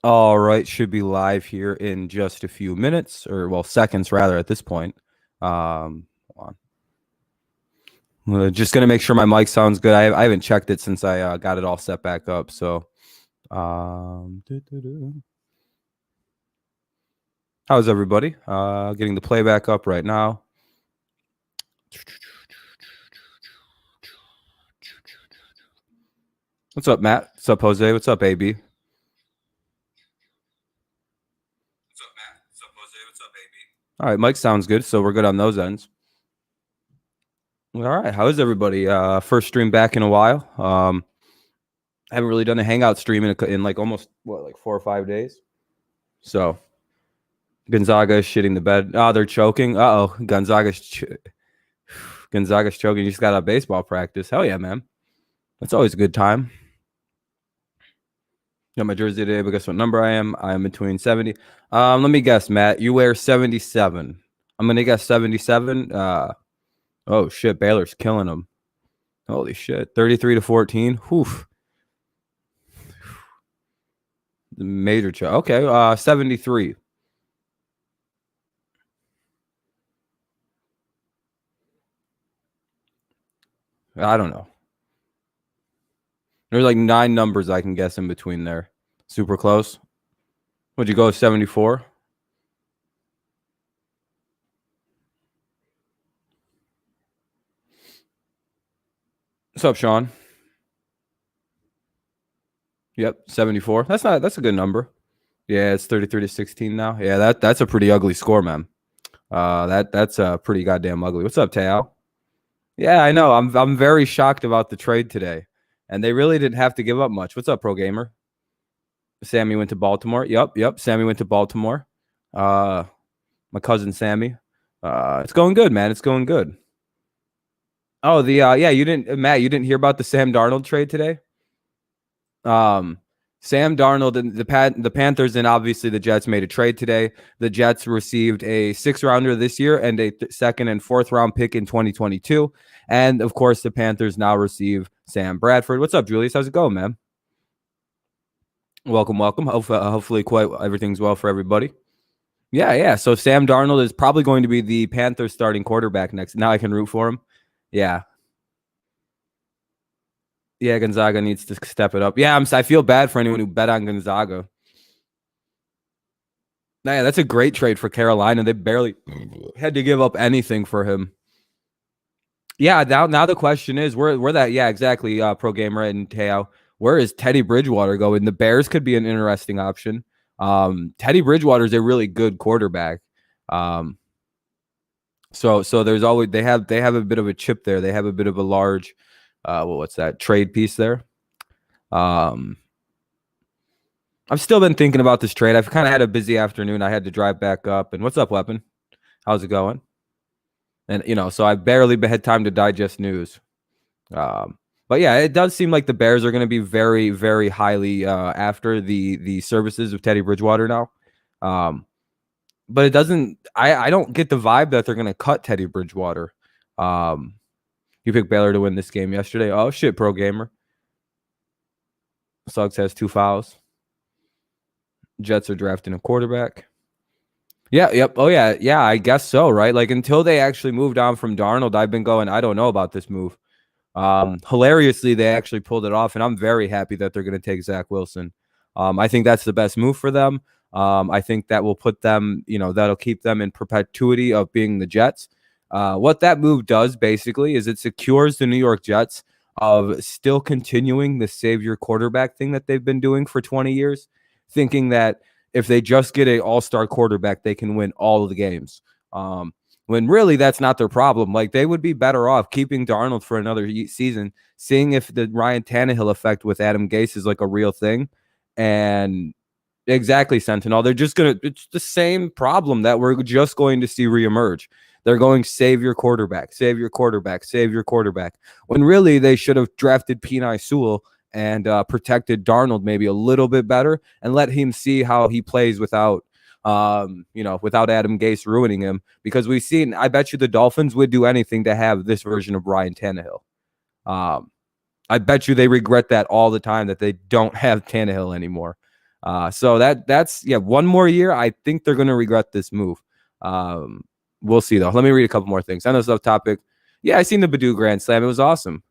All right, should be live here in just a few minutes, or well, seconds rather at this point. Hold on. Just gonna make sure my mic sounds good. I haven't checked it since I got it all set back up. So, how's everybody? Getting the playback up right now. What's up, Matt? What's up, Jose? What's up, AB? All right, mic sounds good, so we're good on those ends. All right, how is everybody? First stream back in a while. I haven't really done a hangout stream in like almost like 4 or 5 days. So Gonzaga is shitting the bed. Oh, they're choking. Uh-oh, Gonzaga's choking. You just got out of baseball practice. Hell yeah, man. That's always a good time. Got my jersey today, but guess what number I am? I am between 70. Let me guess, Matt. You wear 77. I'm gonna guess 77. Oh shit, Baylor's killing them. Holy shit. 33-14. Whew. The major choke. Okay, 73. I don't know. There's like 9 numbers I can guess in between there. Super close. Would you go with 74? What's up, Sean? Yep, 74. That's a good number. Yeah, it's 33-16 now. Yeah, that's a pretty ugly score, man. That's pretty goddamn ugly. What's up, Tao? Yeah, I know. I'm very shocked about the trade today. And they really didn't have to give up much. What's up, Pro Gamer? Sammy went to Baltimore. Yep. Sammy went to Baltimore. My cousin Sammy. It's going good, man. It's going good. Oh, you didn't hear about the Sam Darnold trade today? Sam Darnold and the Panthers and obviously the Jets made a trade today. The Jets received a 6th rounder this year and a 2nd and 4th round pick in 2022. And of course, the Panthers now receive Sam Bradford. What's up, Julius? How's it going, man? Welcome. Hopefully, everything's well for everybody. Yeah. So Sam Darnold is probably going to be the Panthers starting quarterback next. Now I can root for him. Yeah. Yeah, Gonzaga needs to step it up. Yeah, I feel bad for anyone who bet on Gonzaga. Yeah, that's a great trade for Carolina. They barely had to give up anything for him. Yeah, now the question is where that. Yeah, exactly. Pro Gamer and Teo. Where is Teddy Bridgewater going? The Bears could be an interesting option. Teddy Bridgewater is a really good quarterback. So there's always they have a bit of a chip there. They have a bit of a large what's that trade piece there. I've still been thinking about this trade. I've kind of had a busy afternoon. I had to drive back up. And what's up, Weapon? How's it going? And so I barely had time to digest news. But yeah, it does seem like the Bears are going to be very, very highly after the services of Teddy Bridgewater now. But it doesn't. I don't get the vibe that they're going to cut Teddy Bridgewater. You picked Baylor to win this game yesterday. Oh shit, Pro Gamer. Suggs has 2 fouls. Jets are drafting a quarterback. Yeah, yep. Oh yeah, I guess so, right? Like until they actually moved on from Darnold, I've been going, I don't know about this move. Hilariously, they actually pulled it off, and I'm very happy that they're going to take Zach Wilson. I think that's the best move for them. I think that will put them, that'll keep them in perpetuity of being the Jets. What that move does basically is it secures the New York Jets of still continuing the savior quarterback thing that they've been doing for 20 years, thinking that if they just get an all-star quarterback, they can win all of the games. When really that's not their problem. Like they would be better off keeping Darnold for another season, seeing if the Ryan Tannehill effect with Adam Gase is like a real thing. And exactly, Sentinel. It's the same problem that we're just going to see reemerge. They're going save your quarterback. When really they should have drafted Penei Sewell and protected Darnold maybe a little bit better and let him see how he plays without Adam Gase ruining him, because we've seen, I bet you the Dolphins would do anything to have this version of Ryan Tannehill. I bet you they regret that all the time, that they don't have Tannehill anymore. So that's one more year. I think they're gonna regret this move. We'll see though. Let me read a couple more things. I know it's off topic. Yeah, I seen the Badoo Grand Slam. It was awesome.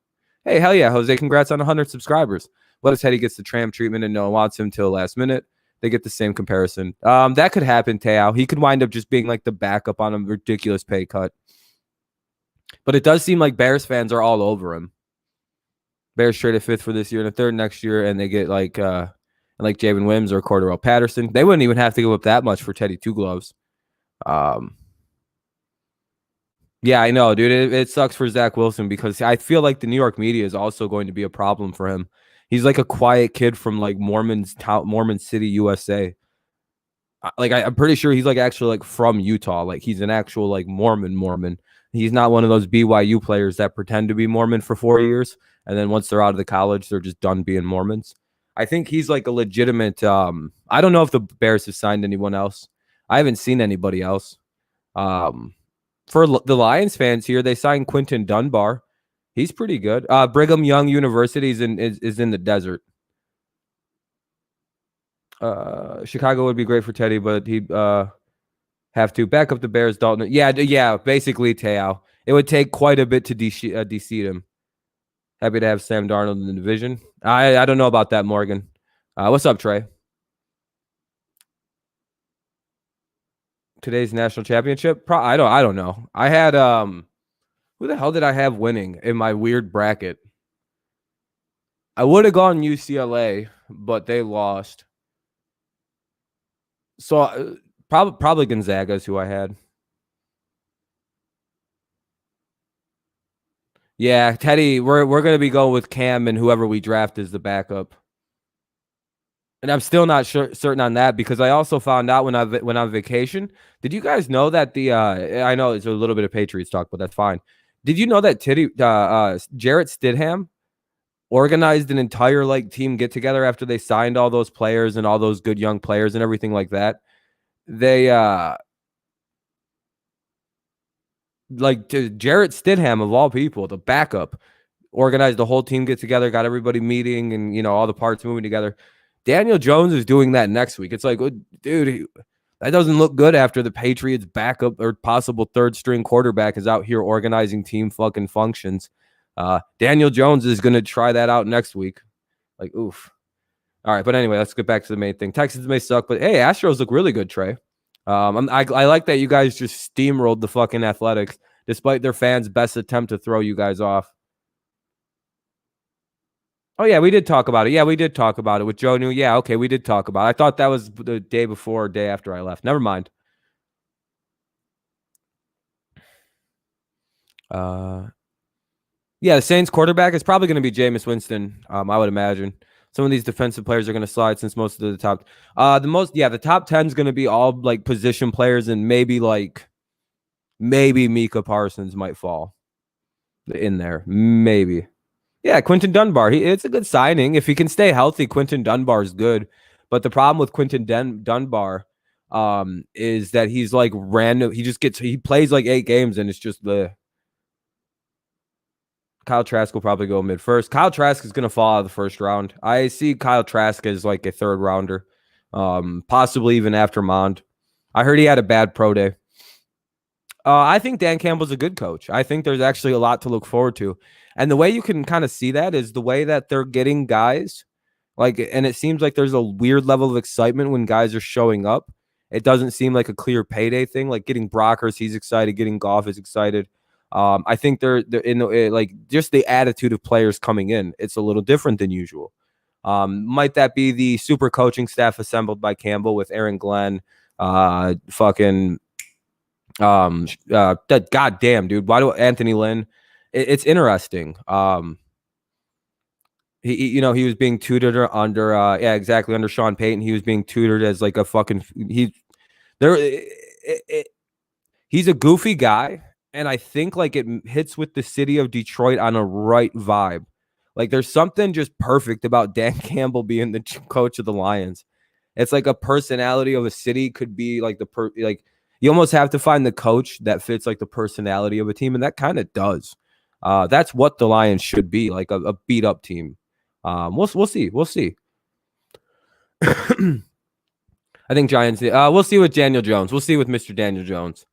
Hey, hell yeah, Jose! Congrats on 100 subscribers. What if Teddy gets the tram treatment and no one wants him till the last minute? They get the same comparison. That could happen, Teo. He could wind up just being like the backup on a ridiculous pay cut. But it does seem like Bears fans are all over him. Bears traded 5th for this year and a 3rd next year, and they get like Javon Wims or Cordero Patterson. They wouldn't even have to give up that much for Teddy Two Gloves. Yeah, I know, dude. It sucks for Zach Wilson because I feel like the New York media is also going to be a problem for him. He's like a quiet kid from like Mormon City, USA. Like I'm pretty sure he's like actually like from Utah. Like he's an actual like Mormon. He's not one of those BYU players that pretend to be Mormon for 4 years and then once they're out of the college, they're just done being Mormons. I think he's like a legitimate. I don't know if the Bears have signed anyone else. I haven't seen anybody else. For the Lions fans here, they signed Quinton Dunbar. He's pretty good. Brigham Young University is in the desert. Chicago would be great for Teddy, but he'd have to back up the Bears. Dalton. Yeah. Basically, Teo. It would take quite a bit to de-seed him. Happy to have Sam Darnold in the division. I don't know about that, Morgan. What's up, Trey? Today's national championship? I don't know. I had who the hell did I have winning in my weird bracket? I would have gone UCLA, but they lost. So probably Gonzaga is who I had. Yeah, Teddy, we're going to be going with Cam and whoever we draft is the backup. And I'm still not certain on that because I also found out when I went on vacation. Did you guys know that I know it's a little bit of Patriots talk, but that's fine. Did you know that Jarrett Stidham organized an entire like team get together after they signed all those players and all those good young players and everything like that? They Jarrett Stidham of all people, the backup, organized the whole team get together, got everybody meeting, and all the parts moving together. Daniel Jones is doing that next week. It's like, dude, that doesn't look good after the Patriots backup or possible 3rd string quarterback is out here organizing team fucking functions. Daniel Jones is going to try that out next week. Like, oof. All right, but anyway, let's get back to the main thing. Texans may suck, but hey, Astros look really good, Trey. I like that you guys just steamrolled the fucking Athletics, despite their fans' best attempt to throw you guys off. Oh, yeah, we did talk about it. Yeah, we did talk about it with Joe New. Yeah, okay, we did talk about it. I thought that was the day before or day after I left. Never mind. Yeah, the Saints quarterback is probably going to be Jameis Winston, I would imagine. Some of these defensive players are going to slide since most of the top. The top 10 is going to be all like position players, and maybe Micah Parsons might fall in there. Maybe. Yeah, Quinton Dunbar. It's a good signing. If he can stay healthy, Quinton Dunbar is good. But the problem with Quinton Dunbar is that he's like random. He plays like 8 games, and it's just the Kyle Trask will probably go mid first. Kyle Trask is going to fall out of the first round. I see Kyle Trask as like a 3rd rounder, possibly even after Mond. I heard he had a bad pro day. I think Dan Campbell's a good coach. I think there's actually a lot to look forward to. And the way you can kind of see that is the way that they're getting guys. And it seems like there's a weird level of excitement when guys are showing up. It doesn't seem like a clear payday thing. Like getting Brockers, he's excited. Getting Goff is excited. I think they're in like just the attitude of players coming in. It's a little different than usual. Might that be the super coaching staff assembled by Campbell with Aaron Glenn, that goddamn dude. Why do Anthony Lynn? It's interesting. He was being tutored under Sean Payton. He was being tutored as like a fucking he's a goofy guy, and I think like it hits with the city of Detroit on a right vibe. Like there's something just perfect about Dan Campbell being the coach of the Lions. It's like a personality of a city could be like you almost have to find the coach that fits like the personality of a team, and that kind of does. That's what the Lions should be, like a beat up team. We'll see. I think Giants. We'll see with Daniel Jones. We'll see with Mr. Daniel Jones.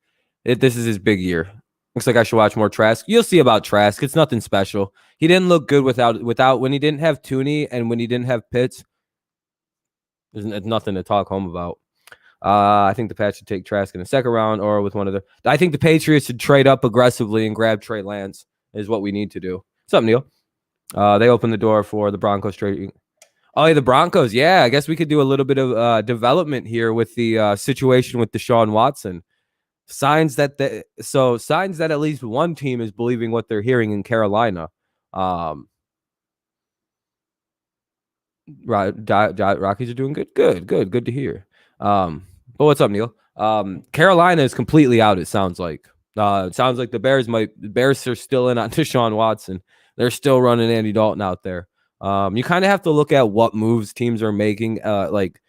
This is his big year. Looks like I should watch more Trask. You'll see about Trask. It's nothing special. He didn't look good without when he didn't have Tooney and when he didn't have Pitts. There's nothing to talk home about. I think the Pats should take Trask in the second round or with one of the. I think the Patriots should trade up aggressively and grab Trey Lance is what we need to do. What's up, Neil? They opened the door for the Broncos trading. Oh, yeah, the Broncos. Yeah, I guess we could do a little bit of development here with the situation with Deshaun Watson. Signs that at least one team is believing what they're hearing in Carolina. Rockies are doing good. Good to hear. But what's up, Neil? Carolina is completely out. It sounds like. It sounds like the Bears are still in on Deshaun Watson. They're still running Andy Dalton out there. You kind of have to look at what moves teams are making. Like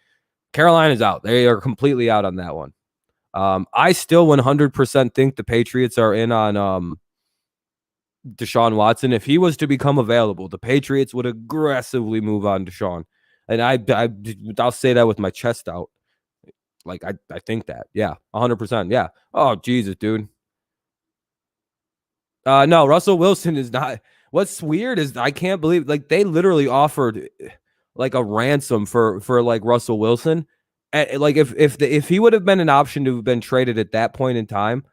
Carolina's out. They are completely out on that one. I still 100% think the Patriots are in on Deshaun Watson. If he was to become available, the Patriots would aggressively move on Deshaun. And I'll say that with my chest out. Like, I think that. Yeah, 100%. Yeah. Oh, Jesus, dude. No, Russell Wilson is not. What's weird is I can't believe, like, they literally offered like a ransom for like Russell Wilson. And, like, if he would have been an option to have been traded at that point in time,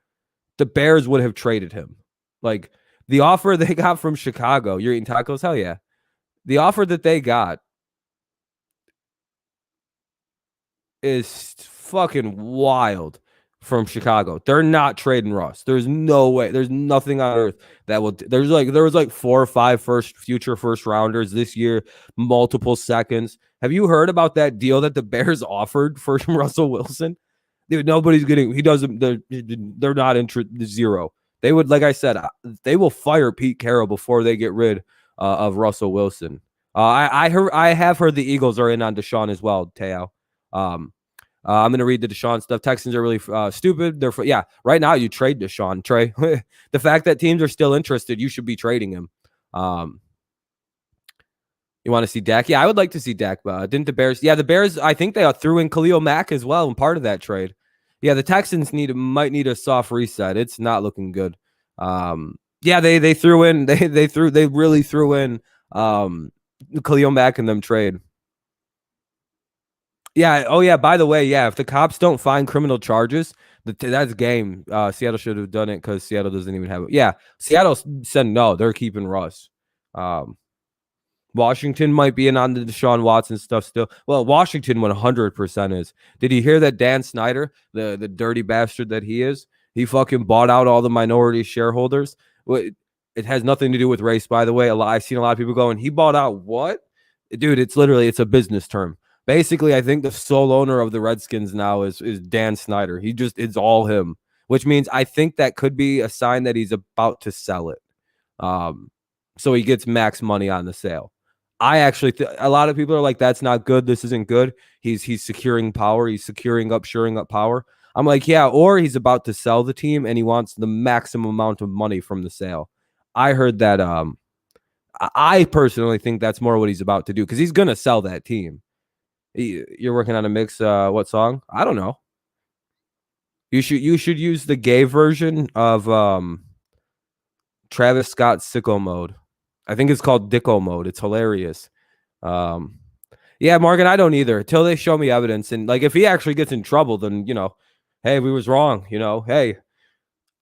the Bears would have traded him. Like, the offer they got from Chicago, you're eating tacos? Hell yeah. The offer that they got is fucking wild from Chicago. They're not trading Russ. There's no way. There's nothing on earth that will. There was like 4 or 5 future first rounders this year, multiple seconds. Have you heard about that deal that the Bears offered for Russell Wilson? Dude, nobody's getting. He doesn't. They're not interested. Zero. They would, like I said, they will fire Pete Carroll before they get rid of Russell Wilson. I have heard the Eagles are in on Deshaun as well, Teo. I'm going to read the Deshaun stuff. Texans are really stupid. Yeah, right now you trade Deshaun, Trey. The fact that teams are still interested, you should be trading him. You want to see Dak? Yeah, I would like to see Dak. Didn't the Bears? Yeah, the Bears, I think they threw in Khalil Mack as well in part of that trade. Yeah, the Texans might need a soft reset. It's not looking good. Yeah, they threw in they really threw in Khalil Mack in them trade. Yeah. Oh yeah. By the way, yeah, if the cops don't find criminal charges, that's game. Seattle should have done it because Seattle doesn't even have it. Yeah, Seattle said no. They're keeping Russ. Washington might be in on the Deshaun Watson stuff still. Well, Washington 100% is. Did you hear that Dan Snyder, the dirty bastard that he is, he fucking bought out all the minority shareholders? It has nothing to do with race, by the way. I've seen a lot of people going, he bought out what? Dude, it's a business term. Basically, I think the sole owner of the Redskins now is Dan Snyder. It's all him, which means I think that could be a sign that he's about to sell it. So he gets max money on the sale. I actually, a lot of people are like, that's not good. This isn't good. He's securing power. He's shoring up power. I'm like, yeah, or he's about to sell the team and he wants the maximum amount of money from the sale. I heard that. I personally think that's more what he's about to do because he's going to sell that team. You're working on a mix. What song? I don't know. You should use the gay version of Travis Scott's Sicko Mode. I think it's called Dicko Mode. It's hilarious. Yeah, Morgan, I don't either until they show me evidence. And like, if he actually gets in trouble, then, hey, we was wrong. Hey,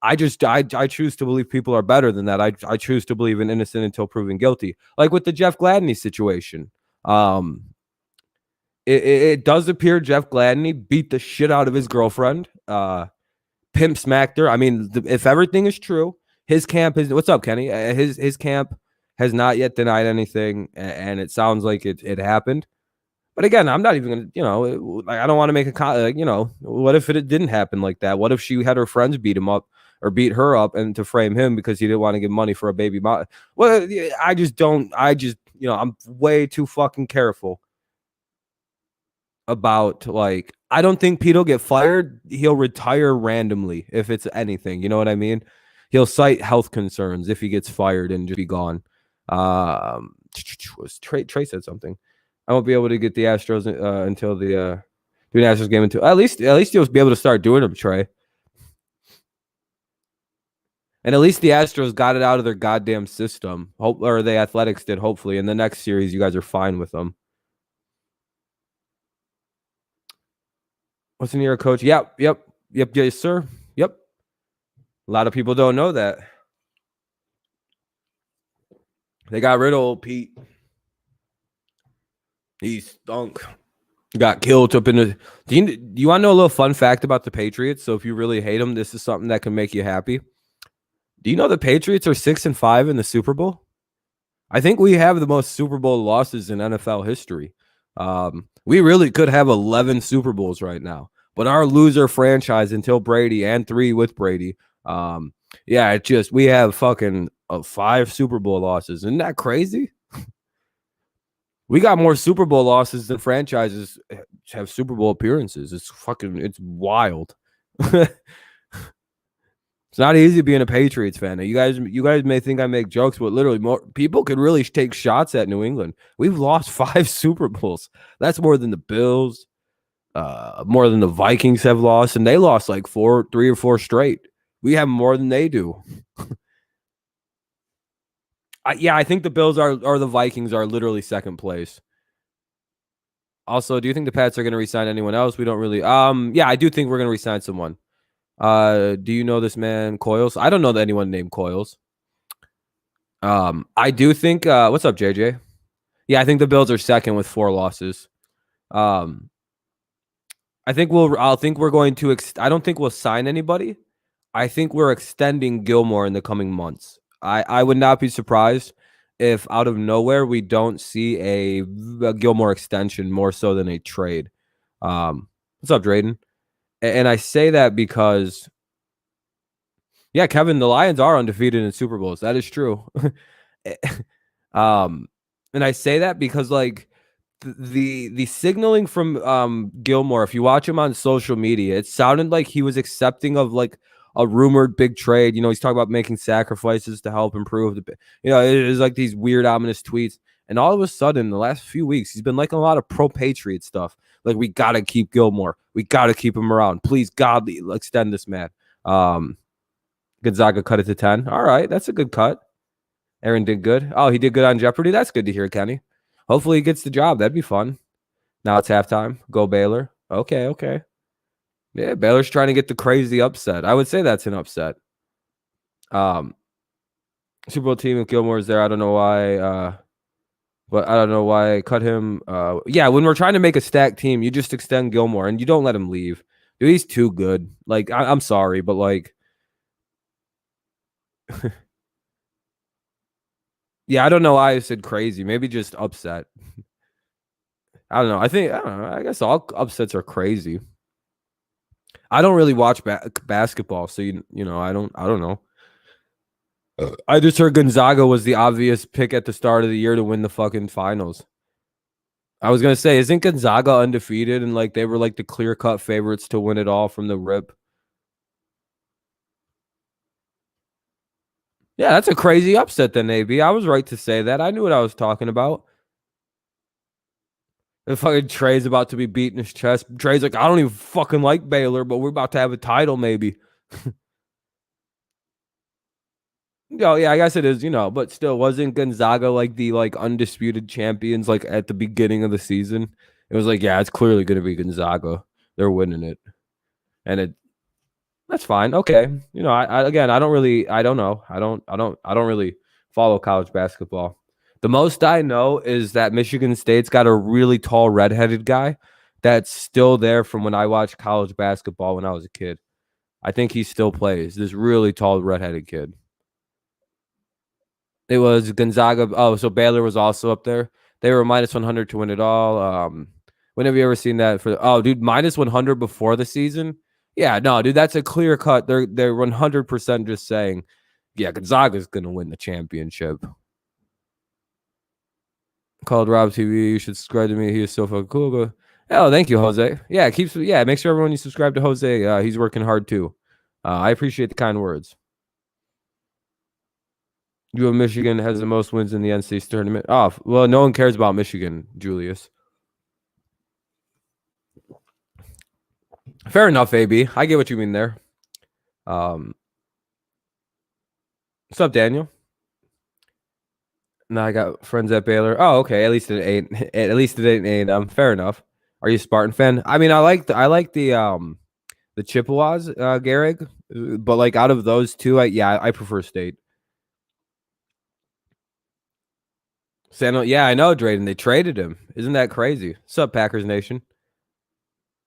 I choose to believe people are better than that. I choose to believe in innocent until proven guilty. Like with the Jeff Gladney situation. It does appear Jeff Gladney beat the shit out of his girlfriend. Pimp smacked her. I mean, if everything is true, his camp is. What's up, Kenny? His camp has not yet denied anything, and it sounds like it happened. But again, I'm not even gonna, I don't want to make a, what if it didn't happen like that? What if she had her friends beat him up or beat her up and to frame him because he didn't want to give money for a baby mom? Well, I'm way too fucking careful about, like, I don't think Pete will get fired. He'll retire randomly if it's anything. You know what I mean? He'll cite health concerns if he gets fired and just be gone. Trey said something. I won't be able to get the Astros until the do an Astros game until at least you'll be able to start doing them, Trey. And at least the Astros got it out of their goddamn system. Or the Athletics did, hopefully. In the next series, you guys are fine with them. What's in your coach? Yep, yes, sir. Yep. A lot of people don't know that. They got rid of old Pete. He stunk. Got killed up in the. Do you want to know a little fun fact about the Patriots? So if you really hate them, this is something that can make you happy. Do you know the Patriots are 6-5 in the Super Bowl? I think we have the most Super Bowl losses in NFL history. We really could have 11 Super Bowls right now, but our loser franchise until Brady and 3 with Brady. Yeah, we have fucking 5 Super Bowl losses. Isn't that crazy? We got more Super Bowl losses than franchises have Super Bowl appearances. It's wild. It's not easy being a Patriots fan. You guys may think I make jokes, but literally more people could really take shots at New England. We've lost 5 Super Bowls. That's more than the Bills, more than the Vikings have lost, and they lost like 3 or 4 straight. We have more than they do. I think the Bills or the Vikings are literally second place. Also, do you think the Pats are going to re-sign anyone else? We don't really. Yeah, I do think we're going to re-sign someone. Do you know this man Coils? I don't know anyone named Coils. I do think. What's up, JJ? Yeah, I think the Bills are second with 4 losses. I think we're going to. I don't think we'll sign anybody. I think we're extending Gilmore in the coming months. I would not be surprised if out of nowhere we don't see a Gilmore extension more so than a trade. What's up, Drayden? And I say that because, yeah, Kevin, the Lions are undefeated in Super Bowls. That is true. And I say that because like the signaling from Gilmore, if you watch him on social media, it sounded like he was accepting of like a rumored big trade. You know, he's talking about making sacrifices to help improve the. You know, it is like these weird ominous tweets, and all of a sudden, the last few weeks, he's been liking a lot of pro-Patriot stuff. Like, we gotta keep Gilmore. We gotta keep him around. Please, God, extend this man. Gonzaga cut it to 10. All right, that's a good cut. Aaron did good. Oh, he did good on Jeopardy. That's good to hear, Kenny. Hopefully he gets the job. That'd be fun. Now it's halftime. Go Baylor. Okay. Yeah, Baylor's trying to get the crazy upset. I would say that's an upset. Super Bowl team if Gilmore's there. I don't know why. But I don't know why I cut him. Yeah, when we're trying to make a stacked team, you just extend Gilmore and you don't let him leave. Dude, he's too good. Like, I'm sorry, but like, yeah, I don't know why I said crazy. Maybe just upset. I don't know. I don't know. I guess all upsets are crazy. I don't really watch basketball, so you know, I don't know. I just heard Gonzaga was the obvious pick at the start of the year to win the fucking finals. I was gonna say, isn't Gonzaga undefeated and like they were like the clear-cut favorites to win it all from the rip? Yeah, that's a crazy upset then, AB. I was right to say that. I knew what I was talking about. The fucking Trey's about to be beating his chest. Trey's like, I don't even fucking like Baylor, but we're about to have a title, maybe. Oh, yeah, I guess it is, you know, but still, wasn't Gonzaga like the like undisputed champions like at the beginning of the season? It was like, yeah, it's clearly gonna be Gonzaga. They're winning it. And that's fine. Okay. You know, I don't really follow college basketball. The most I know is that Michigan State's got a really tall redheaded guy that's still there from when I watched college basketball when I was a kid. I think he still plays. This really tall redheaded kid. It was Gonzaga. Oh, so Baylor was also up there. They were minus 100 to win it all. When have you ever seen that? Dude, minus 100 before the season? Yeah, no, dude, that's a clear cut. They're 100% just saying, yeah, Gonzaga's gonna win the championship. Called Rob TV. You should subscribe to me. He is so fucking cool. Oh, thank you, Jose. Yeah, make sure everyone you subscribe to Jose. He's working hard too. I appreciate the kind words. Michigan has the most wins in the NCAA tournament. Oh, well, no one cares about Michigan, Julius. Fair enough, AB. I get what you mean there. What's up, Daniel? No, I got friends at Baylor. Oh, okay. At least it ain't. At least it ain't. Fair enough. Are you a Spartan fan? I mean, I like the Chippewas, Garrig, but like out of those two, I prefer State. Yeah, I know, Drayden. They traded him. Isn't that crazy? What's up, Packers Nation?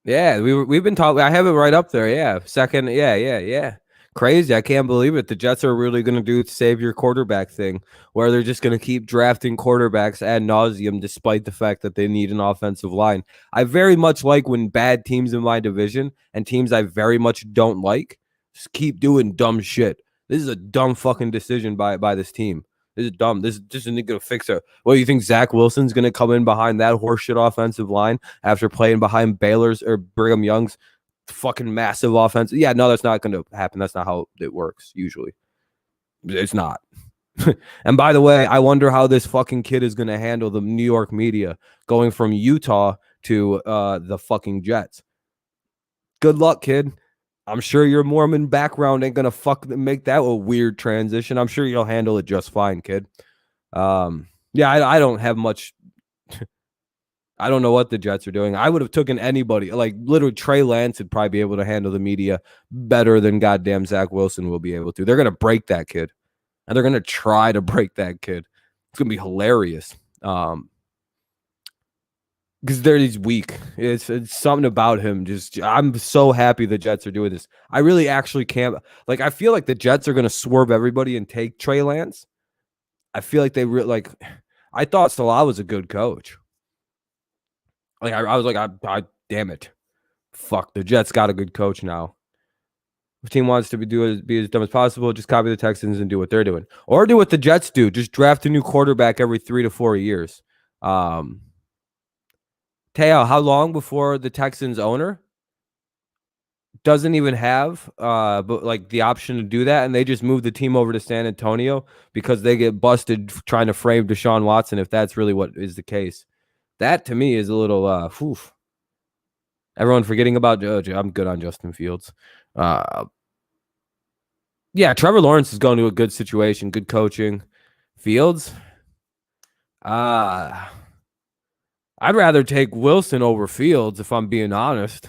Yeah, we've been talking. I have it right up there. Yeah, second. Yeah. Crazy. I can't believe it. The Jets are really going to do the save your quarterback thing, where they're just going to keep drafting quarterbacks ad nauseum, despite the fact that they need an offensive line. I very much like when bad teams in my division and teams I very much don't like just keep doing dumb shit. This is a dumb fucking decision by this team. This is dumb. This just isn't going to fix it. What do you think? Zach Wilson's going to come in behind that horseshit offensive line after playing behind Baylor's or Brigham Young's fucking massive offense? Yeah, no, that's not going to happen. That's not how it works usually. It's not. And by the way, I wonder how this fucking kid is going to handle the New York media going from Utah to the fucking Jets. Good luck, kid. I'm sure your Mormon background ain't gonna make that a weird transition. I'm sure you'll handle it just fine, kid. Yeah, I don't have much. I don't know what the Jets are doing. I would have taken anybody, like literally Trey Lance would probably be able to handle the media better than goddamn Zach Wilson will be able to. They're gonna break that kid, and they're gonna try to break that kid. It's gonna be hilarious. Because he's weak. It's something about him. I'm so happy the Jets are doing this. I really actually can't. Like, I feel like the Jets are going to swerve everybody and take Trey Lance. I feel like I thought Salah was a good coach. Like, I was like, I damn it. Fuck, the Jets got a good coach now. If the team wants to be as dumb as possible, just copy the Texans and do what they're doing. Or do what the Jets do. Just draft a new quarterback every 3 to 4 years. Teo, how long before the Texans owner doesn't even have but like the option to do that, and they just move the team over to San Antonio because they get busted trying to frame Deshaun Watson, if that's really what is the case? That to me is a little everyone forgetting about I'm good on Justin Fields. Yeah, Trevor Lawrence is going to a good situation, good coaching. Fields, I'd rather take Wilson over Fields, if I'm being honest.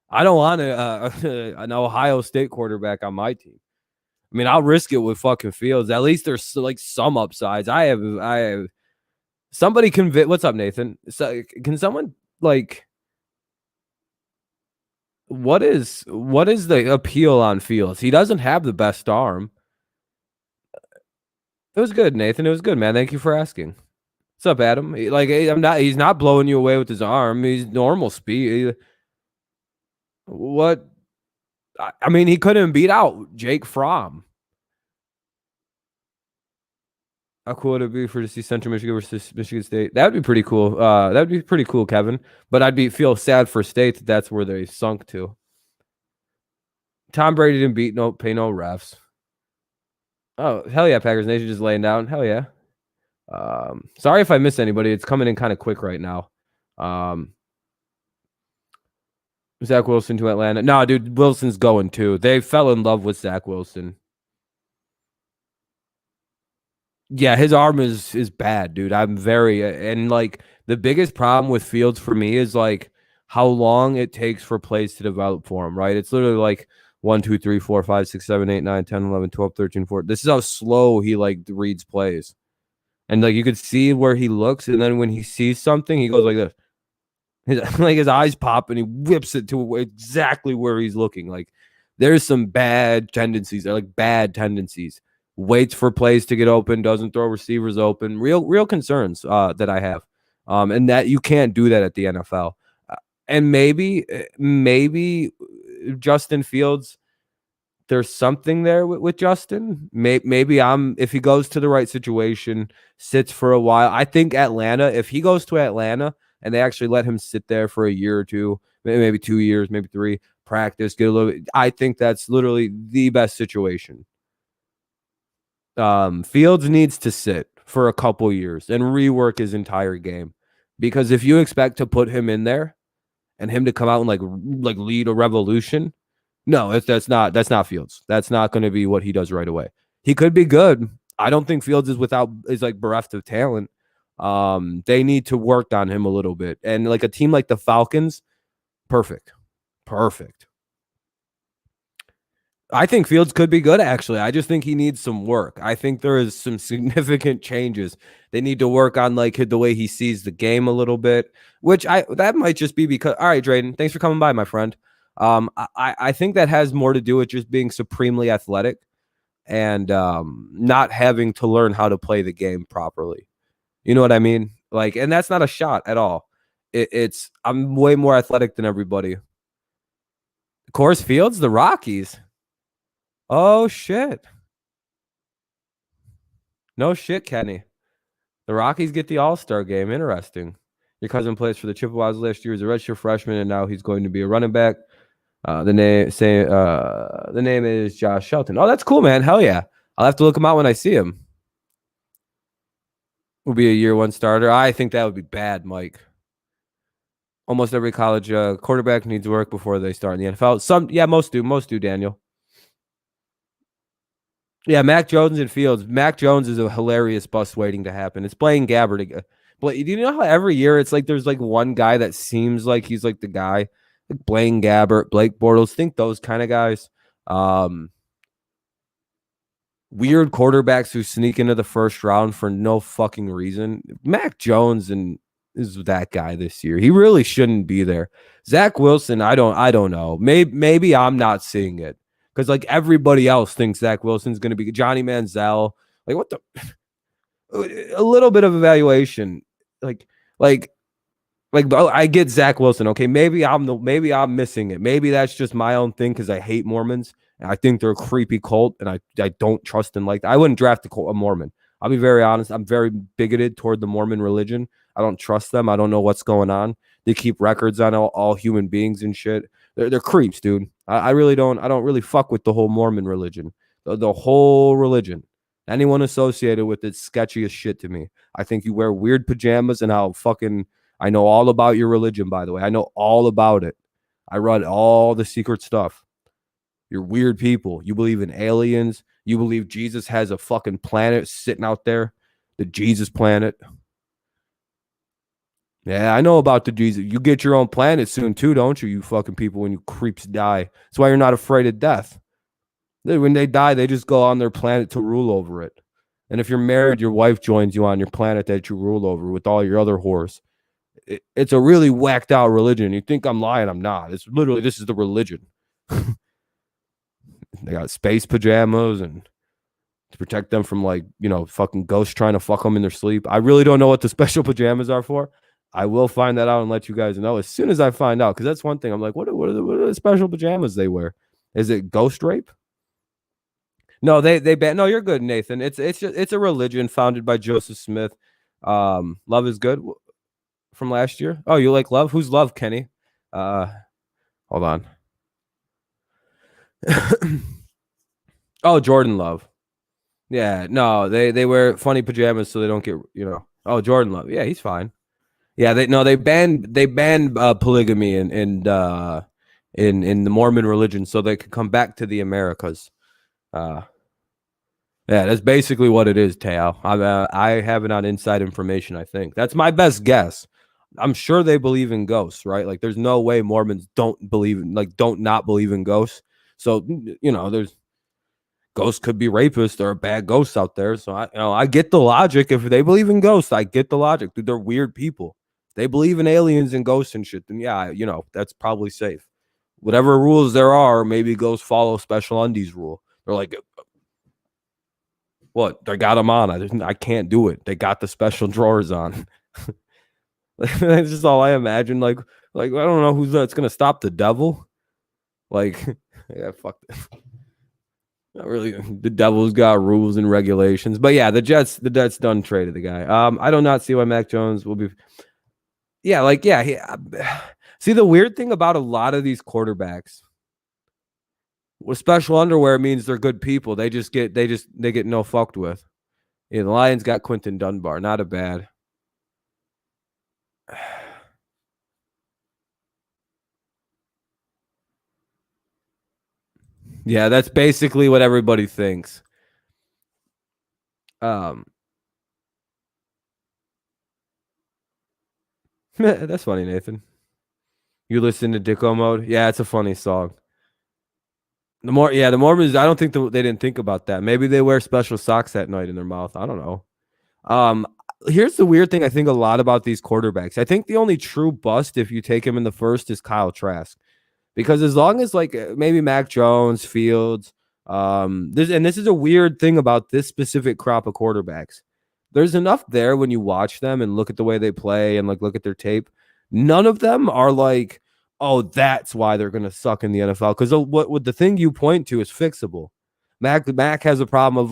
I don't want an Ohio State quarterback on my team. I mean, I'll risk it with fucking Fields. At least there's like some upsides. I have somebody convince. What's up, Nathan? So, can someone like what is the appeal on Fields? He doesn't have the best arm. It was good, Nathan. It was good, man. Thank you for asking. What's up, Adam? Like, he's not blowing you away with his arm. He's normal speed. What? I mean, he couldn't beat out Jake Fromm. How cool would it be to see Central Michigan versus Michigan State? That would be pretty cool. That'd be pretty cool, Kevin. But feel sad for State that's where they sunk to. Tom Brady didn't pay no refs. Oh, hell yeah, Packers Nation just laying down. Hell yeah. Sorry if I miss anybody. It's coming in kind of quick right now. Zach Wilson to Atlanta. No, dude, Wilson's going too. They fell in love with Zach Wilson. Yeah, his arm is bad, dude. I'm very and like the biggest problem with Fields for me is like how long it takes for plays to develop for him, right? It's literally like 1, 2, 3, 4, 5, 6, 7, 8, 9, 10, 11, 12, 13, 14. This is how slow he like reads plays. And like you could see where he looks, and then when he sees something, he goes like this. His eyes pop and he whips it to exactly where he's looking. Like there's some bad tendencies. They're like bad tendencies. Waits for plays to get open, doesn't throw receivers open. Real concerns that I have. And that you can't do that at the NFL. And maybe Justin Fields, there's something there with Justin. Maybe if he goes to the right situation, sits for a while. I think Atlanta, if he goes to Atlanta and they actually let him sit there for a year or two, maybe 2 years, maybe 3, practice, get a little bit. I think that's literally the best situation. Fields needs to sit for a couple years and rework his entire game, because if you expect to put him in there and him to come out and like lead a revolution. No, that's not Fields. That's not going to be what he does right away. He could be good. I don't think Fields is like bereft of talent. They need to work on him a little bit. And like a team like the Falcons, perfect. I think Fields could be good, actually. I just think he needs some work. I think there is some significant changes. They need to work on like the way he sees the game a little bit, which that might just be because, all right, Drayden, thanks for coming by, my friend. I think that has more to do with just being supremely athletic and not having to learn how to play the game properly. You know what I mean? Like, and that's not a shot at all. It's I'm way more athletic than everybody. Coors Fields, the Rockies. Oh shit! No shit, Kenny. The Rockies get the All-Star game. Interesting. Your cousin plays for the Chippewas last year as a redshirt freshman, and now he's going to be a running back. The name is Josh Shelton. Oh, that's cool, man. Hell yeah. I'll have to look him out when I see him. Will be a year one starter. I think that would be bad, Mike. Almost every college quarterback needs work before they start in the NFL. Most do, Daniel. Yeah, Mac Jones and Fields. Mac Jones is a hilarious bust waiting to happen. It's Blaine Gabbert. But do you know how every year it's like there's like one guy that seems like he's like the guy? Like Blaine Gabbert, Blake Bortles. Think those kind of guys. Weird quarterbacks who sneak into the first round for no fucking reason. Mac Jones is that guy this year. He really shouldn't be there. Zach Wilson, I don't know. Maybe I'm not seeing it. Because like everybody else thinks Zach Wilson's going to be Johnny Manziel. Like what the? A little bit of evaluation. Like I get Zach Wilson. Okay, maybe I'm missing it. Maybe that's just my own thing because I hate Mormons and I think they're a creepy cult and I don't trust them like that. I wouldn't draft a Mormon. I'll be very honest. I'm very bigoted toward the Mormon religion. I don't trust them. I don't know what's going on. They keep records on all human beings and shit. They're creeps, dude. I really don't. I don't really fuck with the whole Mormon religion. The whole religion. Anyone associated with it's sketchy as shit to me. I think you wear weird pajamas and how fucking. I know all about your religion, by the way. I know all about it. I read all the secret stuff. You're weird people. You believe in aliens. You believe Jesus has a fucking planet sitting out there, the Jesus planet. Yeah, I know about the Jesus. You get your own planet soon too, don't you? You fucking people when you creeps die. That's why you're not afraid of death. When they die, they just go on their planet to rule over it. And if you're married, your wife joins you on your planet that you rule over with all your other whores. It's a really whacked out religion. You think I'm lying? I'm not. It's literally, this is the religion. They got space pajamas and to protect them from like, fucking ghosts trying to fuck them in their sleep. I really don't know what the special pajamas are for. I will find that out and let you guys know as soon as I find out. Because that's one thing. I'm like, what are the special pajamas they wear? Is it ghost rape? No, they ban. No, you're good, Nathan. It's a religion founded by Joseph Smith. Love is good from last year. Oh, you like Love? Who's Love, Kenny? Hold on. Oh, Jordan Love. Yeah, no, they wear funny pajamas so they don't get, Oh, Jordan Love. Yeah, he's fine. Yeah, they banned polygamy in the Mormon religion so they could come back to the Americas. Yeah, that's basically what it is, Tao. I have it on inside information. I think that's my best guess. I'm sure they believe in ghosts, right? Like, there's no way Mormons don't not believe in ghosts. So there's ghosts could be rapists or bad ghosts out there. So I get the logic. If they believe in ghosts, I get the logic. Dude, they're weird people. They believe in aliens and ghosts and shit. Then yeah, that's probably safe. Whatever rules there are, maybe ghosts follow Special Undies rule. They're like, what? They got them on. I can't do it. They got the special drawers on. That's just all I imagine. Like I don't know who's that's gonna stop the devil. Like, yeah, fuck this. Not really. The devil's got rules and regulations, but yeah, the Jets done traded the guy. I do not see why Mac Jones will be. Yeah, see, the weird thing about a lot of these quarterbacks with special underwear means they're good people. They get no fucked with. Yeah, the Lions got Quinton Dunbar, not a bad. Yeah, that's basically what everybody thinks. That's funny, Nathan. You listen to Dicko Mode? Yeah, it's a funny song. The Mormons, I don't think they didn't think about that. Maybe they wear special socks at night in their mouth. I don't know. Um, Here's the weird thing I think a lot about these quarterbacks. I think the only true bust if you take him in the first is Kyle Trask. Because as long as like maybe Mac Jones, Fields, this is a weird thing about this specific crop of quarterbacks. There's enough there when you watch them and look at the way they play and like look at their tape. None of them are like, oh, that's why they're gonna suck in the NFL. Because what the thing you point to is fixable. Mac has a problem of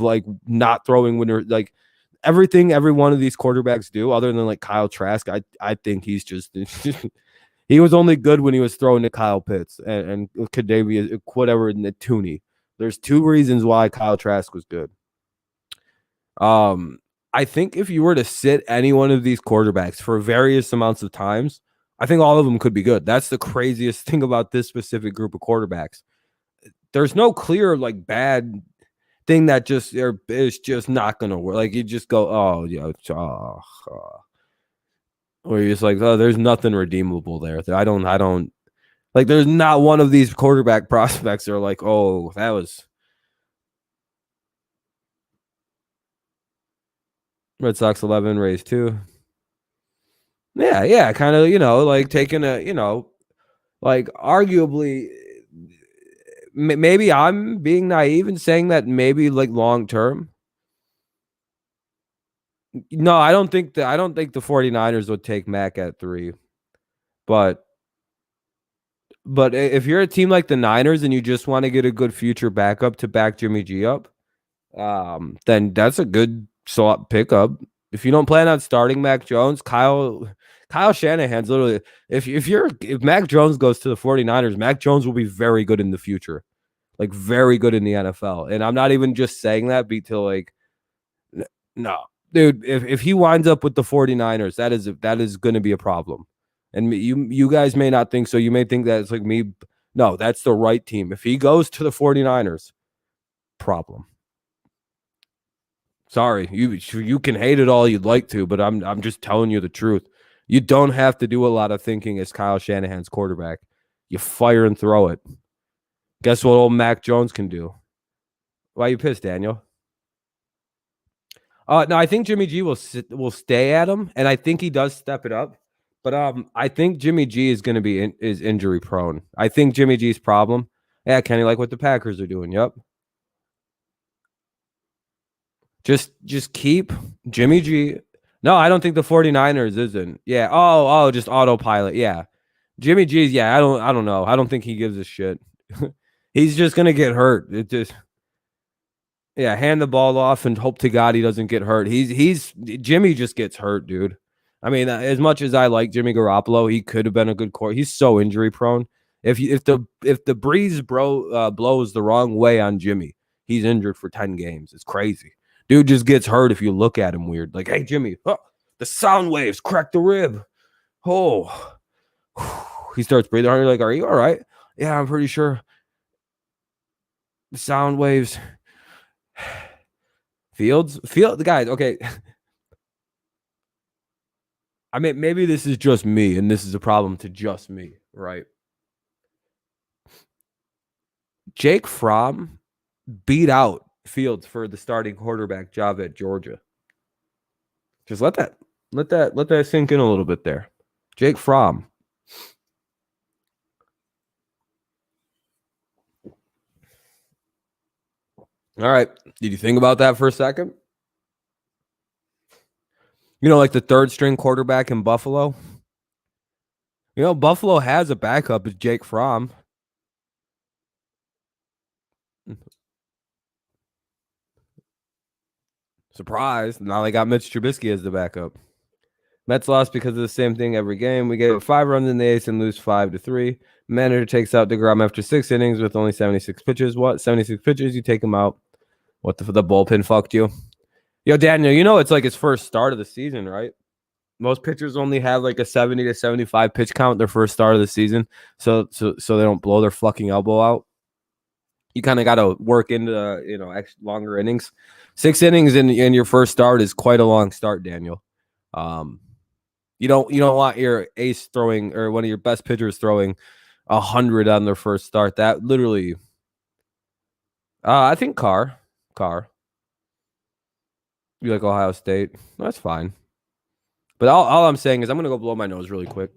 like not throwing when they're like everything every one of these quarterbacks do, other than like Kyle Trask. I think he's just he was only good when he was throwing to Kyle Pitts and Kadavia, whatever, Tooney. There's two reasons why Kyle Trask was good. I think if you were to sit any one of these quarterbacks for various amounts of times, I think all of them could be good. That's the craziest thing about this specific group of quarterbacks. There's no clear like bad thing that just is just not gonna work. Like you just go, oh yeah, or you're just like, oh, there's nothing redeemable there. I don't like. There's not one of these quarterback prospects that are like, oh, that was Red Sox 11, Rays 2. Yeah, kind of, like taking like arguably, maybe I'm being naive and saying that maybe like long term. No, I don't think the 49ers would take Mac at 3. But if you're a team like the Niners and you just want to get a good future backup to back Jimmy G up, then that's a good slot pickup. If you don't plan on starting Mac Jones, Kyle Shanahan's literally if Mac Jones goes to the 49ers, Mac Jones will be very good in the future. Like very good in the NFL. And I'm not even just saying that to like no. Dude, if he winds up with the 49ers, that is going to be a problem. And you guys may not think so. You may think that it's like me. No, that's the right team. If he goes to the 49ers, problem. Sorry, you can hate it all you'd like to, but I'm just telling you the truth. You don't have to do a lot of thinking as Kyle Shanahan's quarterback. You fire and throw it. Guess what old Mac Jones can do? Why are you pissed, Daniel? No, I think Jimmy G will stay at him, and I think he does step it up. But I think Jimmy G is going to be is injury prone. I think Jimmy G's problem. Yeah, Kenny, like what the Packers are doing. Yep. Just keep Jimmy G. No, I don't think the 49ers isn't. Yeah. Oh, just autopilot. Yeah. Jimmy G's, yeah, I don't know. I don't think he gives a shit. He's just gonna get hurt. It just hand the ball off and hope to God he doesn't get hurt. Jimmy just gets hurt, dude. I mean, as much as I like Jimmy Garoppolo, he could have been a good core. He's so injury prone. If the breeze blows the wrong way on Jimmy, he's injured for 10 games. It's crazy. Dude just gets hurt if you look at him weird. Like, hey, Jimmy, the sound waves cracked the rib. Oh, he starts breathing hard. You're like, are you all right? Yeah, I'm pretty sure. The sound waves. Fields, guys, okay. I mean, maybe this is just me, and this is a problem to just me, right? Jake Fromm beat out Fields for the starting quarterback job at Georgia. Just let that sink in a little bit there. Jake Fromm. All right. Did you think about that for a second? You know, like the third string quarterback in Buffalo. You know, Buffalo has a backup as Jake Fromm. Surprise. Now they got Mitch Trubisky as the backup. Mets lost because of the same thing every game. We gave 5 runs in the eighth and lose 5-3. Manager takes out DeGrom after 6 innings with only 76 pitches. What? 76 pitches? You take him out. What the bullpen fucked you? Yo, Daniel, you know it's like his first start of the season, right? Most pitchers only have like a 70 to 75 pitch count their first start of the season, so they don't blow their fucking elbow out. You kind of got to work into longer innings. 6 innings in your first start is quite a long start, Daniel. You don't want your ace throwing or one of your best pitchers throwing 100 on their first start. That literally, I think Carr. You like Ohio State? That's fine. But all I'm saying is I'm gonna go blow my nose really quick.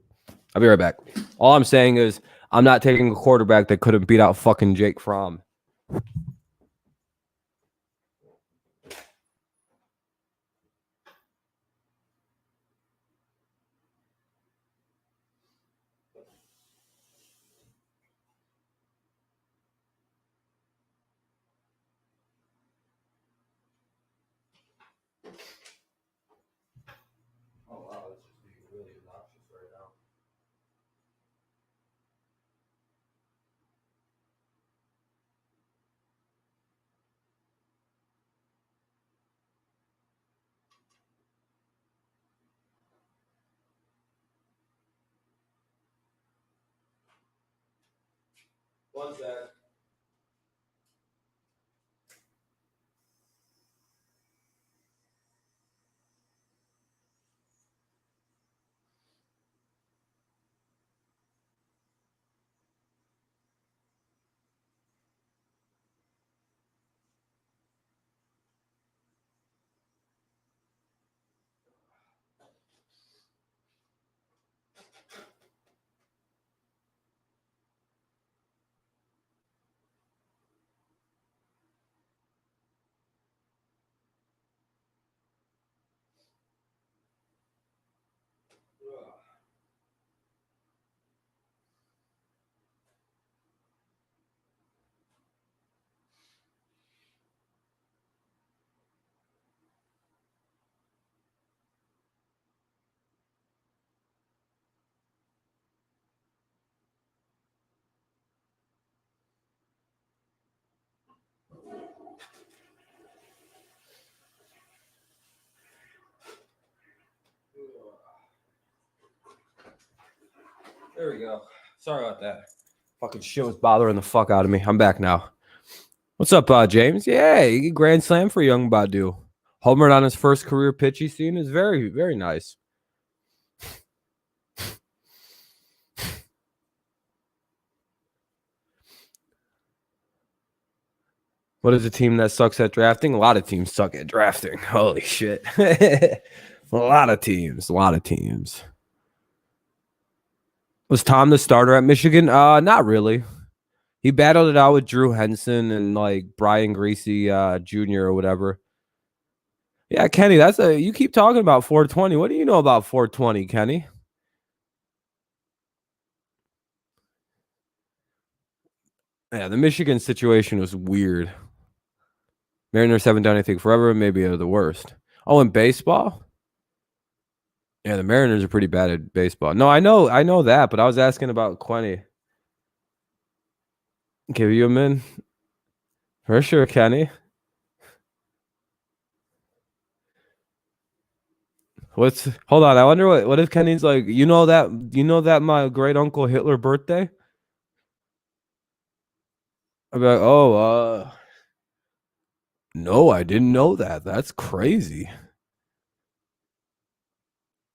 I'll be right back. All I'm saying is I'm not taking a quarterback that couldn't beat out fucking Jake Fromm. Oh wow, that's just being really obnoxious right now. One sec. There we go. Sorry about that. Fucking shit was bothering the fuck out of me. I'm back now. What's up, James? Yeah, grand slam for young Badu. Homered on his first career pitch he's seen is very, very nice. What is a team that sucks at drafting? A lot of teams suck at drafting. Holy shit. A lot of teams. Was Tom the starter at Michigan? Not really. He battled it out with Drew Henson and like Brian Greasy Jr. or whatever. Yeah, Kenny, you keep talking about 420. What do you know about 420, Kenny? Yeah, the Michigan situation was weird. Mariners haven't done anything forever. Maybe they're the worst. Oh, in baseball? Yeah, the Mariners are pretty bad at baseball. No, I know that, but I was asking about Quenny. Give you a min? For sure, Kenny. Hold on, I wonder what if Kenny's like, you know that my great uncle Hitler birthday? I'd be like, oh, no, I didn't know that. That's crazy.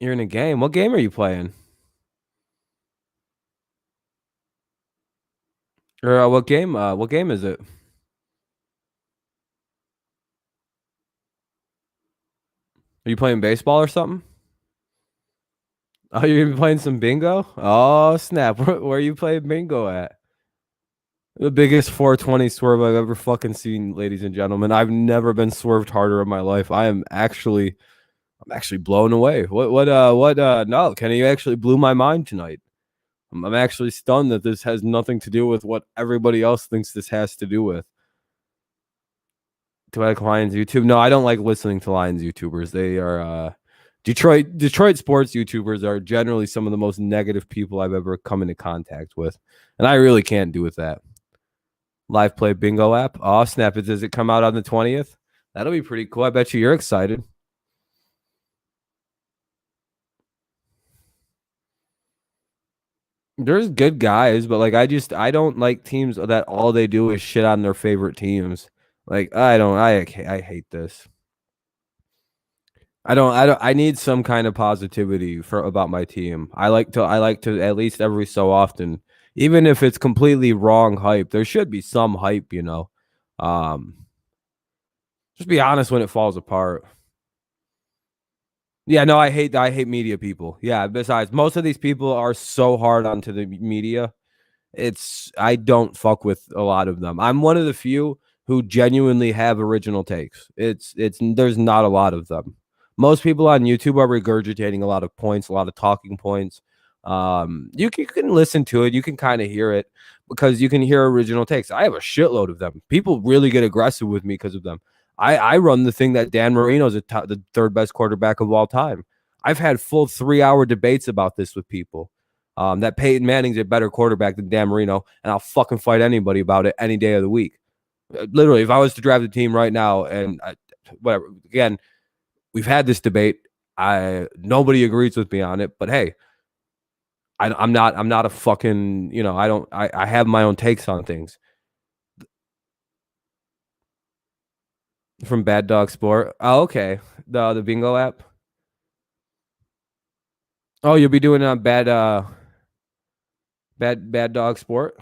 You're in a game. What game are you playing? Or what game? What game is it? Are you playing baseball or something? Oh, you're gonna be playing some bingo? Oh, snap. Where are you playing bingo at? The biggest 420 swerve I've ever fucking seen, ladies and gentlemen. I've never been swerved harder in my life. I'm actually blown away. No, Kenny, you actually blew my mind tonight. I'm actually stunned that this has nothing to do with what everybody else thinks this has to do with. Do I like Lions YouTube? No, I don't like listening to Lions YouTubers. They are Detroit sports YouTubers are generally some of the most negative people I've ever come into contact with. And I really can't do with that. Live play bingo app. Oh, snap it. Does it come out on the 20th? That'll be pretty cool. I bet you're excited. There's good guys, but like I don't like teams that all they do is shit on their favorite teams. Like I hate this. I need some kind of positivity for about my team. I like to at least every so often, even if it's completely wrong hype, there should be some hype, you know. Um just be honest when it falls apart. Yeah, no, I hate media people. Yeah, besides most of these people are so hard onto the media. I don't fuck with a lot of them. I'm one of the few who genuinely have original takes. It's there's not a lot of them. Most people on YouTube are regurgitating a lot of points, a lot of talking points. You can listen to it, you can kind of hear it because you can hear original takes. I have a shitload of them. People really get aggressive with me because of them. I run the thing that Dan Marino's the third best quarterback of all time. I've had full 3-hour debates about this with people. That Peyton Manning's a better quarterback than Dan Marino, and I'll fucking fight anybody about it any day of the week. Literally, if I was to draft a team right now, and whatever, again, we've had this debate. Nobody agrees with me on it, but hey, I'm not a fucking, you know, I have my own takes on things. From Bad Dog Sport. Oh, okay, the bingo app. Oh, you'll be doing Bad Dog Sport.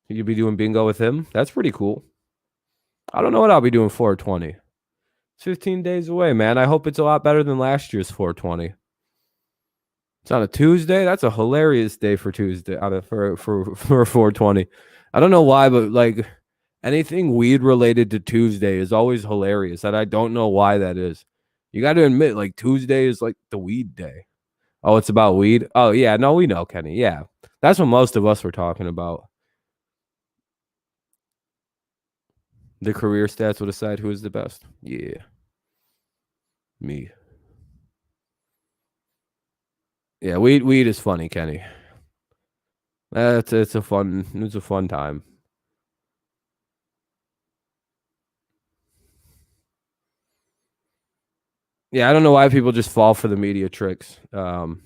You'll be doing bingo with him. That's pretty cool. I don't know what I'll be doing 420. It's 15 days away, man. I hope it's a lot better than last year's 420. It's on a Tuesday. That's a hilarious day for Tuesday for 420. I don't know why, but like anything weed related to Tuesday is always hilarious, and I don't know why that is. You got to admit, like Tuesday is like the weed day. Oh, it's about weed. Oh yeah, no, we know, Kenny. Yeah, that's what most of us were talking about. The career stats will decide who is the best. Yeah, me. Yeah, weed is funny, Kenny. It's a fun time. Yeah, I don't know why people just fall for the media tricks. In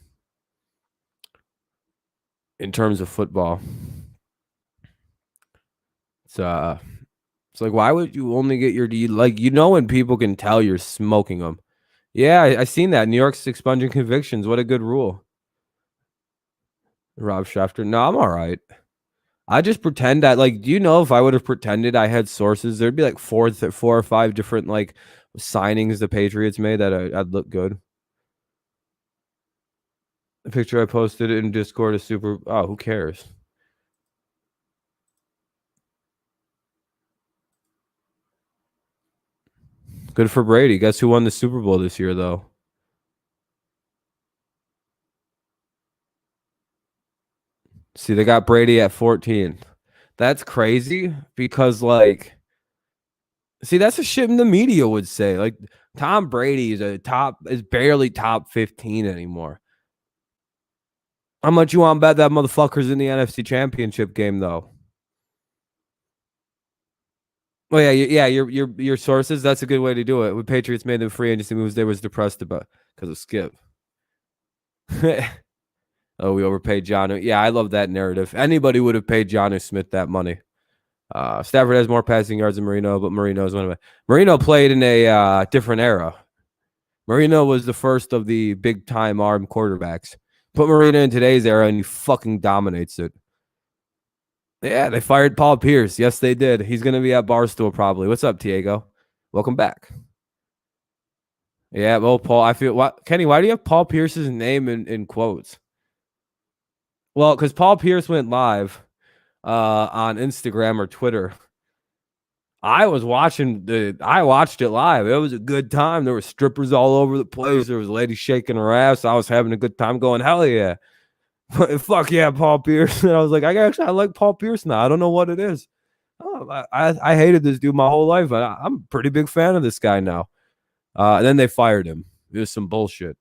terms of football, it's uh, it's like why would you only get your D like you know when people can tell you're smoking them. Yeah, I seen that. New York's expunging convictions. What a good rule. Rob Schefter. No, I'm all right. I just pretend that like, do you know if I would have pretended I had sources, there'd be like four or five different like signings the Patriots made that I'd look good. The picture I posted in Discord is super. Oh, who cares? Good for Brady. Guess who won the Super Bowl this year, though? See, they got Brady at 14. That's crazy because, like, see, that's the shit the media would say. Like, Tom Brady is barely top 15 anymore. How much you want to bet that motherfucker's in the NFC Championship game, though? Oh yeah, your sources. That's a good way to do it. When Patriots made them free agency moves, they was depressed about because of Skip. Oh, we overpaid John. Yeah, I love that narrative. Anybody would have paid John Smith that money. Stafford has more passing yards than Marino, but Marino is one of it. Marino played in a different era. Marino was the first of the big time arm quarterbacks. Put Marino in today's era, and he fucking dominates it. Yeah, they fired Paul Pierce. Yes, they did. He's going to be at Barstool probably. What's up, Diego? Welcome back. Yeah, well, Paul, I feel what Kenny, why do you have Paul Pierce's name in quotes? Well, because Paul Pierce went live on Instagram or Twitter. I watched it live. It was a good time. There were strippers all over the place. There was a lady shaking her ass. I was having a good time going, hell yeah. Fuck yeah, Paul Pierce. And I was like, I like Paul Pierce now. I don't know what it is. Oh, I hated this dude my whole life. I'm a pretty big fan of this guy now. And then they fired him. It was some bullshit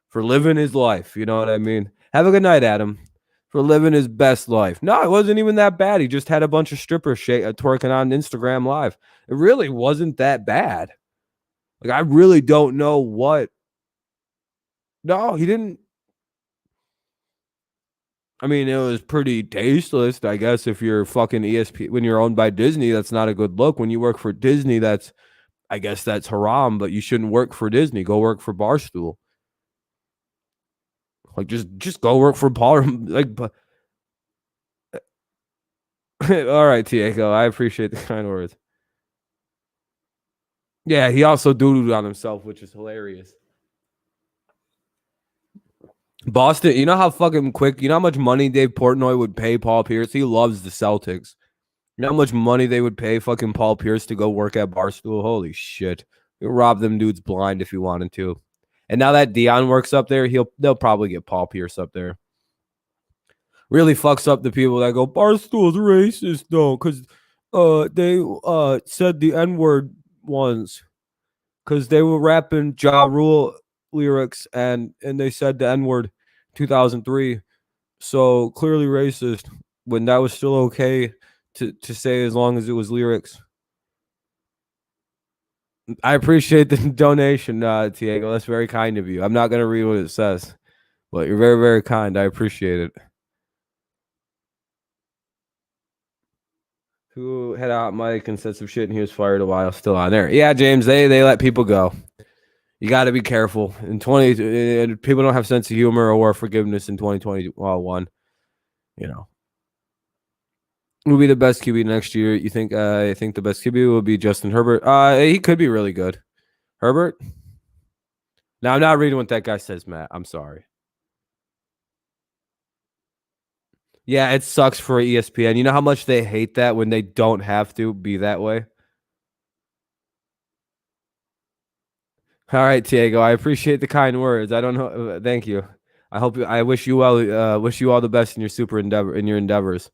for living his life. You know what I mean? Have a good night, Adam. For living his best life. No, it wasn't even that bad. He just had a bunch of strippers twerking on Instagram Live. It really wasn't that bad. Like, I really don't know what. No, he didn't. I mean, it was pretty tasteless, I guess. If you're fucking ESP, when you're owned by Disney, that's not a good look. When you work for Disney, I guess that's haram. But you shouldn't work for Disney. Go work for Barstool. Like, just go work for Paul. Like, but all right, Tiago, I appreciate the kind words. Yeah, he also doodled on himself, which is hilarious. Boston, you know how fucking quick, you know how much money Dave Portnoy would pay Paul Pierce? He loves the Celtics. You know how much money they would pay fucking Paul Pierce to go work at Barstool? Holy shit. He'll rob them dudes blind if he wanted to. And now that Dion works up there, they'll probably get Paul Pierce up there. Really fucks up the people that go, Barstool's racist though, because they said the N-word once. Because they were rapping Ja Rule lyrics and they said the N-word 2003. So clearly racist when that was still okay to say as long as it was lyrics. I appreciate the donation, Tiago. That's very kind of you. I'm not going to read what it says, but you're very, very kind. I appreciate it. Who had out Mike and said some shit and he was fired a while still on there. Yeah, James, they let people go. You got to be careful. In 20, people don't have sense of humor or forgiveness in 2021. You know, who will be the best QB next year? You think? I think the best QB will be Justin Herbert. He could be really good. Herbert. Now I'm not reading what that guy says, Matt. I'm sorry. Yeah, it sucks for ESPN. You know how much they hate that when they don't have to be that way. All right, Diego. I appreciate the kind words. I don't know. Thank you. I hope. I wish you well. Wish you all the best in your endeavors.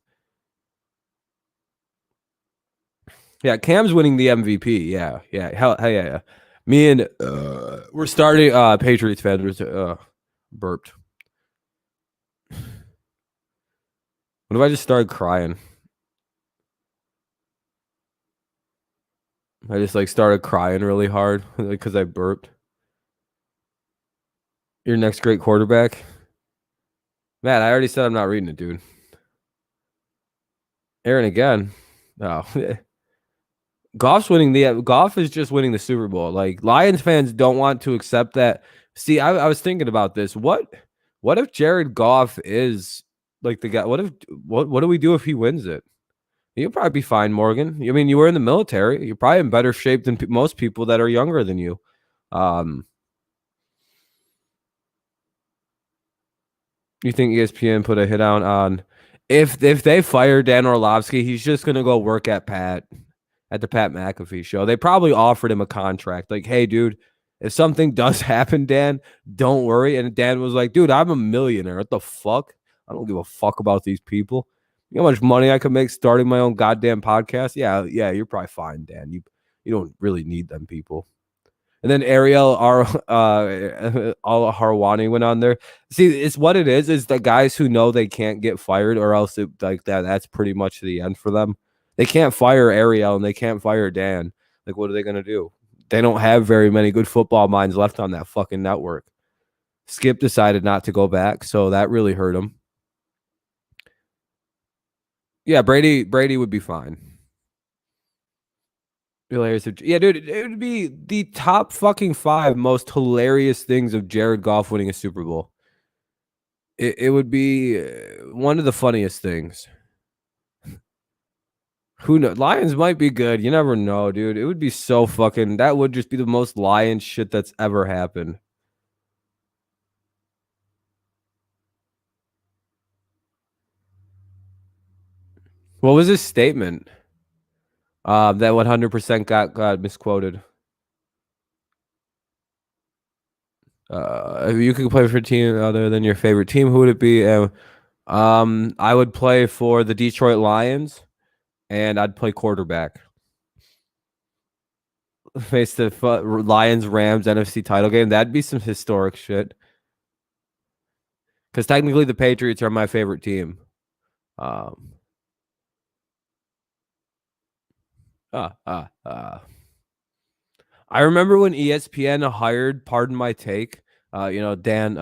Yeah, Cam's winning the MVP. Yeah, hell yeah. Me and we're starting. Patriots fans burped. What if I just started crying? I just like started crying really hard because I burped. Your next great quarterback, Matt. I already said I'm not reading it, dude. Aaron again. Oh, Goff is just winning the Super Bowl. Like Lions fans don't want to accept that. See, I was thinking about this. What if Jared Goff is like the guy? What do we do if he wins it? You'll probably be fine, Morgan. I mean, you were in the military. You're probably in better shape than most people that are younger than you. You think ESPN put a hit out on if they fire Dan Orlovsky, he's just gonna go work at the Pat McAfee show. They probably offered him a contract. Like, hey, dude, if something does happen, Dan, don't worry. And Dan was like, dude, I'm a millionaire. What the fuck? I don't give a fuck about these people. You know how much money I could make starting my own goddamn podcast? Yeah, you're probably fine, Dan. You don't really need them people. And then Ariel Al Harwani went on there. See, it's what it is the guys who know they can't get fired or else that's pretty much the end for them. They can't fire Ariel and they can't fire Dan. Like, what are they going to do? They don't have very many good football minds left on that fucking network. Skip decided not to go back, so that really hurt him. Yeah, Brady would be fine. Hilarious. Yeah, dude, it would be the top fucking 5 most hilarious things of Jared Goff winning a Super Bowl. It would be one of the funniest things. Who knows? Lions might be good. You never know, dude. It would be so fucking. That would just be the most Lions shit that's ever happened. What was his statement? That 100% got misquoted. If you could play for a team other than your favorite team, who would it be? I would play for the Detroit Lions, and I'd play quarterback. Face the Lions Rams NFC title game. That'd be some historic shit. Because technically, the Patriots are my favorite team. I remember when ESPN hired, pardon my take, Dan,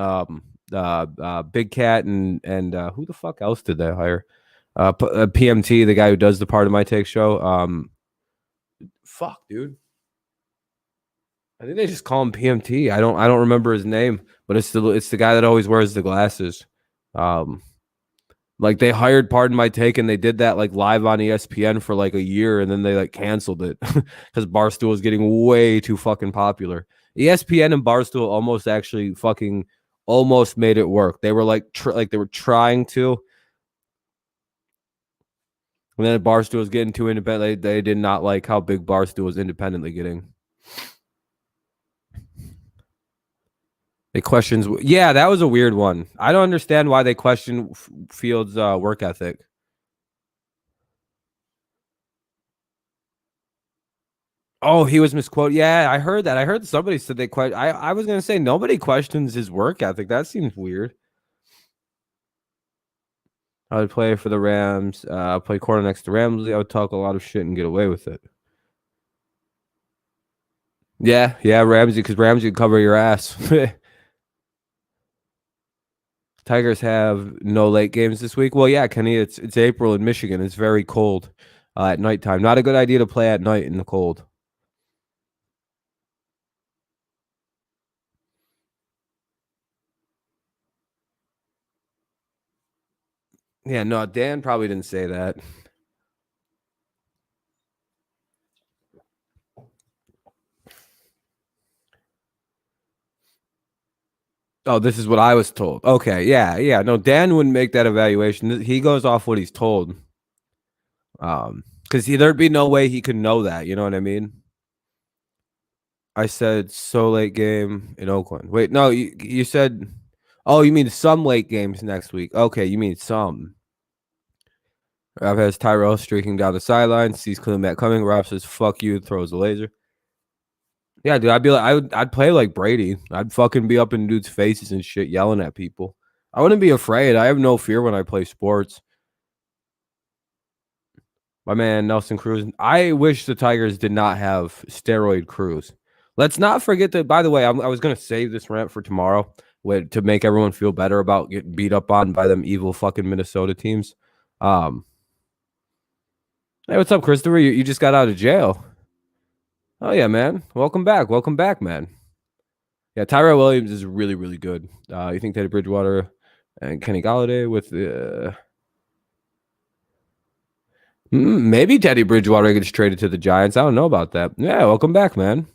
Big Cat and who the fuck else did they hire? PMT, the guy who does the Part of My Take show. Fuck, dude. I think they just call him PMT. I don't remember his name, but it's the guy that always wears the glasses. Like they hired Pardon My Take and they did that like live on ESPN for like a year and then they like canceled it because Barstool was getting way too fucking popular. ESPN and Barstool almost actually fucking almost made it work. They were like they were trying to. And then Barstool was getting too independent. They did not like how big Barstool was independently getting. They questions. Yeah, that was a weird one. I don't understand why they question Fields' work ethic. Oh, he was misquoted. Yeah, I heard that. I heard somebody said they question. I was gonna say nobody questions his work ethic. That seems weird. I would play for the Rams. Play corner next to Ramsey. I would talk a lot of shit and get away with it. Yeah, Ramsey, because Ramsey would cover your ass. Tigers have no late games this week. Well, yeah, Kenny, it's April in Michigan. It's very cold at nighttime. Not a good idea to play at night in the cold. Yeah, no, Dan probably didn't say that. Oh, this is what I was told. Okay, yeah. No, Dan wouldn't make that evaluation. He goes off what he's told. Because there'd be no way he could know that. You know what I mean? I said so late game in Oakland. Wait, no, you said. Oh, you mean some late games next week? Okay, you mean some. Rav has Tyrell streaking down the sideline, sees Khalil Mack coming. Rav says, "Fuck you," throws a laser. Yeah, dude, I'd be like, I'd play like Brady. I'd fucking be up in dudes' faces and shit, yelling at people. I wouldn't be afraid. I have no fear when I play sports. My man, Nelson Cruz. I wish the Tigers did not have steroid Cruz. Let's not forget that, by the way, I was going to save this rant for tomorrow to make everyone feel better about getting beat up on by them evil fucking Minnesota teams. Hey, what's up, Christopher? You just got out of jail. Oh, yeah, man. Welcome back. Welcome back, man. Yeah, Tyrell Williams is really, really good. You think Teddy Bridgewater and Kenny Galladay with maybe Teddy Bridgewater gets traded to the Giants. I don't know about that. Yeah, welcome back, man.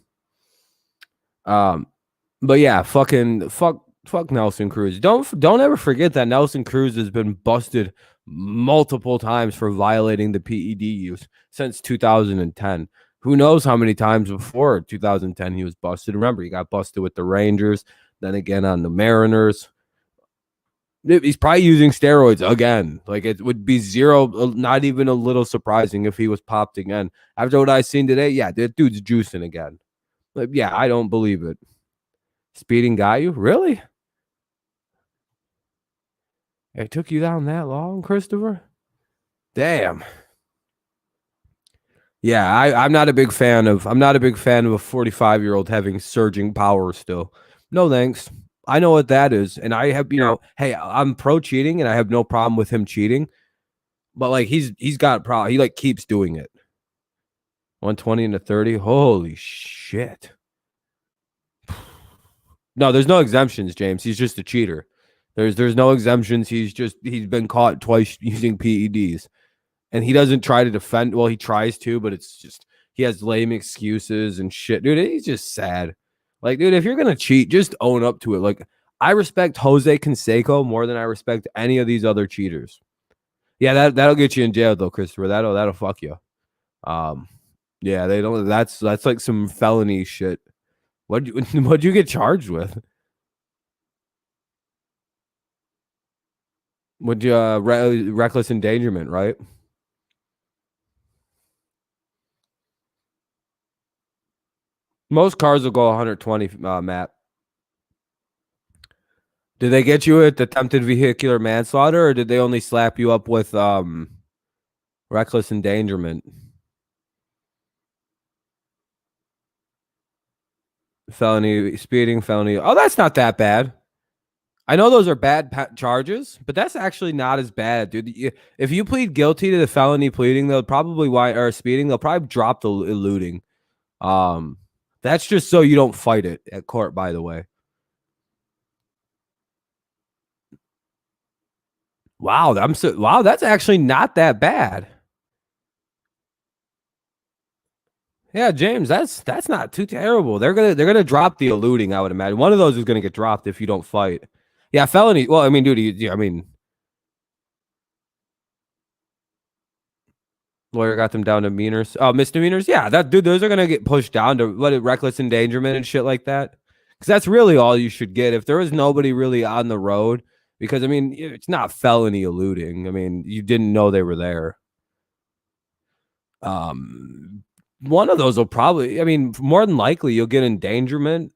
But yeah, fuck Nelson Cruz. Don't ever forget that Nelson Cruz has been busted multiple times for violating the PED use since 2010. Who knows how many times before 2010 he was busted? Remember, he got busted with the Rangers, then again on the Mariners. He's probably using steroids again. Like it would be not even a little surprising if he was popped again. After what I've seen today, yeah, that dude's juicing again. Like, yeah, I don't believe it. Speeding got you? Really? It took you down that long, Christopher? Damn. Yeah, I'm not a big fan of a 45-year-old having surging power still. No thanks. I know what that is. And I have, hey, I'm pro cheating and I have no problem with him cheating. But like he's got a problem. He like keeps doing it. 120 into 30. Holy shit. No, there's no exemptions, James. He's just a cheater. There's no exemptions. He's been caught twice using PEDs. And he doesn't try to defend. Well, he tries to, but it's just he has lame excuses and shit. Dude, he's just sad. Like, dude, if you're gonna cheat, just own up to it. Like, I respect Jose Canseco more than I respect any of these other cheaters. Yeah, that'll get you in jail though, Christopher. That'll fuck you. Yeah, they don't. That's like some felony shit. What'd you get charged with? Would you reckless endangerment, right? Most cars will go 120, Matt. Did they get you with attempted vehicular manslaughter, or did they only slap you up with reckless endangerment? Felony speeding, felony. Oh, that's not that bad. I know those are bad charges, but that's actually not as bad, dude. If you plead guilty to the felony pleading, they'll probably or speeding, they'll probably drop the eluding. That's just so you don't fight it at court, by the way. Wow, wow, that's actually not that bad. Yeah, James, that's not too terrible. They're gonna drop the eluding, I would imagine. One of those is gonna get dropped if you don't fight. Yeah, felony. Well, I mean, dude, I mean, lawyer got them down to misdemeanors. Oh, misdemeanors. Yeah, that dude, those are gonna get pushed down to reckless endangerment and shit like that. Because that's really all you should get if there was nobody really on the road. Because I mean, it's not felony eluding. I mean, you didn't know they were there. One of those will probably. I mean, more than likely, you'll get endangerment.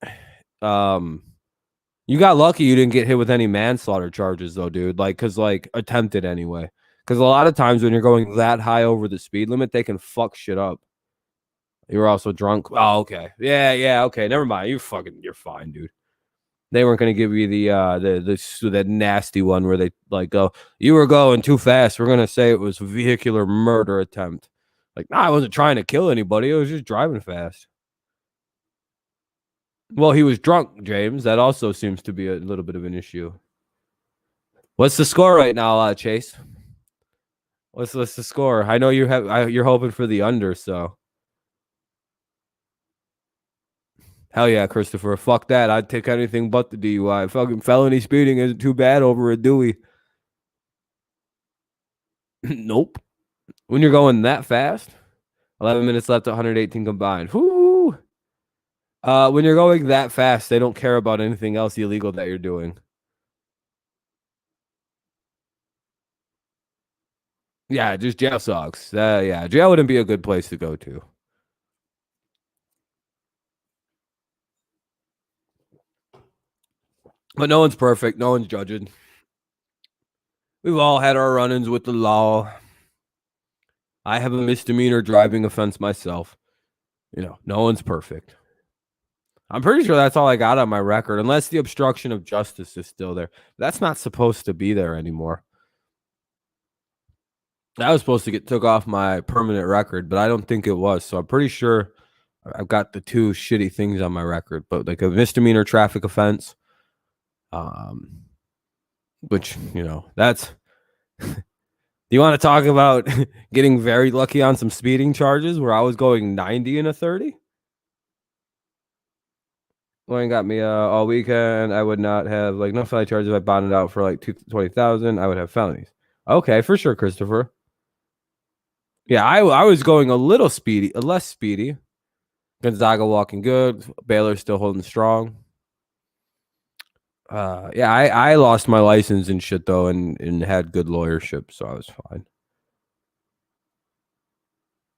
You got lucky you didn't get hit with any manslaughter charges though, dude. Like, cause like attempted anyway. Because a lot of times when you're going that high over the speed limit, they can fuck shit up. You were also drunk. Oh, okay. Yeah, okay. Never mind. You're fine, dude. They weren't gonna give you that nasty one where they like go, you were going too fast. We're gonna say it was a vehicular murder attempt. Like, nah, I wasn't trying to kill anybody. I was just driving fast. Well, he was drunk, James. That also seems to be a little bit of an issue. What's the score right now, Chase? What's the score? I know you're hoping for the under, so hell yeah, Christopher. Fuck that. I'd take anything but the DUI. Fucking felony speeding isn't too bad over a Dewey. Nope. When you're going that fast, 11 minutes left, 118 combined. Whoo! When you're going that fast, they don't care about anything else illegal that you're doing. Yeah, just jail sucks. Yeah, jail wouldn't be a good place to go to. But no one's perfect. No one's judging. We've all had our run-ins with the law. I have a misdemeanor driving offense myself. You know, no one's perfect. I'm pretty sure that's all I got on my record, unless the obstruction of justice is still there. That's not supposed to be there anymore. That was supposed to get took off my permanent record, but I don't think it was. So I'm pretty sure I've got the two shitty things on my record, but like a misdemeanor traffic offense, which, you know, that's. Do you want to talk about getting very lucky on some speeding charges where I was going 90 in a 30? Lauren got me all weekend. I would not have like no felony charges. If I bonded out for like 20,000. I would have felonies. Okay, for sure, Christopher. Yeah, I was going a little speedy, less speedy. Gonzaga walking good. Baylor still holding strong. Yeah, I lost my license and shit though, and had good lawyership, so I was fine.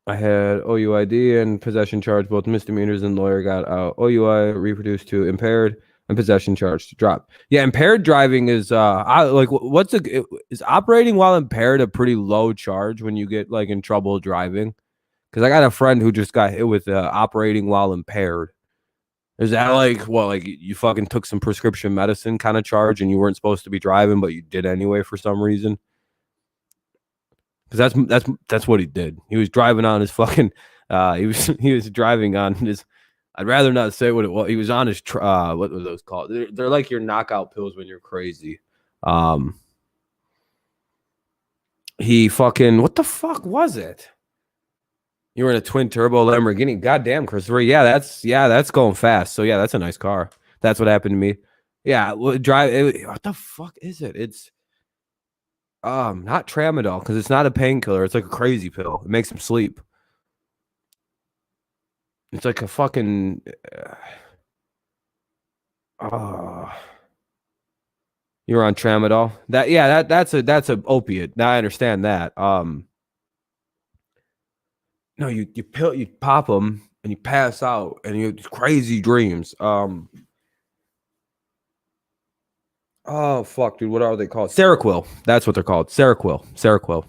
I had OUID and possession charge, both misdemeanors, and lawyer got out. OUI reproduced to impaired and possession charge to drop. Yeah, impaired driving is is operating while impaired a pretty low charge when you get like in trouble driving? Because I got a friend who just got hit with operating while impaired. Is that like what, like you fucking took some prescription medicine kind of charge and you weren't supposed to be driving, but you did anyway for some reason? Because that's what he did. He was driving on his fucking. He was driving on his. I'd rather not say what it was. He was on his. What were those called? They're like your knockout pills when you're crazy. He fucking. What the fuck was it? You were in a twin turbo Lamborghini. Goddamn, Christopher. Yeah, that's going fast. So yeah, that's a nice car. That's what happened to me. Yeah, what the fuck is it? It's not tramadol because it's not a painkiller. It's like a crazy pill. It makes him sleep. It's like a fucking. You were on tramadol. That's a opiate. Now I understand that. No, you pop them and you pass out and you have crazy dreams. Oh fuck, dude, what are they called? Seroquel. That's what they're called. Seroquel.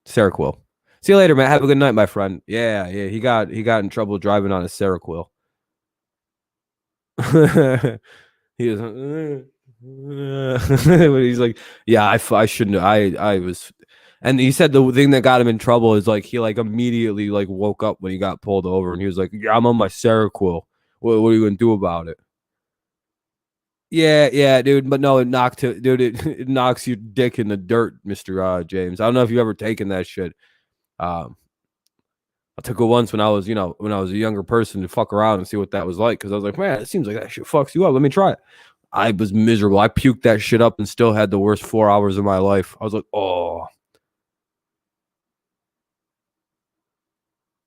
See you later, man. Have a good night, my friend. Yeah. He got in trouble driving on a Seroquel. He was. He's like, yeah, I shouldn't. I was, and he said the thing that got him in trouble is like he like immediately like woke up when he got pulled over, and he was like, yeah, I'm on my Seroquel. What are you gonna do about it? Yeah, yeah, dude. But no, dude. It knocks your dick in the dirt, Mister James. I don't know if you ever taken that shit. Um, I took it once when I was, when I was a younger person to fuck around and see what that was like. Because I was like, man, it seems like that shit fucks you up. Let me try it. I was miserable. I puked that shit up and still had the worst 4 hours of my life. I was like, oh,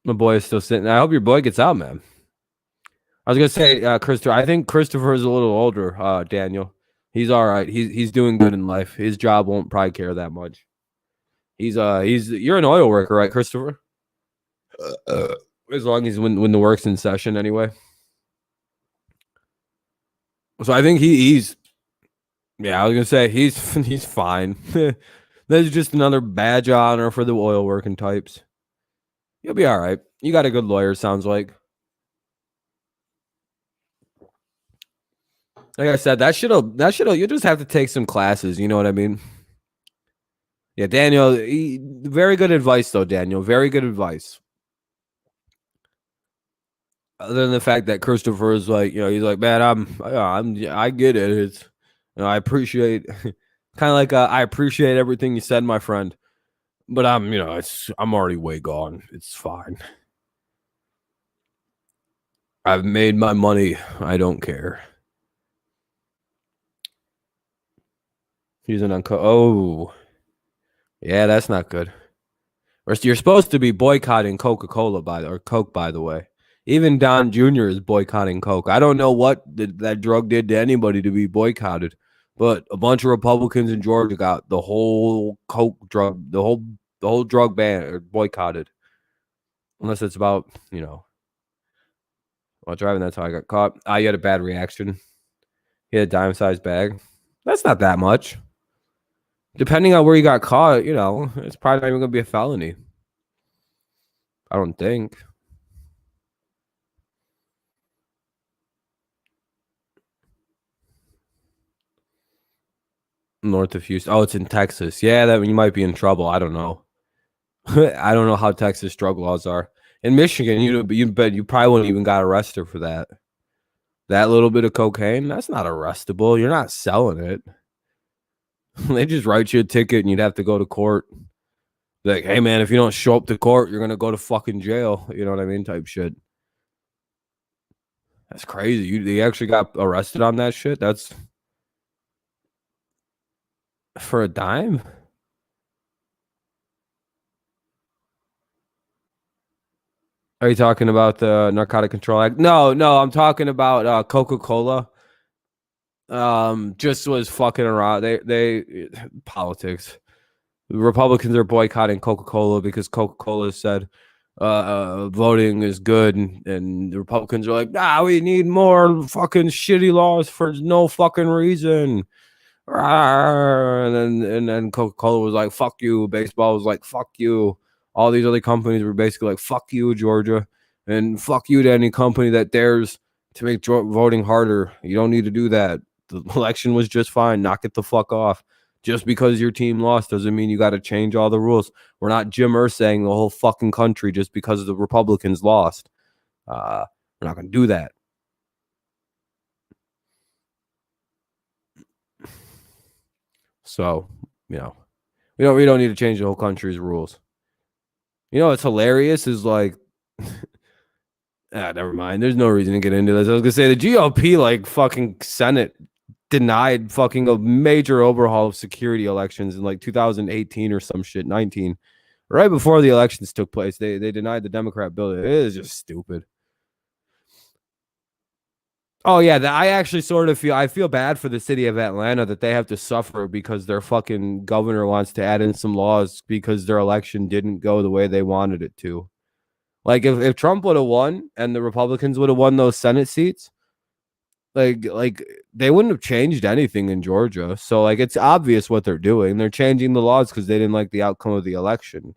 my boy is still sitting. I hope your boy gets out, man. I was gonna say, Christopher. I think Christopher is a little older. Daniel, he's all right. He's doing good in life. His job won't probably care that much. He's you're an oil worker, right, Christopher? As long as when the work's in session, anyway. So I think he's yeah. I was gonna say he's fine. That's just another badge of honor for the oil working types. You'll be all right. You got a good lawyer, sounds like. Like I said, that shit'll you just have to take some classes, you know what I mean? Yeah, Daniel, very good advice though, Daniel. Very good advice. Other than the fact that Christopher is like, he's like, man, I get it. It's, I appreciate, kind of like, I appreciate everything you said, my friend. But I'm already way gone. It's fine. I've made my money. I don't care. He's an oh, yeah, that's not good. You're supposed to be boycotting Coca-Cola or Coke, by the way. Even Don Jr. is boycotting Coke. I don't know what that drug did to anybody to be boycotted, but a bunch of Republicans in Georgia got the whole Coke drug, the whole drug ban or boycotted. Unless it's about, while driving, that's how I got caught. You had a bad reaction. He had a dime-sized bag. That's not that much. Depending on where you got caught, it's probably not even going to be a felony. I don't think. North of Houston. Oh, it's in Texas. Yeah, that you might be in trouble. I don't know. I don't know how Texas drug laws are. In Michigan, you probably wouldn't even got arrested for that. That little bit of cocaine, that's not arrestable. You're not selling it. They just write you a ticket and you'd have to go to court. Like, hey man, if you don't show up to court, you're gonna go to fucking jail. You know what I mean? Type shit. That's crazy. They actually got arrested on that shit. That's for a dime. Are you talking about the Narcotic Control Act? No, I'm talking about Coca-Cola. Just was fucking around. They politics. The Republicans are boycotting Coca-Cola because Coca-Cola said voting is good, and the Republicans are like, we need more fucking shitty laws for no fucking reason. And then Coca-Cola was like, fuck you. Baseball was like, fuck you. All these other companies were basically like, fuck you, Georgia, and fuck you to any company that dares to make voting harder. You don't need to do that. The election was just fine. Knock it the fuck off. Just because your team lost doesn't mean you got to change all the rules. We're not Jim Irsaying the whole fucking country just because the Republicans lost. We're not going to do that. So, we don't need to change the whole country's rules. What's hilarious is like, never mind. There's no reason to get into this. I was gonna say the GOP, like fucking Senate, denied fucking a major overhaul of security elections in like 2018 or some shit, 19, right before the elections took place. They denied the Democrat bill. It is just stupid. Oh yeah, I actually sort of feel bad for the city of Atlanta that they have to suffer because their fucking governor wants to add in some laws because their election didn't go the way they wanted it to. Like if Trump would have won and the Republicans would have won those Senate seats, like they wouldn't have changed anything in Georgia. So like it's obvious what they're doing. They're changing the laws because they didn't like the outcome of the election.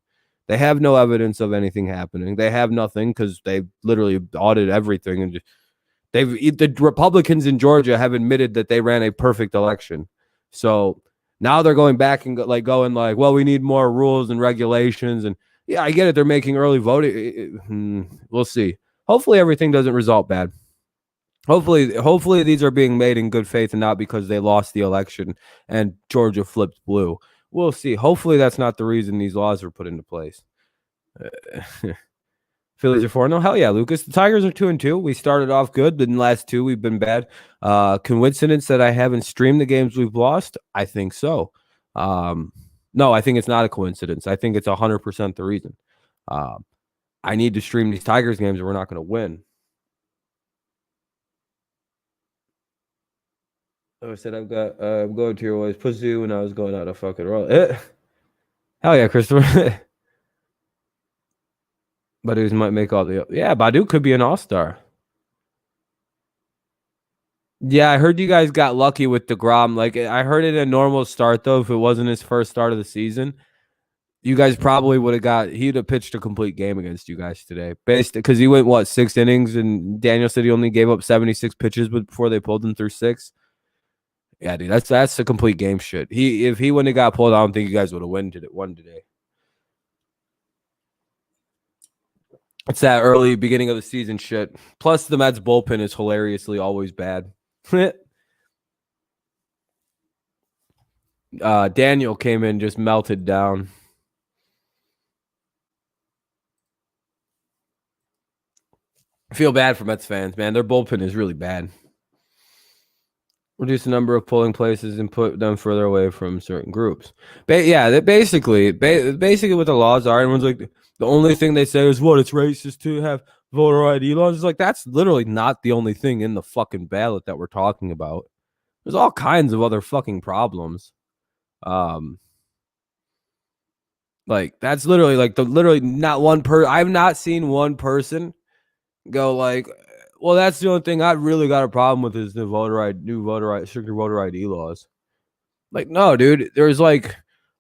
They have no evidence of anything happening. They have nothing because they literally audited everything and just The Republicans in Georgia have admitted that they ran a perfect election. So now they're going back and going like, well, we need more rules and regulations. And yeah, I get it. They're making early voting. We'll see. Hopefully everything doesn't result bad. Hopefully these are being made in good faith and not because they lost the election and Georgia flipped blue. We'll see. Hopefully that's not the reason these laws were put into place. Phillies are 4-0. Hell yeah, Lucas. The Tigers are 2-2. We started off good, but in the last two we've been bad. Coincidence that I haven't streamed the games we've lost? I think so. No, I think it's not a coincidence. I think it's 100% the reason. I need to stream these Tigers games or we're not going to win. I said I'm going to your boy's pussy when I was going out of fucking roll. Hell yeah, Christopher. Badu might make all the Badu could be an all-star. Yeah, I heard you guys got lucky with DeGrom. Like I heard it a normal start though. If it wasn't his first start of the season, you guys probably would have he'd have pitched a complete game against you guys today. Based because he went 6 innings and Daniel said he only gave up 76 pitches before they pulled him through 6. Yeah, dude, that's a complete game shit. If he wouldn't have got pulled, I don't think you guys would have won today. It's that early beginning of the season shit. Plus, the Mets bullpen is hilariously always bad. Daniel came in, just melted down. I feel bad for Mets fans, man. Their bullpen is really bad. Reduce the number of polling places and put them further away from certain groups. Basically what the laws are. Everyone's like, the only thing they say is, what, it's racist to have voter ID laws. It's like, that's literally not the only thing in the fucking ballot that we're talking about. There's all kinds of other fucking problems. Like, that's literally like not one I've not seen one person go like, well, that's the only thing I really got a problem with is the stricter voter ID laws. Like, no, dude, there's like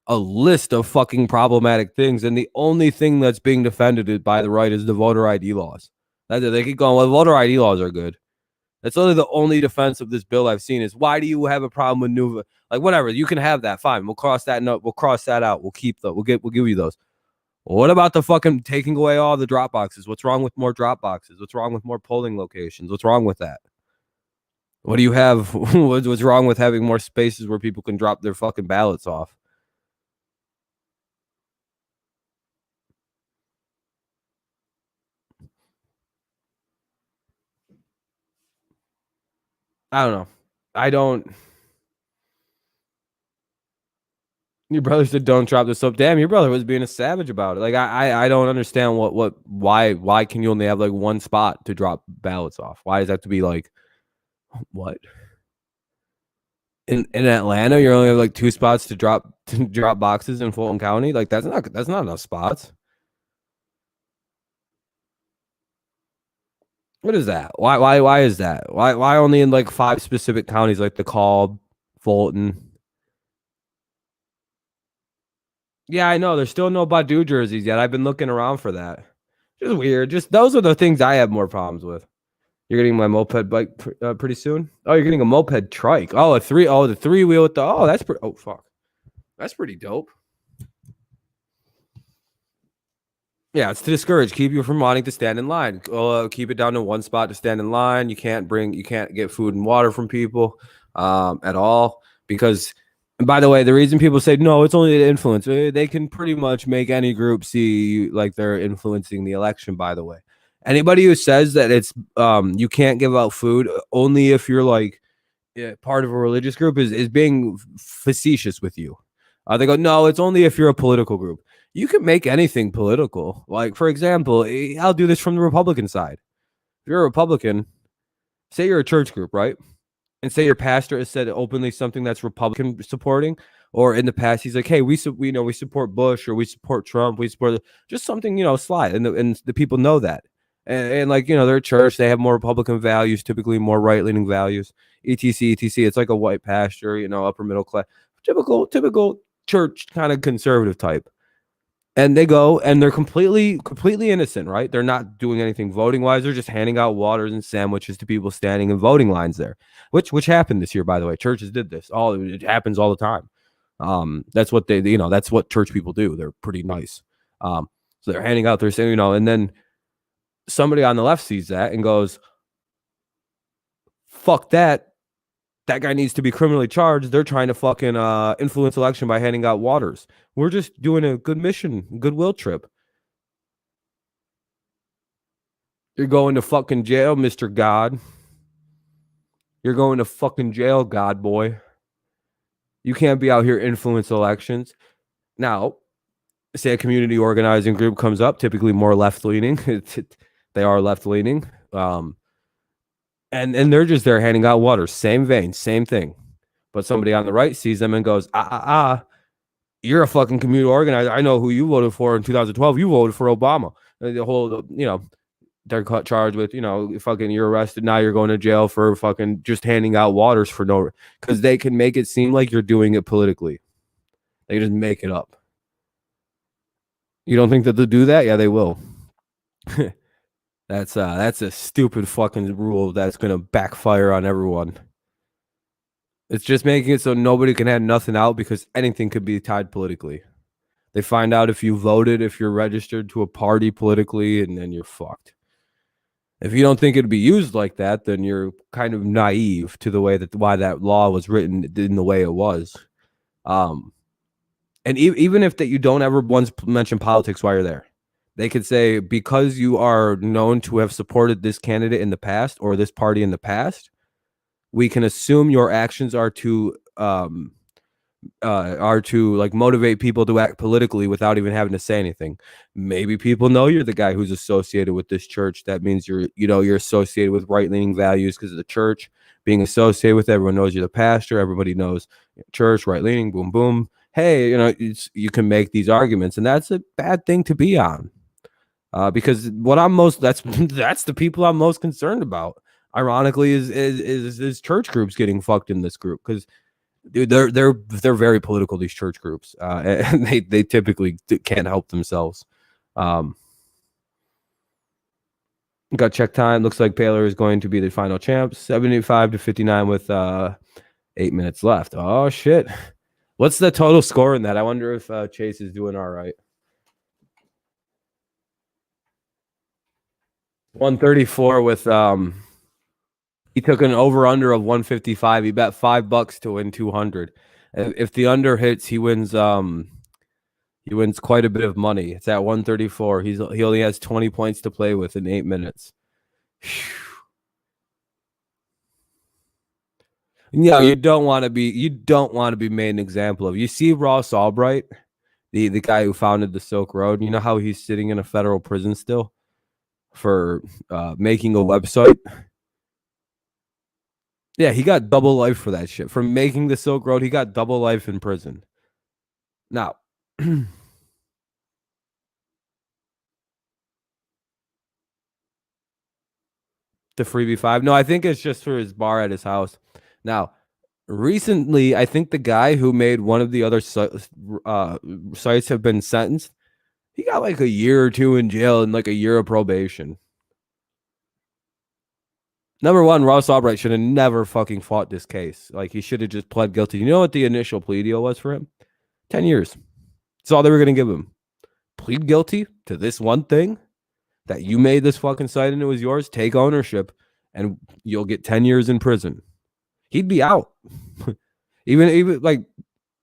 a list of fucking problematic things, and the only thing that's being defended by the right is the voter ID laws. They keep going, well, voter ID laws are good. That's literally the only defense of this bill I've seen is, why do you have a problem with new? Like, whatever, you can have that, fine. We'll cross that note. We'll cross that out. We'll keep we'll give you those. Well, what about the fucking taking away all the drop boxes? What's wrong with more drop boxes? What's wrong with more polling locations? What's wrong with that? What do you have? What's wrong with having more spaces where people can drop their fucking ballots off? I don't know. Your brother said, "Don't drop the soap." Damn, your brother was being a savage about it. Like, I don't understand why can you only have like one spot to drop ballots off? Why does that have to be like, what? In Atlanta, you only have like 2 spots to drop boxes in Fulton County. Like, that's not enough spots. What is that? Why is that? Why only in like 5 specific counties, like DeKalb, Fulton? Yeah, I know. There's still no Badu jerseys yet. I've been looking around for that. Just weird. Just those are the things I have more problems with. You're getting my moped bike pretty soon. Oh, you're getting a moped trike. Oh, the 3-wheel with the. Oh, that's pretty. Oh, fuck. That's pretty dope. Yeah, it's to discourage, keep you from wanting to stand in line. Keep it down to 1 spot to stand in line. You can't get food and water from people at all. Because, and by the way, the reason people say no, it's only the influence. They can pretty much make any group see like they're influencing the election. By the way, anybody who says that it's you can't give out food only if you're like part of a religious group is being facetious with you. They go, no, it's only if you're a political group. You can make anything political. Like, for example, I'll do this from the Republican side. If you're a Republican, say you're a church group, right? And say your pastor has said openly something that's Republican supporting, or in the past he's like, hey, we support Bush, or we support Trump, we support just something, slide, and the people know that. And like, they're a church, they have more Republican values, typically more right-leaning values, etc. It's like a white pastor, upper middle class, typical church kind of conservative type. And they go and they're completely innocent, right? They're not doing anything voting wise. They're just handing out waters and sandwiches to people standing in voting lines there, which happened this year, by the way. Churches did this. It happens all the time. That's what that's what church people do. They're pretty nice. So they're handing out their, and then somebody on the left sees that and goes, fuck that. That guy needs to be criminally charged. They're trying to fucking influence election by handing out waters. We're just doing a good mission, goodwill trip. You're going to fucking jail, Mr. God. You're going to fucking jail, God boy. You can't be out here influence elections. Now, say a community organizing group comes up, typically more left-leaning. They are left-leaning. And they're just there handing out water. Same vein, same thing. But somebody on the right sees them and goes, you're a fucking community organizer. I know who you voted for in 2012. You voted for Obama. The whole, they're charged with, fucking you're arrested. Now you're going to jail for fucking just handing out waters for no, because they can make it seem like you're doing it politically. They just make it up. You don't think that they'll do that? Yeah, they will. That's a stupid fucking rule that's going to backfire on everyone. It's just making it so nobody can have nothing out because anything could be tied politically. They find out if you voted, if you're registered to a party politically, and then you're fucked. If you don't think it'd be used like that, then you're kind of naive to the way that why that law was written in the way it was. And even if that you don't ever once mention politics while you're there, they could say because you are known to have supported this candidate in the past or this party in the past, we can assume your actions are to like motivate people to act politically without even having to say anything. Maybe people know you're the guy who's associated with this church. That means you're associated with right-leaning values because of the church being associated with. Everyone knows you're the pastor. Everybody knows church, right-leaning, boom, boom. Hey, you can make these arguments, and that's a bad thing to be on. Because what I'm that's the people I'm most concerned about. Ironically, is church groups getting fucked in this group because dude, they're very political. These church groups, and they typically can't help themselves. Got check time. Looks like Baylor is going to be the final champ. 75-59 with 8 minutes left. Oh shit! What's the total score in that? I wonder if Chase is doing all right. 134 with he took an over under of 155. He bet $5 to win 200. If the under hits, he wins quite a bit of money. It's at 134. He only has 20 points to play with in 8 minutes. No, you don't want to be made an example of. You see Ross Albright, the guy who founded the Silk Road. You know how he's sitting in a federal prison still for making a website? Yeah, he got double life for that shit. For making the Silk Road, he got double life in prison. Now, the freebie 5. No, I think it's just for his bar at his house. Now, recently, I think the guy who made one of the other sites have been sentenced. He got like a year or two in jail and like a year of probation. Number one, Ross Albright should have never fucking fought this case. Like, he should have just pled guilty. You know what the initial plea deal was for him? 10 years. That's all they were going to give him. Plead guilty to this one thing that you made this fucking site and it was yours. Take ownership and you'll get 10 years in prison. He'd be out. even like,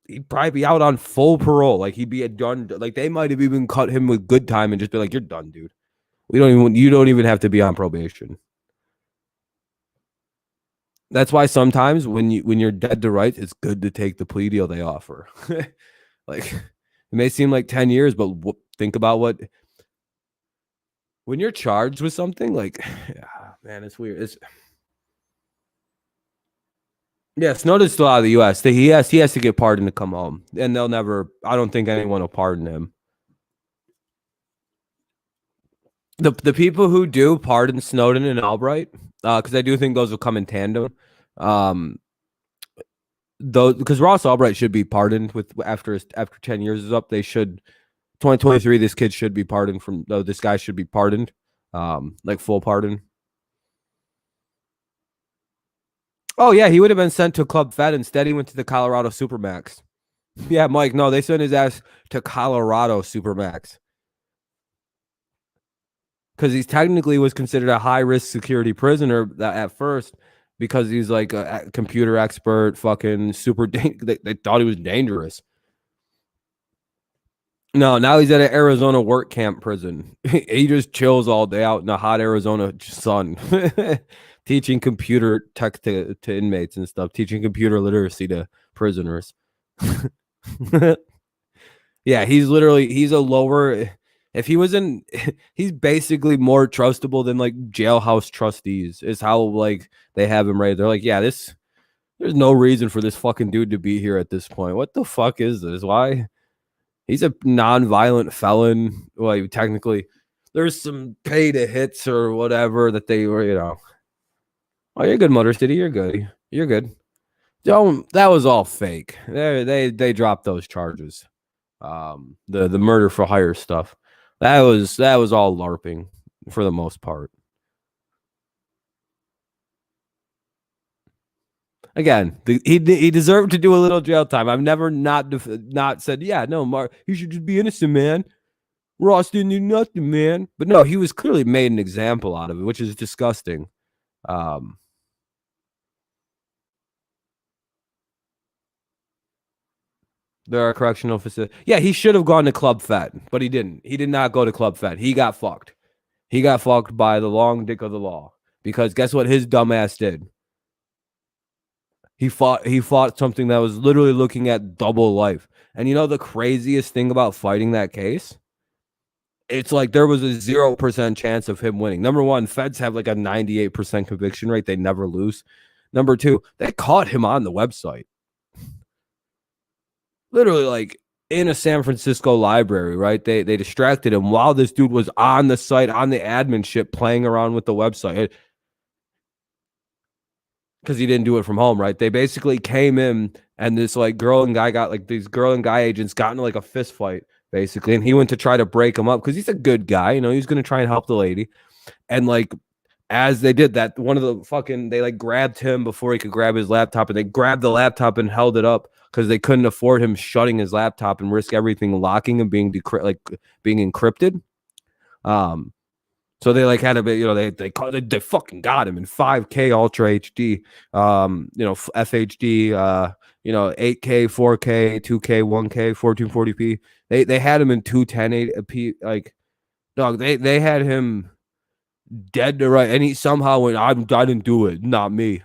he'd probably be out on full parole. Like, he'd be done. Like, they might have even cut him with good time and just be like, you're done, dude. You don't even have to be on probation. That's why sometimes when you're dead to rights, it's good to take the plea deal they offer. Like, it may seem like 10 years, but think about when you're charged with something, like, man, it's weird. Snowden's still out of the U.S. He has to get pardoned to come home, and I don't think anyone will pardon him. The people who do pardon Snowden and Albright, because I do think those will come in tandem. Though, because Ross Albright should be pardoned after 10 years is up, they should 2023, this kid should be pardoned from. No, this guy should be pardoned, like full pardon. Oh yeah, he would have been sent to Club Fed. Instead, he went to the Colorado Supermax. Yeah, Mike. No, they sent his ass to Colorado Supermax because he's technically was considered a high risk security prisoner at first because he's like a computer expert, fucking super. They thought he was dangerous. No, now he's at an Arizona work camp prison. He just chills all day out in the hot Arizona sun, teaching computer tech to inmates and stuff, teaching computer literacy to prisoners. Yeah, he's a lower. If he was in, he's basically more trustable than like jailhouse trustees. Is how like they have him rated. They're like, yeah, there's no reason for this fucking dude to be here at this point. What the fuck is this? Why? He's a non-violent felon. Well, technically, there's some pay to hits or whatever that they were, Oh, you're good, Motor City. You're good. You're good. That was all fake. They dropped those charges. The murder for hire stuff. That was all LARPing for the most part. Again, he deserved to do a little jail time. I've never not said, yeah, no, Mark, he should just be innocent, man. Ross didn't do nothing, man. But no, he was clearly made an example out of it, which is disgusting. There are correctional facilities. Yeah, he should have gone to Club Fed, but he didn't. He did not go to Club Fed. He got fucked. He got fucked by the long dick of the law. Because guess what his dumbass did? He fought something that was literally looking at double life. And you know the craziest thing about fighting that case? It's like there was a 0% chance of him winning. Number one, feds have like a 98% conviction rate. They never lose. Number two, they caught him on the website. Literally like in a San Francisco library, right? They distracted him while this dude was on the site, on the admin ship, playing around with the website. Because he didn't do it from home, right? They basically came in and this like girl and guy got like these girl and guy agents got into like a fist fight, basically. And he went to try to break him up because he's a good guy, he's gonna try and help the lady. And like as they did that, one of the they like grabbed him before he could grab his laptop, and they grabbed the laptop and held it up because they couldn't afford him shutting his laptop and risk everything locking and being being encrypted. So they like had a bit, they fucking got him in 5K Ultra HD, FHD, 8K, 4K, 2K, 1K, 1440p. They had him in 210p. Like, dog, they had him dead to right, and he somehow went, I didn't do it, not me.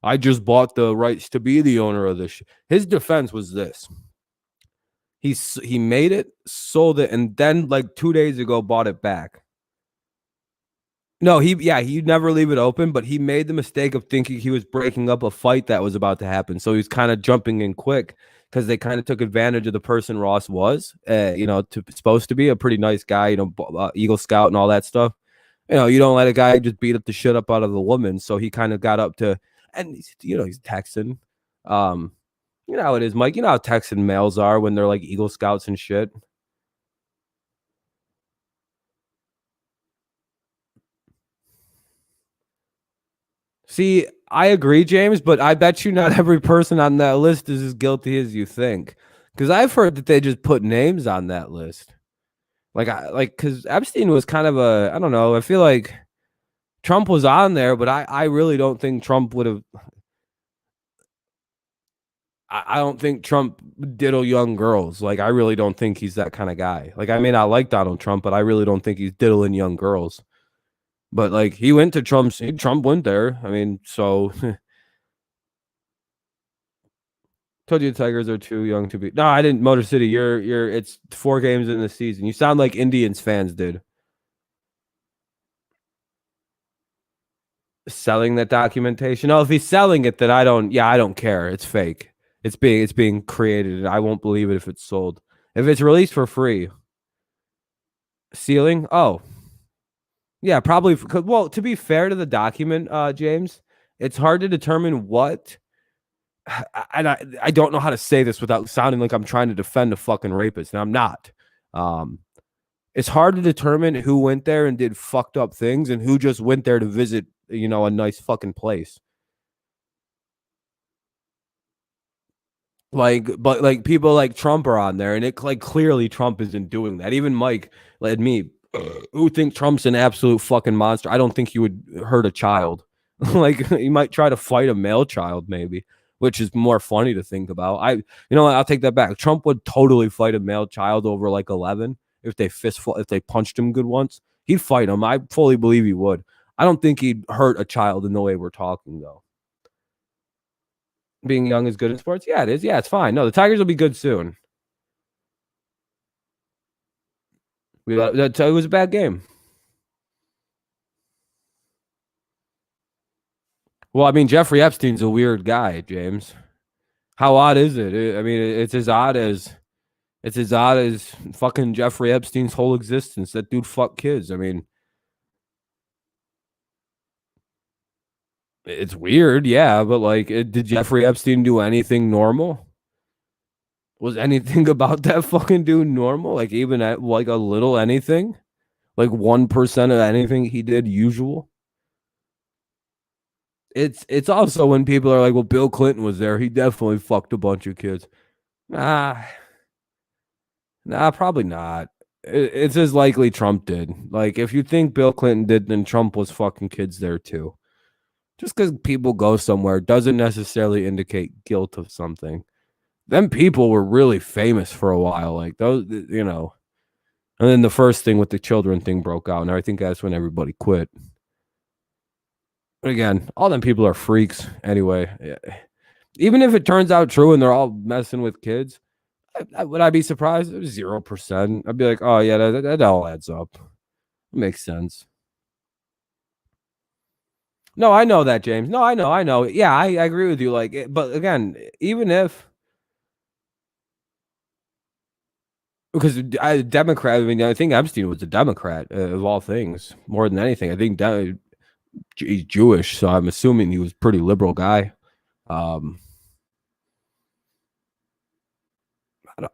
I just bought the rights to be the owner of this. His defense was this: he made it, sold it, and then like 2 days ago bought it back. No, he'd never leave it open, but he made the mistake of thinking he was breaking up a fight that was about to happen. So he's kind of jumping in quick because they kind of took advantage of the person Ross was, supposed to be a pretty nice guy, Eagle Scout and all that stuff. You don't let a guy just beat up the shit up out of the woman. So he kind of got up to, and he's Texan. You know how it is, Mike. You know how Texan males are when they're like Eagle Scouts and shit. See, I agree, James, but I bet you not every person on that list is as guilty as you think. Because I've heard that they just put names on that list. Because Epstein was kind of I don't know. I feel like Trump was on there, but I really don't think Trump would have. I don't think Trump diddle young girls. Like, I really don't think he's that kind of guy. Like, I may not like Donald Trump, but I really don't think he's diddling young girls. But like he went to Trump went there. I mean, so told you the Tigers are too young to be. No, I didn't. Motor City, you're. It's 4 games in the season. You sound like Indians fans did. Selling that documentation. Oh, if he's selling it, then I don't care. It's fake. It's being created, and I won't believe it if it's sold. If it's released for free. Sealing? Oh. Yeah, probably. Well, to be fair to the document, James, it's hard to determine what. And I don't know how to say this without sounding like I'm trying to defend a fucking rapist, and I'm not. It's hard to determine who went there and did fucked up things and who just went there to visit, a nice fucking place. But like people like Trump are on there, and it like clearly Trump isn't doing that. Even Mike, like me, who think Trump's an absolute fucking monster. I don't think he would hurt a child. Like he might try to fight a male child, maybe, which is more funny to think about. I'll take that back. Trump would totally fight a male child over like 11 if they punched him good once. He'd fight him. I fully believe he would. I don't think he'd hurt a child in the way we're talking though. Being young is good in sports? Yeah, it is. Yeah, it's fine. No, the Tigers will be good soon. It was a bad game. Well, I mean, Jeffrey Epstein's a weird guy, James. How odd is it? I mean, it's as odd as fucking Jeffrey Epstein's whole existence. That dude fucked kids. I mean, it's weird, yeah, but like, did Jeffrey Epstein do anything normal? Was anything about that fucking dude normal? Like even at like a little anything? Like 1% of anything he did usual? It's also when people are like, well, Bill Clinton was there. He definitely fucked a bunch of kids. Nah, nah, probably not. It's as likely Trump did. Like if you think Bill Clinton did, then Trump was fucking kids there too. Just because people go somewhere doesn't necessarily indicate guilt of something. Them people were really famous for a while. Like those, And then the first thing with the children thing broke out, and I think that's when everybody quit. But again, all them people are freaks anyway. Yeah. Even if it turns out true and they're all messing with kids, would I be surprised? 0%. I'd be like, oh yeah, that all adds up. It makes sense. No, I know that, James. No, I know. Yeah, I agree with you. Like, but again, even if because Democrat, I mean, I think Epstein was a Democrat of all things, more than anything. I think he's Jewish, so I'm assuming he was a pretty liberal guy. I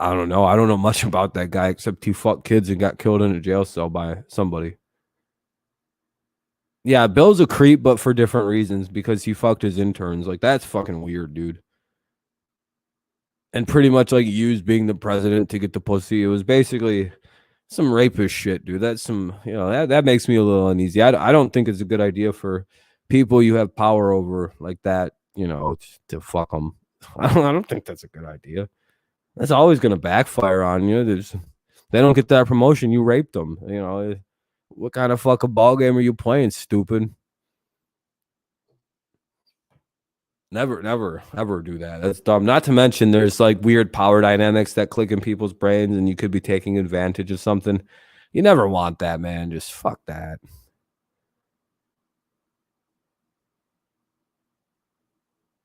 don't know. I don't know much about that guy except he fucked kids and got killed in a jail cell by somebody. Yeah, Bill's a creep, but for different reasons because he fucked his interns. Like that's fucking weird, dude. And pretty much like used being the president to get the pussy. It was basically some rapist shit, dude. That's some, that makes me a little uneasy. I don't think it's a good idea for people you have power over like that, to fuck them. I don't think that's a good idea. That's always going to backfire on you. They don't get that promotion. You raped them. What kind of fucking ball game are you playing, stupid? Never, ever do that. That's dumb. Not to mention, there's like weird power dynamics that click in people's brains, and you could be taking advantage of something. You never want that, man. Just fuck that.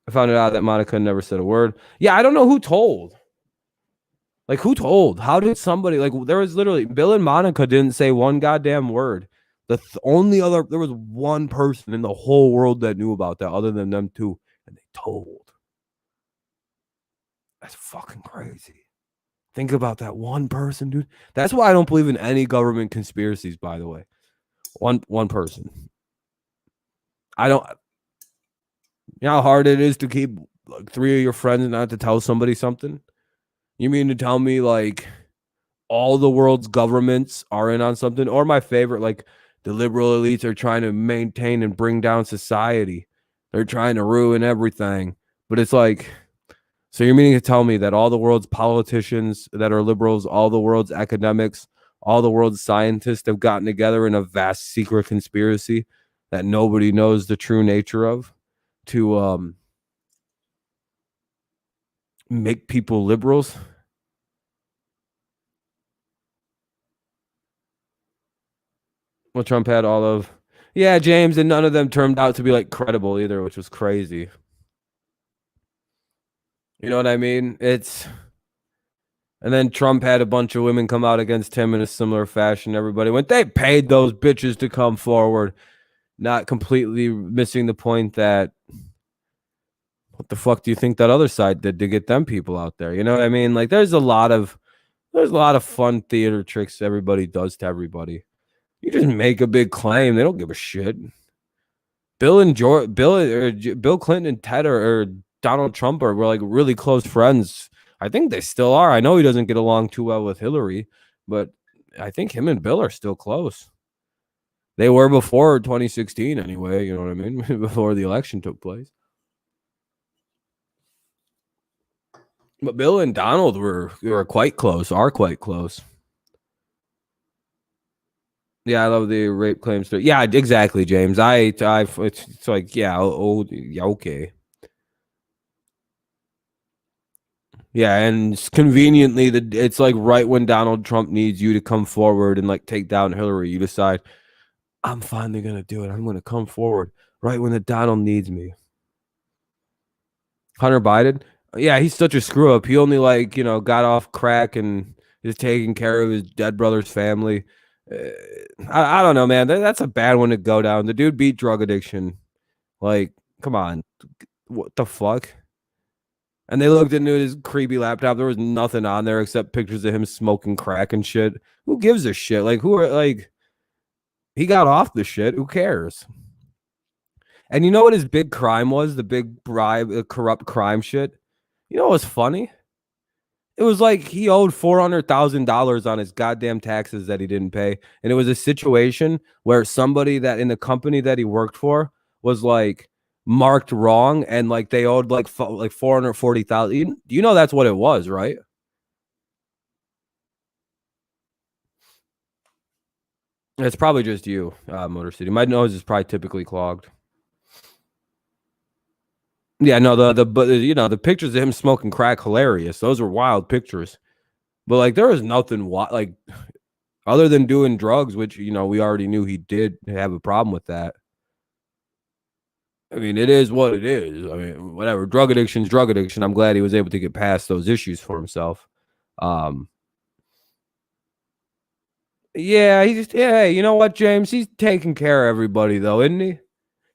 I found it out that Monica never said a word. Yeah, I don't know who told. Like, who told? How did somebody, like, there was literally, Bill and Monica didn't say one goddamn word. There was one person in the whole world that knew about that other than them two, and they told. That's fucking crazy. Think about that one person, dude. That's why I don't believe in any government conspiracies, by the way. One person. I don't. You know how hard it is to keep like 3 of your friends not to tell somebody something? You mean to tell me like all the world's governments are in on something? Or my favorite, like the liberal elites are trying to maintain and bring down society. They're trying to ruin everything. But it's like, so you're meaning to tell me that all the world's politicians that are liberals, all the world's academics, all the world's scientists have gotten together in a vast secret conspiracy that nobody knows the true nature of to make people liberals? Well, Trump had all of, yeah, James, and none of them turned out to be like credible either, which was crazy. You know what I mean? And then Trump had a bunch of women come out against him in a similar fashion. Everybody went, they paid those bitches to come forward, not completely missing the point that what the fuck do you think that other side did to get them people out there? You know what I mean? Like, there's a lot of There's a lot of fun theater tricks everybody does to everybody. You just make a big claim. They don't give a shit. Bill Clinton and Ted or Donald Trump were like really close friends. I think they still are. I know he doesn't get along too well with Hillary, but I think him and Bill are still close. They were before 2016 anyway, you know what I mean? Before the election took place. But Bill and Donald were quite close, are quite close. Yeah, I love the rape claims. Yeah, exactly, James. It's like, yeah, yeah, okay. Yeah, and conveniently, it's like right when Donald Trump needs you to come forward and like take down Hillary, you decide, I'm finally gonna do it. I'm gonna come forward right when the Donald needs me. Hunter Biden, yeah, he's such a screw up. He only got off crack and is taking care of his dead brother's family. Uh, I don't know, man. That's a bad one to go down. The dude beat drug addiction. Like, come on, what the fuck? And they looked into his creepy laptop. There was nothing on there except pictures of him smoking crack and shit. Who gives a shit? Like, he got off the shit. Who cares? And you know what his big crime was? The big bribe, corrupt crime shit. You know what was funny? It was like he owed $400,000 on his goddamn taxes that he didn't pay. And it was a situation where somebody that in the company that he worked for was like marked wrong and like they owed like 440,000. You know that's what it was, right? It's probably just you, Motor City. My nose is probably typically clogged. Yeah, no, but the pictures of him smoking crack hilarious. Those were wild pictures. But like there was nothing like other than doing drugs, which we already knew he did have a problem with that. I mean, it is what it is. I mean, whatever. Drug addiction's drug addiction. I'm glad he was able to get past those issues for himself. Yeah, you know what, James? He's taking care of everybody though, isn't he?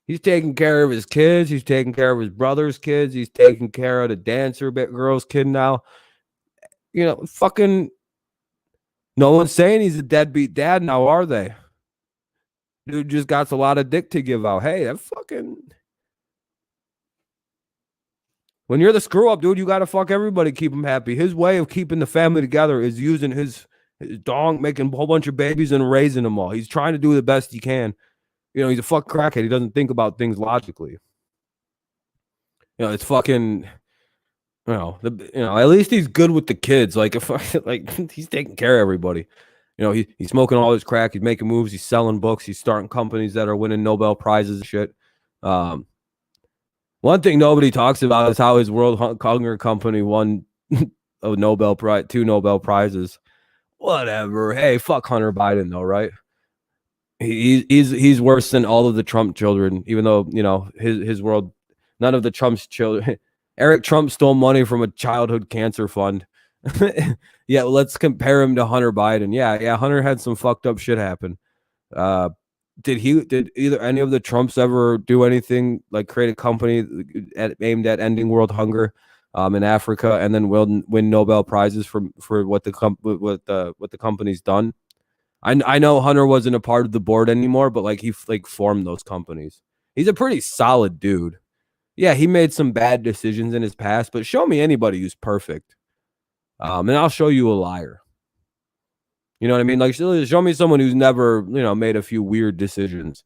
He's taking care of his kids. He's taking care of his brother's kids. He's taking care of the dancer bit girl's kid now. Fucking no one's saying he's a deadbeat dad now, are they? Dude just got a lot of dick to give out. Hey, that fucking when you're the screw up, dude, you got to fuck everybody, keep him happy. His way of keeping the family together is using his dong, making a whole bunch of babies and raising them all. He's trying to do the best he can. He's a fuck crackhead. He doesn't think about things logically. It's fucking. At least he's good with the kids. Like if he's taking care of everybody. He's smoking all his crack. He's making moves. He's selling books. He's starting companies that are winning Nobel prizes and shit. One thing nobody talks about is how his World Hunger Company won a Nobel Prize, 2 Nobel Prizes. Whatever. Hey, fuck Hunter Biden though, right? He's worse than all of the Trump children, even though his world. None of the Trump's children. Eric Trump stole money from a childhood cancer fund. Yeah, let's compare him to Hunter Biden. Yeah, Hunter had some fucked up shit happen. Did either any of the Trumps ever do anything like create a company aimed at ending world hunger in Africa and then win Nobel prizes for what the company's done? I know Hunter wasn't a part of the board anymore, but like he formed those companies. He's a pretty solid dude. Yeah, he made some bad decisions in his past, but show me anybody who's perfect. And I'll show you a liar. You know what I mean? Like, show me someone who's never, made a few weird decisions.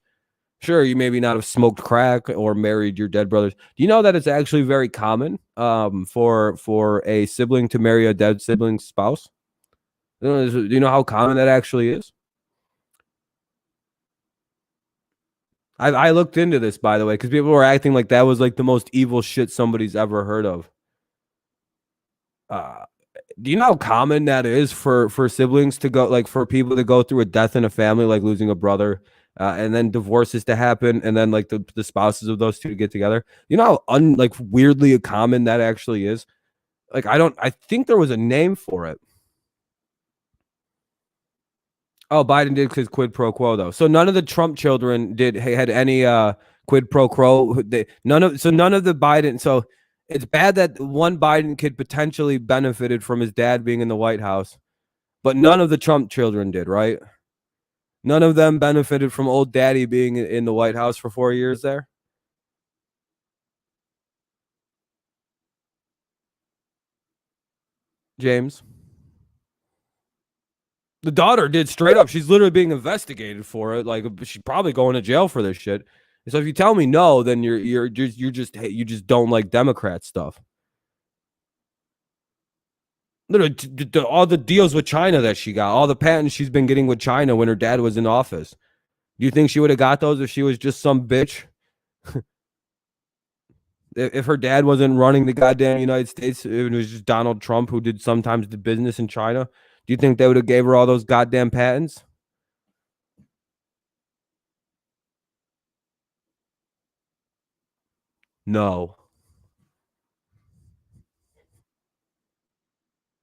Sure, you maybe not have smoked crack or married your dead brothers. Do you know that it's actually very common for a sibling to marry a dead sibling's spouse? Do you know how common that actually is? I looked into this, by the way, because people were acting like that was like the most evil shit somebody's ever heard of. Do you know how common that is for siblings to go, like for people to go through a death in a family, like losing a brother, and then divorces to happen, and then like the spouses of those two to get together? You know how weirdly common that actually is? Like I think there was a name for it. Oh, Biden did his quid pro quo though. So none of the Trump children had any quid pro quo. None of the Biden. So it's bad that one Biden kid potentially benefited from his dad being in the White House, But none of the Trump children did, right? None of them benefited from old daddy being in the White House for 4 years there. James. The daughter did straight up. She's literally being investigated for it. Like she's probably going to jail for this shit. So if you tell me no, then you just don't like Democrat stuff. Literally, all the deals with China that she got, all the patents she's been getting with China when her dad was in office. Do you think she would have got those if she was just some bitch? If her dad wasn't running the goddamn United States, if it was just Donald Trump who did sometimes the business in China, do you think they would have gave her all those goddamn patents? No.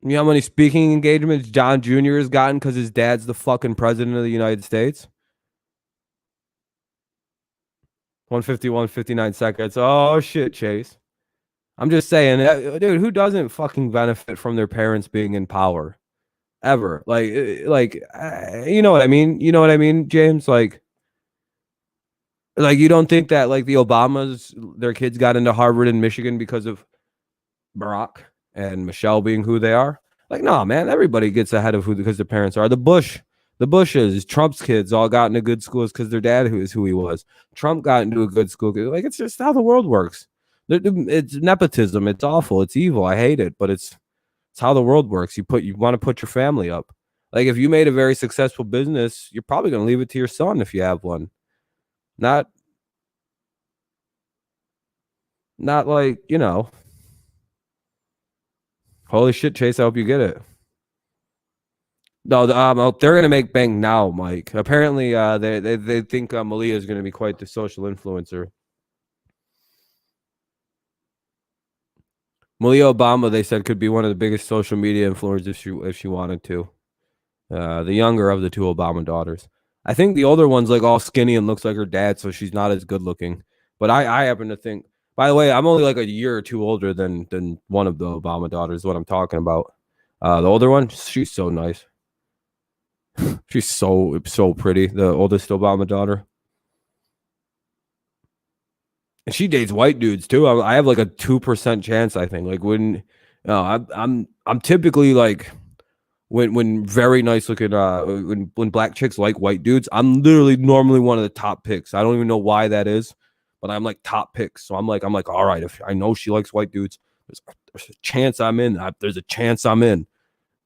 You know how many speaking engagements John Jr. has gotten because his dad's the fucking president of the United States? 151, 59 seconds. Oh, shit, Chase. I'm just saying, dude, who doesn't fucking benefit from their parents being in power? Ever. You know what I mean? You know what I mean, James? Like you don't think that like the Obamas, their kids got into Harvard and Michigan because of Barack and Michelle being who they are? Like, no, man, everybody gets ahead of who because their parents are. The Bushes, Trump's kids all got into good schools because their dad who is who he was. Trump got into a good school. Like, it's just how the world works. It's nepotism. It's awful. It's evil. I hate it, but it's how the world works. You want to put your family up. Like if you made a very successful business, you're probably going to leave it to your son if you have one. Not like, you know, holy shit, Chase, I hope you get it. No, they're gonna make bank now, Mike. Apparently, they think Malia is gonna be quite the social influencer. Malia Obama, they said, could be one of the biggest social media influencers if she wanted to. The younger of the two Obama daughters. I think the older one's like all skinny and looks like her dad, so she's not as good looking. But I happen to think. By the way, I'm only like a year or two older than one of the Obama daughters. What I'm talking about. The older one, she's so nice. She's so pretty. The oldest Obama daughter, and she dates white dudes too. I have like a 2% chance. I think like when, I'm typically like when very nice looking when black chicks like white dudes. I'm literally normally one of the top picks. I don't even know why that is, but I'm like top picks. So I'm like all right. If I know she likes white dudes, there's a chance I'm in. There's a chance I'm in.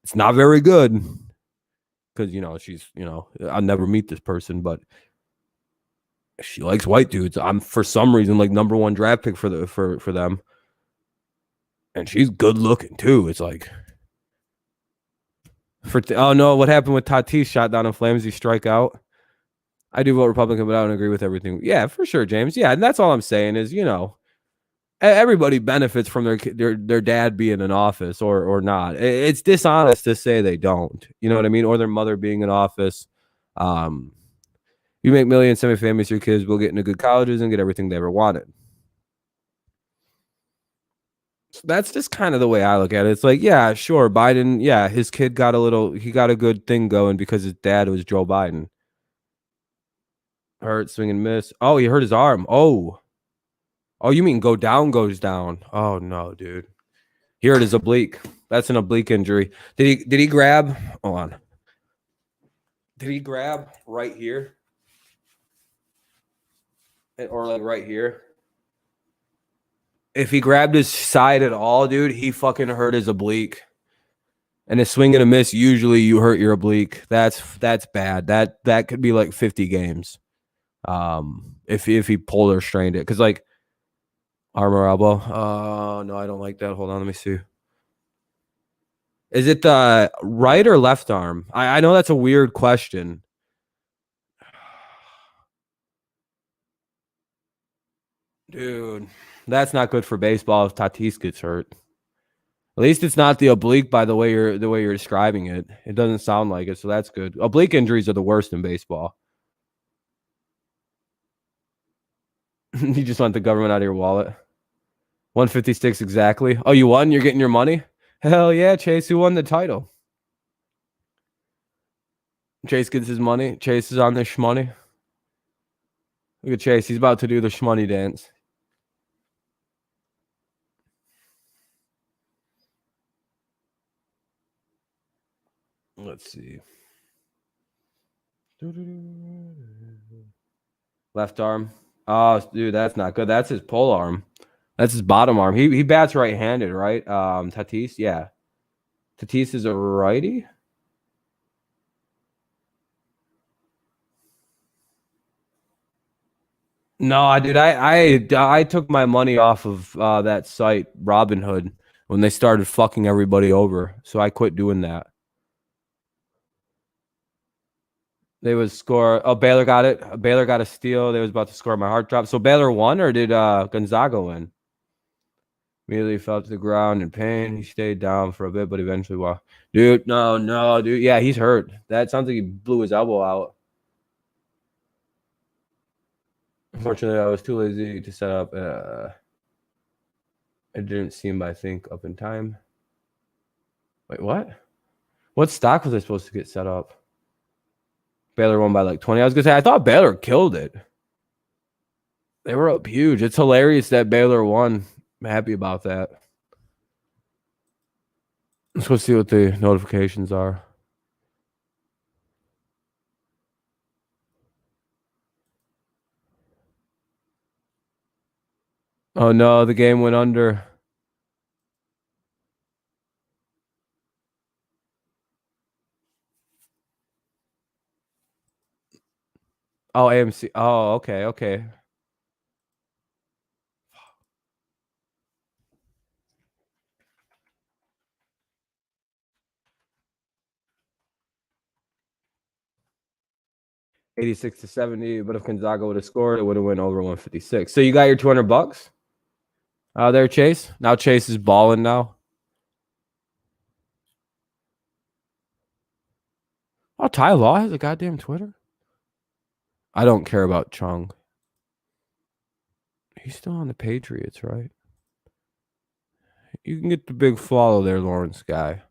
It's not very good. Because she's I'll never meet this person, but she likes white dudes. I'm for some reason like number one draft pick for them, and she's good looking too. It's like oh no, what happened with Tatis? Shot down in flames. He strike out. I do vote Republican, but I don't agree with everything. Yeah, for sure, James. Yeah, and that's all I'm saying is everybody benefits from their dad being in office or not. It's dishonest to say they don't. You know what I mean? Or their mother being in office. You make millions, semi-famous, your kids will get into good colleges and get everything they ever wanted. So that's just kind of the way I look at it. It's like, yeah, sure, Biden, yeah, his kid got he got a good thing going because his dad was Joe Biden. Hurt, swing and miss. Oh, he hurt his arm. Oh, you mean go down, goes down. Oh, no, dude. Here it is, oblique. That's an oblique injury. Did he grab? Hold on. Did he grab right here? Or like right here? If he grabbed his side at all, dude, he fucking hurt his oblique. And a swing and a miss, usually you hurt your oblique. That's bad. That could be like 50 games. If he pulled or strained it. Because like arm or elbow. No, I don't like that. Hold on, let me see. Is it the right or left arm? I know that's a weird question. Dude, that's not good for baseball if Tatis gets hurt. At least it's not the oblique by the way you're describing it. It doesn't sound like it, so that's good. Oblique injuries are the worst in baseball. You just want the government out of your wallet. 156 exactly. Oh, you won? You're getting your money? Hell yeah, Chase. Who won the title? Chase gets his money. Chase is on the shmoney. Look at Chase. He's about to do the shmoney dance. Let's see. Left arm. Oh, dude, that's not good. That's his pole arm. That's his bottom arm. He bats right-handed, right? Tatis, yeah. Tatis is a righty. No, dude, I took my money off of that site, Robinhood, when they started fucking everybody over. So I quit doing that. They would score. Oh, Baylor got it. Baylor got a steal. They was about to score. My heart dropped. So Baylor won, or did Gonzaga win? Immediately fell to the ground in pain. He stayed down for a bit, but eventually walked. Dude, no, dude. Yeah, he's hurt. That sounds like he blew his elbow out. Unfortunately, I was too lazy to set up. It didn't seem, I think, up in time. Wait, what? What stock was I supposed to get set up? Baylor won by like 20. I was going to say, I thought Baylor killed it. They were up huge. It's hilarious that Baylor won. I'm happy about that. Let's go see what the notifications are. Oh, no, the game went under. Oh, AMC. Oh, okay. $86-70, but if Gonzaga would have scored, it would have went over 156. So you got your $200 there, Chase. Now Chase is balling now. Oh, Ty Law has a goddamn Twitter. I don't care about Chung. He's still on the Patriots, right? You can get the big follow there, Lawrence guy.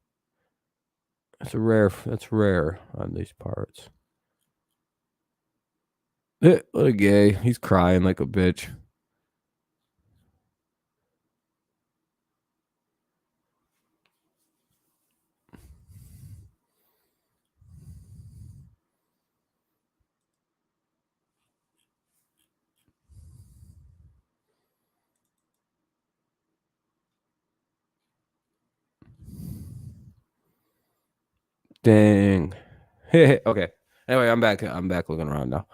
That's rare on these parts. What a gay. He's crying like a bitch. Dang. Okay. Anyway, I'm back. I'm back looking around now.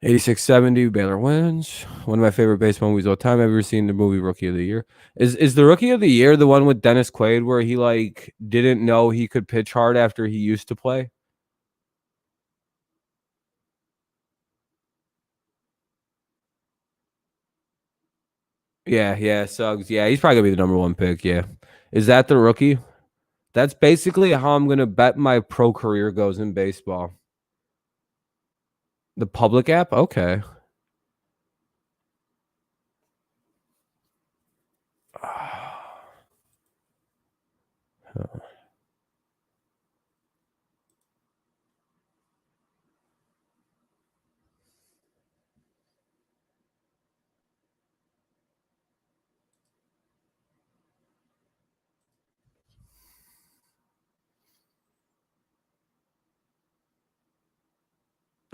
86-70, Baylor wins. One of my favorite baseball movies of all time. I've ever seen the movie Rookie of the Year. Is the Rookie of the Year the one with Dennis Quaid where he like didn't know he could pitch hard after he used to play? Yeah, Suggs. Yeah, he's probably gonna be the number one pick. Yeah. Is that the rookie? That's basically how I'm gonna bet my pro career goes in baseball. The public app? Okay.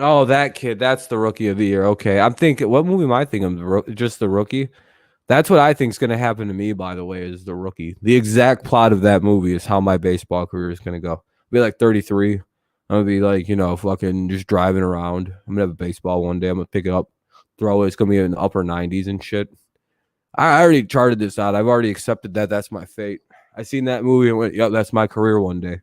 Oh, that kid. That's the Rookie of the Year. Okay. I'm thinking, what movie am I thinking of? Just the Rookie? That's what I think is going to happen to me, by the way, is the Rookie. The exact plot of that movie is how my baseball career is going to go. I'll be like 33. I'm going to be like, fucking just driving around. I'm going to have a baseball one day. I'm going to pick it up, throw it. It's going to be in the upper 90s and shit. I already charted this out. I've already accepted that. That's my fate. I seen that movie and went, yep, that's my career one day.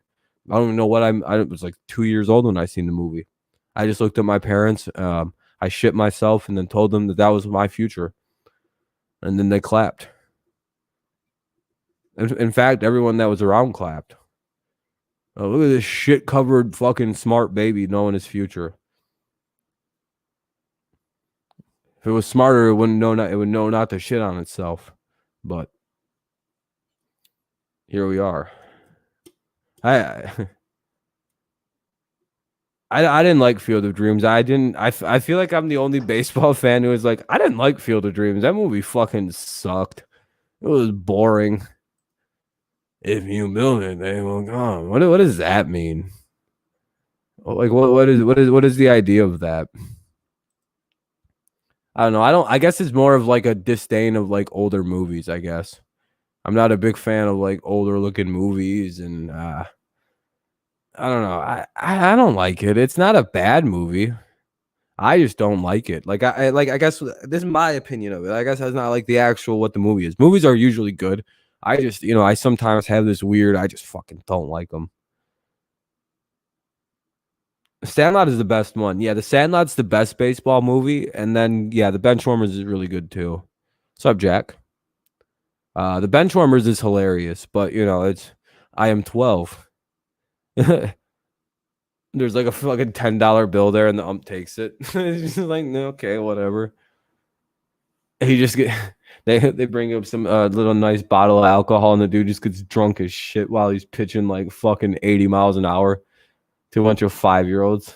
I don't even know what I was like 2 years old when I seen the movie. I just looked at my parents. I shit myself and then told them that was my future. And then they clapped. In fact, everyone that was around clapped. Oh, look at this shit covered fucking smart baby knowing his future. If it was smarter, it would know not to shit on itself. But here we are. I I didn't like Field of Dreams. I didn't. I feel like I'm the only baseball fan who is like, I didn't like Field of Dreams. That movie fucking sucked. It was boring. If you build it, they will come. What does that mean? Like what is the idea of that? I don't know. I guess it's more of like a disdain of like older movies, I guess. I'm not a big fan of like older looking movies, and I don't know. I don't like it. It's not a bad movie. I just don't like it. Like I guess this is my opinion of it. I guess that's not like the actual what the movie is. Movies are usually good. I just, I sometimes have this weird, I just fucking don't like them. Sandlot is the best one. Yeah, the Sandlot's the best baseball movie, and then yeah, the Benchwarmers is really good too. What's up, Jack? The Benchwarmers is hilarious, but it's I am 12. There's like a fucking $10 bill there, and the ump takes it. It's just like, no, okay, whatever. He just get they bring up some little nice bottle of alcohol, and the dude just gets drunk as shit while he's pitching like fucking 80 miles an hour to a bunch of 5-year-olds.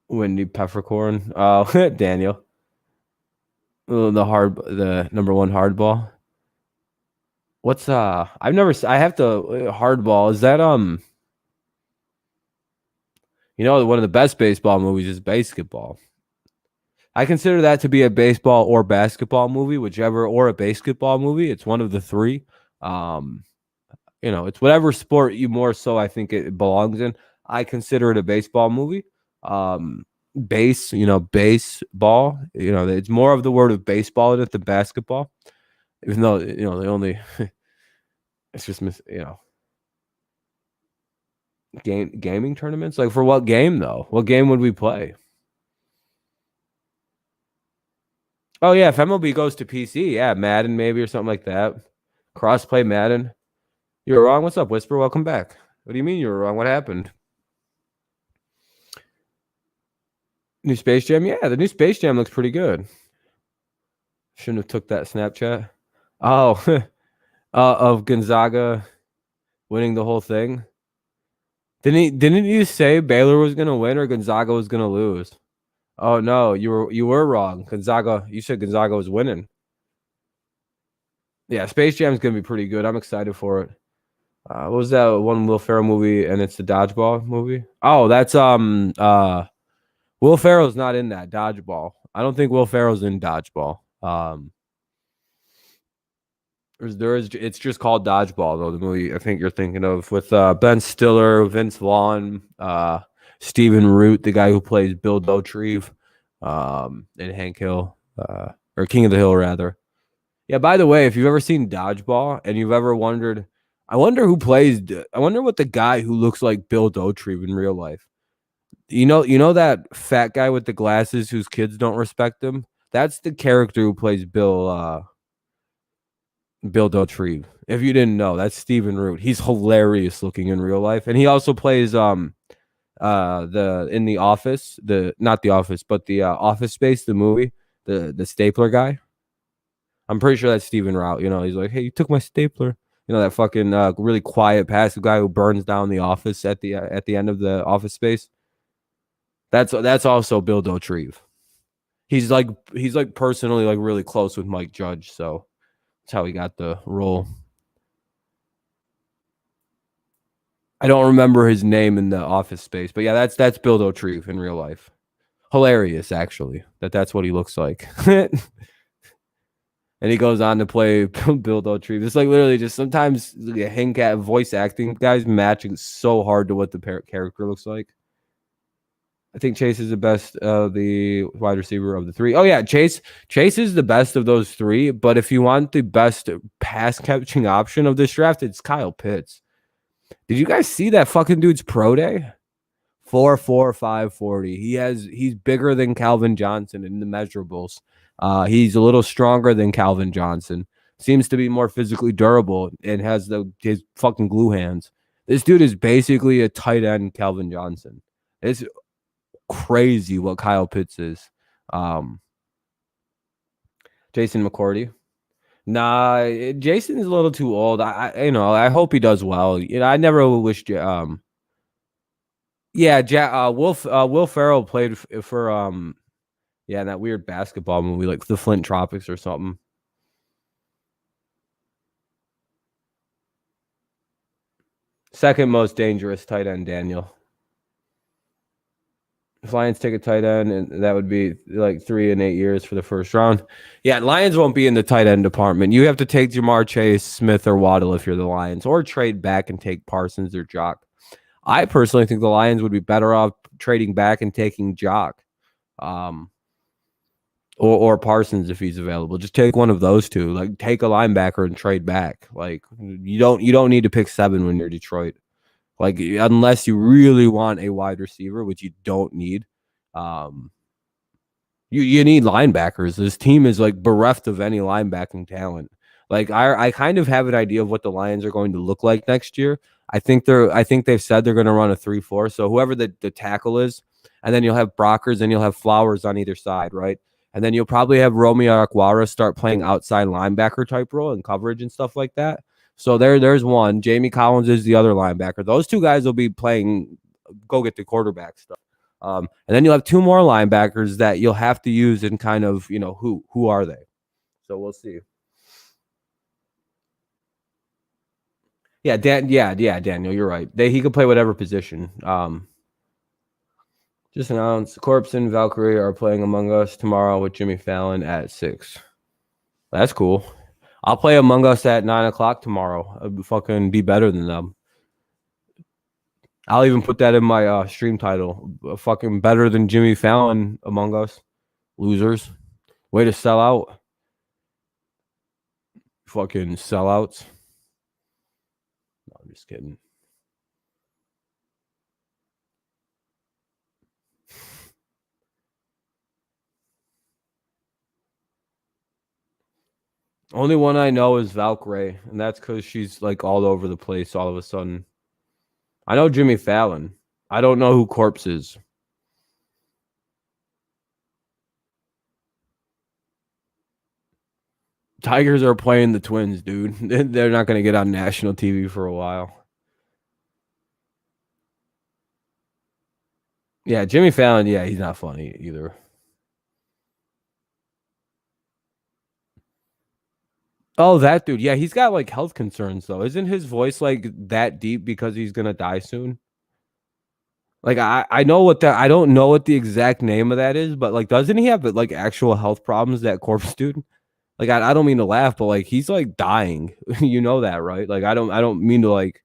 Wendy Peppercorn. Oh, Daniel. Oh, the number one hardball. What's I've never I have to hardball. Is that one of the best baseball movies is Basketball. I consider that to be a baseball or basketball movie, whichever, or a basketball movie. It's one of the three. Um, it's whatever sport you more so I think it belongs in. I consider it a baseball movie. Baseball. It's more of the word of baseball in it than basketball. Even though they only, it's just gaming tournaments. Like for what game though? What game would we play? Oh yeah, if MLB goes to PC, yeah, Madden maybe or something like that. Crossplay Madden. You were wrong. What's up, Whisper? Welcome back. What do you mean you were wrong? What happened? New Space Jam? Yeah, the new Space Jam looks pretty good. Shouldn't have took that Snapchat. Oh, of Gonzaga winning the whole thing. Didn't you say Baylor was gonna win or Gonzaga was gonna lose? Oh no, you were wrong. Gonzaga, you said Gonzaga was winning. Yeah, Space Jam's gonna be pretty good. I'm excited for it. What was that one Will Ferrell movie? And it's the dodgeball movie. Oh, that's Will Ferrell's not in that dodgeball. I don't think Will Ferrell's in dodgeball. It's just called Dodgeball though. The movie I think you're thinking of with Ben Stiller, Vince Vaughn, Stephen Root, the guy who plays Bill Dauterive, and Hank Hill, or King of the Hill rather. Yeah. By the way, if you've ever seen Dodgeball and you've ever wondered, I wonder what the guy who looks like Bill Dauterive in real life. You know that fat guy with the glasses whose kids don't respect him. That's the character who plays Bill Dauterive. If you didn't know, that's Stephen Root. He's hilarious looking in real life, and he also plays the in the Office, not the Office, but the Office Space, the movie, the stapler guy. I'm pretty sure that's Stephen Rout. He's like, hey, you took my stapler. That fucking really quiet, passive guy who burns down the office at the end of the Office Space. That's also Bill Dauterive. He's like personally like really close with Mike Judge, so that's how he got the role. I don't remember his name in the Office Space, but yeah, that's Bill Dauterive in real life. Hilarious, actually. That's what he looks like. And he goes on to play Bill Dauterive. It's like literally just sometimes Hank at voice acting guys matching so hard to what the character looks like. I think Chase is the best the wide receiver of the three. Oh yeah, Chase is the best of those three. But if you want the best pass catching option of this draft, it's Kyle Pitts. Did you guys see that fucking dude's pro day? 4.4 540. He's bigger than Calvin Johnson in the measurables. He's a little stronger than Calvin Johnson. Seems to be more physically durable and has his fucking glue hands. This dude is basically a tight end Calvin Johnson. It's crazy what Kyle Pitts is. Jason McCourty. Nah, Jason is a little too old. I hope he does well. I never wished Yeah, Will Ferrell played for yeah, in that weird basketball movie, like the Flint Tropics or something. Second most dangerous tight end, Daniel. If Lions take a tight end, and that would be like 3 and 8 years for the first round. Yeah, Lions won't be in the tight end department. You have to take Jamar Chase, Smith, or Waddle if you're the Lions, or trade back and take Parsons or Jock. I personally think the Lions would be better off trading back and taking Jock, or Parsons if he's available. Just take one of those two. Like take a linebacker and trade back. Like you don't need to pick 7 when you're Detroit. Like unless you really want a wide receiver, which you don't need. You need linebackers. This team is like bereft of any linebacking talent. Like I kind of have an idea of what the Lions are going to look like next year. I think they've said they're going to run a 3-4. So whoever the tackle is, and then you'll have Brockers and you'll have Flowers on either side, right? And then you'll probably have Romeo Aquara start playing outside linebacker type role and coverage and stuff like that. So there's one. Jamie Collins is the other linebacker. Those two guys will be playing go get the quarterback stuff. And then you'll have 2 more linebackers that you'll have to use in kind of, who are they? So we'll see. Yeah, Daniel, you're right. He could play whatever position. Just announced Corpse and Valkyrie are playing Among Us tomorrow with Jimmy Fallon at 6. That's cool. I'll play Among Us at 9:00 tomorrow. I'll fucking be better than them. I'll even put that in my stream title. Fucking better than Jimmy Fallon Among Us. Losers. Way to sell out. Fucking sellouts. No, I'm just kidding. Only one I know is Valkyrie, and that's because she's like all over the place all of a sudden. I know Jimmy Fallon. I don't know who Corpse is. Tigers are playing the Twins, dude. They're not going to get on national TV for a while. Yeah, Jimmy Fallon, yeah, he's not funny either. Oh, that dude. Yeah, he's got like health concerns though. Isn't his voice like that deep because he's going to die soon? Like I know what that I don't know what the exact name of that is, but like doesn't he have like actual health problems, that Corpse dude? Like I don't mean to laugh, but like he's like dying. You know that, right? Like I don't mean to like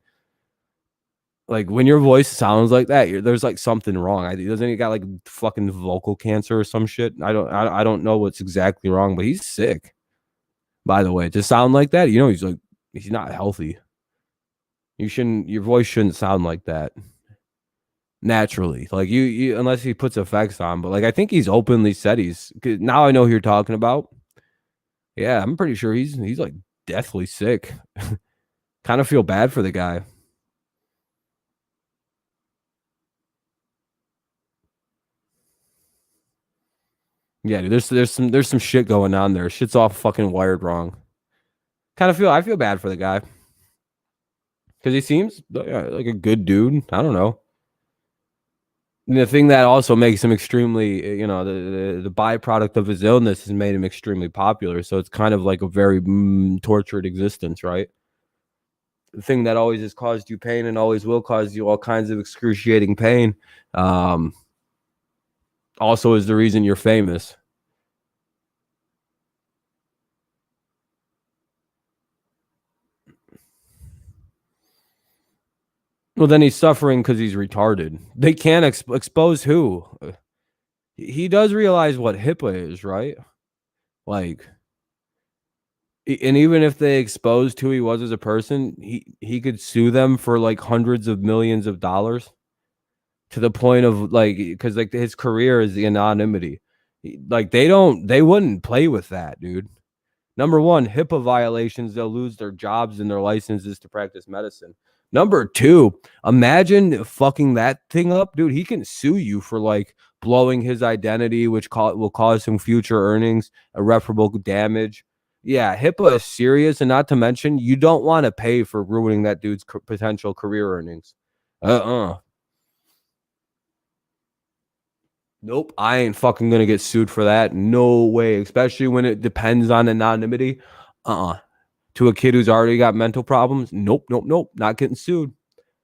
when your voice sounds like that, there's like something wrong. Doesn't he got like fucking vocal cancer or some shit? I don't know what's exactly wrong, but he's sick. By the way, to sound like that, he's not healthy. Your voice shouldn't sound like that naturally. Like you unless he puts effects on, but like I think he's openly said now I know who you're talking about. Yeah, I'm pretty sure he's like deathly sick. Kind of feel bad for the guy. Yeah, dude, there's some shit going on there. Shit's all fucking wired wrong. I feel bad for the guy because he seems like a good dude. I don't know. And the thing that also makes him extremely, the byproduct of his illness has made him extremely popular. So it's kind of like a very tortured existence, right? The thing that always has caused you pain and always will cause you all kinds of excruciating pain, also is the reason you're famous. Well, then he's suffering because he's retarded. They can't expose who. He does realize what HIPAA is, right? Like, and even if they exposed who he was as a person, he could sue them for like hundreds of millions of dollars, to the point of like, because like his career is the anonymity. Like they wouldn't play with that, dude. Number one, HIPAA violations, they'll lose their jobs and their licenses to practice medicine. Number two, imagine fucking that thing up, dude. He can sue you for like blowing his identity, which will cause him future earnings, irreparable damage. Yeah, HIPAA is serious, and not to mention, you don't want to pay for ruining that dude's potential career earnings. Nope, I ain't fucking gonna get sued for that. No way, especially when it depends on anonymity. To a kid who's already got mental problems, nope, nope, nope, not getting sued.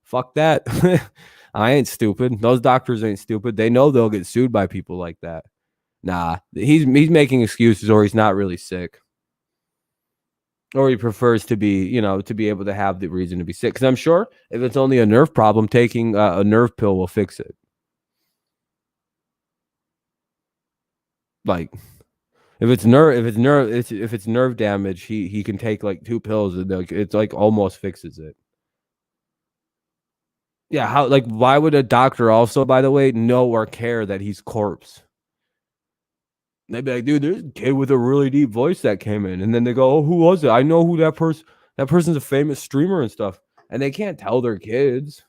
Fuck that. I ain't stupid. Those doctors ain't stupid. They know they'll get sued by people like that. Nah, he's making excuses, or he's not really sick, or he prefers to be, to be able to have the reason to be sick. Because I'm sure if it's only a nerve problem, taking a nerve pill will fix it. Like if it's nerve damage, he can take like 2 pills and it's like almost fixes it. Yeah, how, like, why would a doctor also, by the way, know or care that he's corpse? They'd be like, dude, there's a kid with a really deep voice that came in, and then they go, oh, who was it? I know who that person. That person's a famous streamer and stuff, and they can't tell their kids.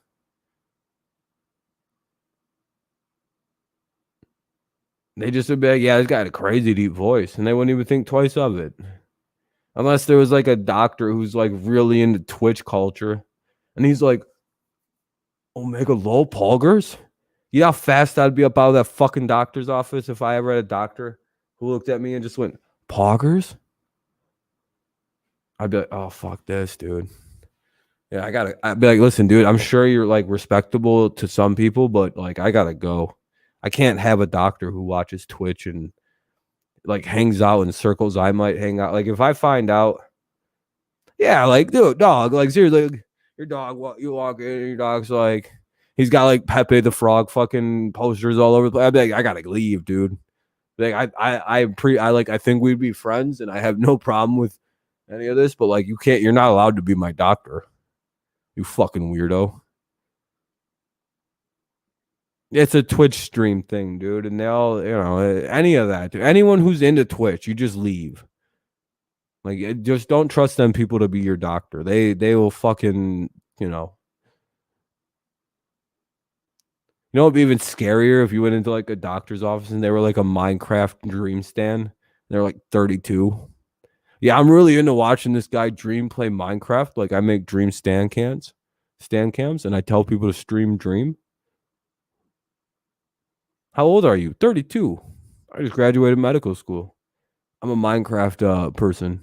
They just would be like, yeah, this guy had a crazy deep voice, and they wouldn't even think twice of it, unless there was like a doctor who's like really into Twitch culture, and he's like, Omega low poggers. You know how fast I'd be up out of that fucking doctor's office if I ever had a doctor who looked at me and just went, poggers? I'd be like, oh, fuck this, dude. Yeah, I'd be like, listen, dude, I'm sure you're like respectable to some people, but like, I gotta go. I can't have a doctor who watches Twitch and like hangs out in circles I might hang out. Like, if I find out, yeah, like, dude, dog, like, seriously, like, your dog, you walk in, and your dog's like, he's got like Pepe the Frog fucking posters all over the place. I'd be like, I gotta leave, dude. Like, I think we'd be friends, and I have no problem with any of this, but like, you're not allowed to be my doctor, you fucking weirdo. It's a Twitch stream thing, dude, and they all, any of that, dude. Anyone who's into Twitch, you just leave. Like, just don't trust them people to be your doctor. They will fucking, it'd be even scarier if you went into like a doctor's office and they were like a Minecraft dream stand. They're like 32. Yeah, I'm really into watching this guy Dream play Minecraft. Like, I make Dream stand cams, and I tell people to stream Dream. How old are you? 32. I just graduated medical school. I'm a Minecraft person.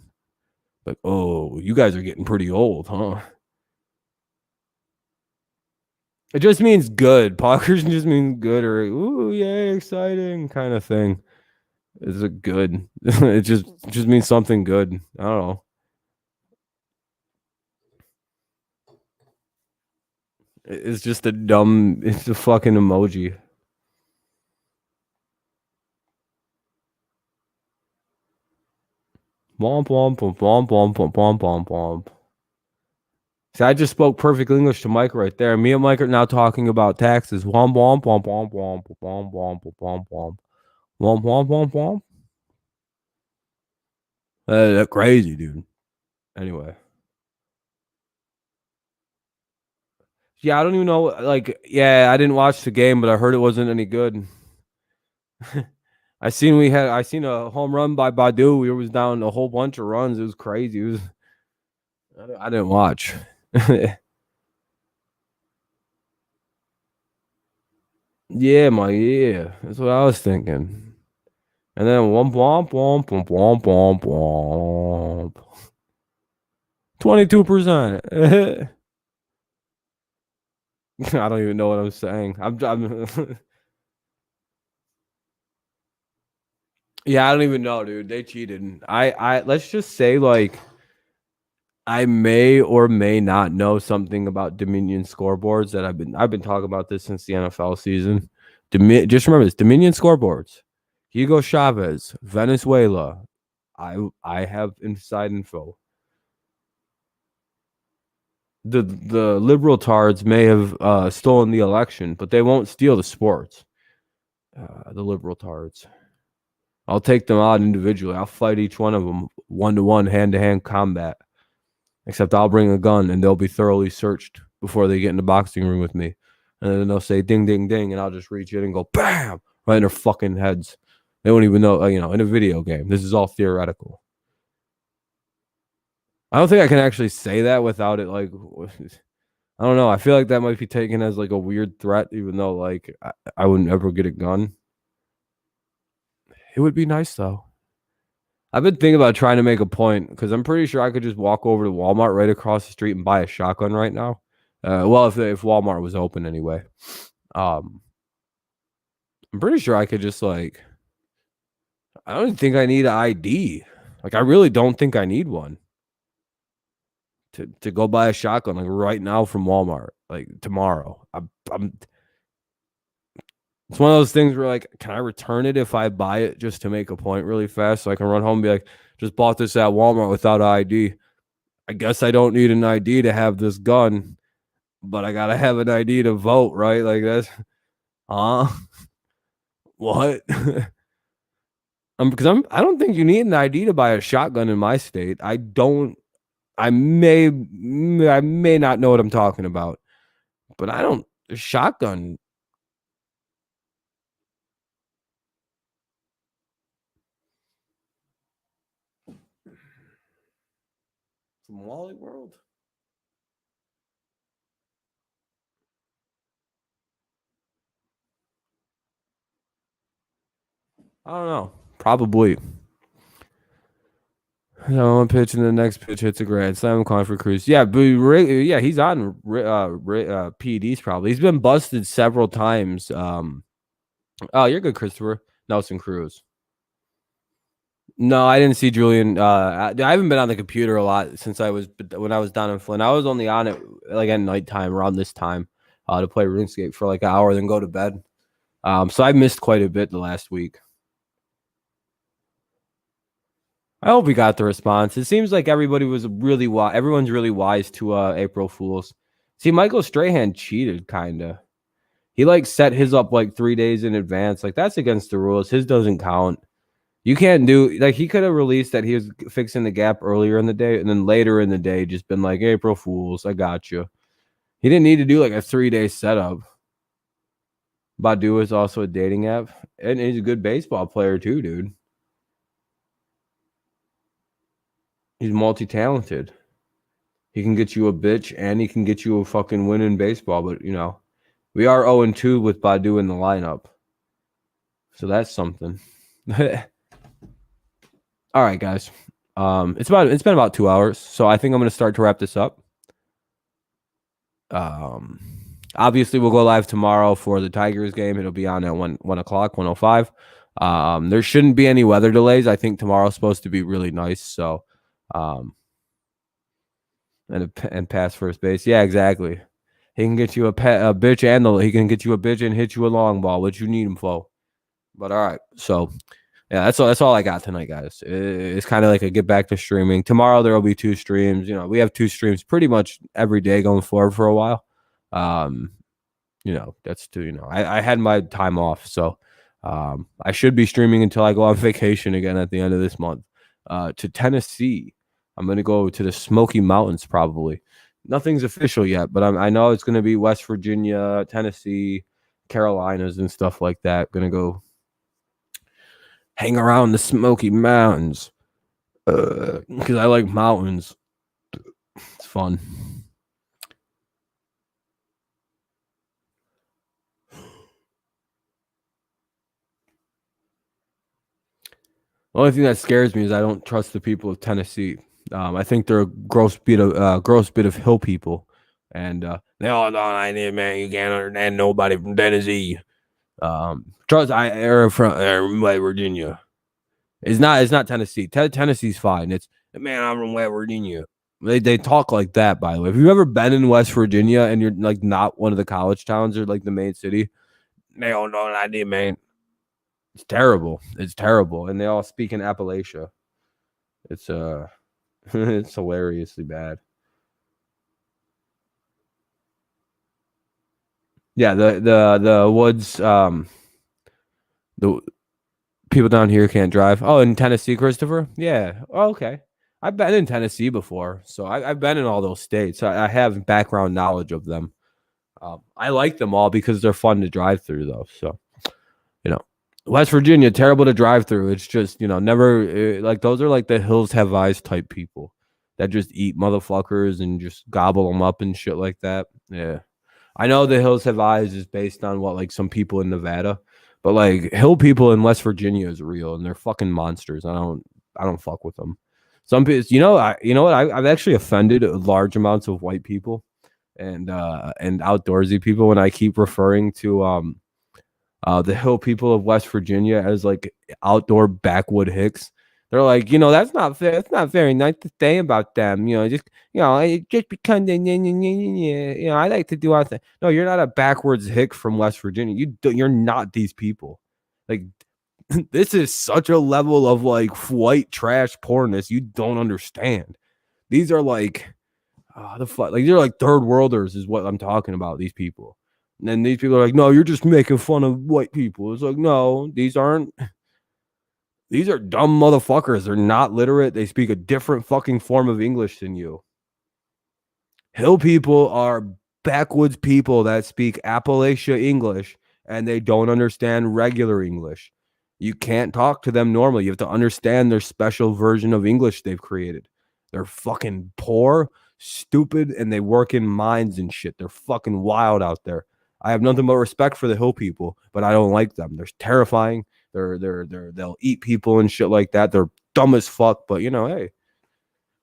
Like, oh, you guys are getting pretty old, huh? It just means good. Poggers just means good, or ooh, yay, exciting kind of thing. It's a good. It just means something good. I don't know. It's just a dumb. It's a fucking emoji. Womp womp womp womp womp womp womp womp womp. See, I just spoke perfect English to Mike right there. Me and Mike are now talking about taxes. Womp womp womp womp womp womp womp womp womp womp womp womp womp. That's crazy, dude. Anyway. Yeah, I don't even know. Like, yeah, I didn't watch the game, but I heard it wasn't any good. I seen a home run by Badu. He was down a whole bunch of runs. It was crazy. I didn't watch. Yeah, that's what I was thinking. And then womp womp womp womp womp womp womp. 22%. I don't even know what I'm saying. I'm Yeah, I don't even know, dude. They cheated. I let's just say, like, I may or may not know something about Dominion scoreboards that I've been talking about this since the NFL season. Just remember this: Dominion scoreboards. Hugo Chavez, Venezuela. I have inside info. The liberal tards may have stolen the election, but they won't steal the sports. The liberal tards. I'll take them out individually. I'll fight each one of them 1-to-1, hand-to-hand combat. Except I'll bring a gun and they'll be thoroughly searched before they get in the boxing room with me. And then they'll say ding, ding, ding, and I'll just reach in and go bam right in their fucking heads. They won't even know, in a video game. This is all theoretical. I don't think I can actually say that without it, like, I don't know. I feel like that might be taken as like a weird threat, even though like I wouldn't ever get a gun. It would be nice though. I've been thinking about trying to make a point because I'm pretty sure I could just walk over to Walmart right across the street and buy a shotgun right now. Well, if Walmart was open anyway. Um, I'm pretty sure I could just like. I don't think I need an ID. Like I really don't think I need one to go buy a shotgun like right now from Walmart like tomorrow. I'm It's one of those things where like, can I return it if I buy it just to make a point really fast so I can run home and be like, just bought this at Walmart without ID. I guess I don't need an ID to have this gun, but I gotta have an ID to vote, right? Like that's what? Because I don't think you need an ID to buy a shotgun in my state. I may not know what I'm talking about, but I don't a shotgun. From Wally World. I don't know. Probably. No one pitch and the next pitch hits a grand slam. I'm calling for Cruz. Yeah, but yeah, he's on PEDs probably. He's been busted several times. Oh, you're good, Christopher. Nelson Cruz. No, I didn't see Julian. I haven't been on the computer a lot since when I was down in Flint. I was only on it like at nighttime around this time to play RuneScape for like an hour, then go to bed. So I missed quite a bit the last week. I hope we got the response. It seems like everybody was really wise. Everyone's really wise to April Fools. See, Michael Strahan cheated, kinda. He like set his up like 3 days in advance. Like that's against the rules. His doesn't count. You can't do like he could have released that he was fixing the gap earlier in the day, and then later in the day just been like April Fools. I got you. He didn't need to do like a 3-day setup. Badu is also a dating app, and he's a good baseball player too, dude. He's multi-talented. He can get you a bitch and he can get you a fucking win in baseball. But, you know, we are 0-2 with Badu in the lineup. So that's something. All right, guys. It's been about 2 hours. So I think I'm going to start to wrap this up. Obviously, we'll go live tomorrow for the Tigers game. It'll be on at 1 o'clock, 1:05. There shouldn't be any weather delays. I think tomorrow's supposed to be really nice. So, and pass first base. Yeah, exactly. He can get you a bitch and he can get you a bitch and hit you a long ball, which you need him for. But all right, so yeah, that's all I got tonight, guys. It's kind of like a get back to streaming. Tomorrow there will be 2 streams. You know, we have 2 streams pretty much every day going forward for a while. You know, that's too. You know, I had my time off, so I should be streaming until I go on vacation again at the end of this month to Tennessee. I'm going to go to the Smoky Mountains probably. Nothing's official yet, but I know it's going to be West Virginia, Tennessee, Carolinas, and stuff like that. Going to go hang around the Smoky Mountains because I like mountains. It's fun. The only thing that scares me is I don't trust the people of Tennessee. I think they're a gross bit of hill people, and they all don't like it, man. You can't understand nobody from Tennessee. Trust I are from West Virginia. It's not Tennessee. Tennessee's fine. It's man, I'm from West Virginia. They talk like that, by the way. If you've ever been in West Virginia and you're like not one of the college towns or like the main city, they don't know what I did, man. It's terrible. It's terrible. And they all speak in Appalachia. It's it's hilariously bad. Yeah, the woods the people down here can't drive. Oh, in Tennessee, Christopher? Yeah. Oh, okay. I've been in Tennessee before, so I've been in all those states. I have background knowledge of them. I like them all because they're fun to drive through, though. So, you know, West Virginia, terrible to drive through. It's just, you know, never like those are like the hills have eyes type people that just eat motherfuckers and just gobble them up and shit like that. Yeah. I know the hills have eyes is based on what like some people in Nevada, But like hill people in West Virginia is real, and they're fucking monsters. I don't fuck with them. Some people, you know what? I've actually offended large amounts of white people and outdoorsy people when I keep referring to the hill people of West Virginia as like outdoor backwood hicks. They're like, that's not fair. It's not very nice to say about them. Just because I like to do all that. No, you're not a backwards hick from West Virginia. You're not these people. Like, this is such a level of like white trash pornness you don't understand. These are like, the fuck, like they're like third worlders is what I'm talking about. These people. And then these people are like, no, you're just making fun of white people. It's like, no, these are dumb motherfuckers. They're not literate. They speak a different fucking form of English than you. Hill people are backwoods people that speak Appalachia English and they don't understand regular English. You can't talk to them normally. You have to understand their special version of English they've created. They're fucking poor, stupid, and they work in mines and shit. They're fucking wild out there. I have nothing but respect for the hill people, but I don't like them. They're terrifying. They'll eat people and shit like that. They're dumb as fuck, but hey,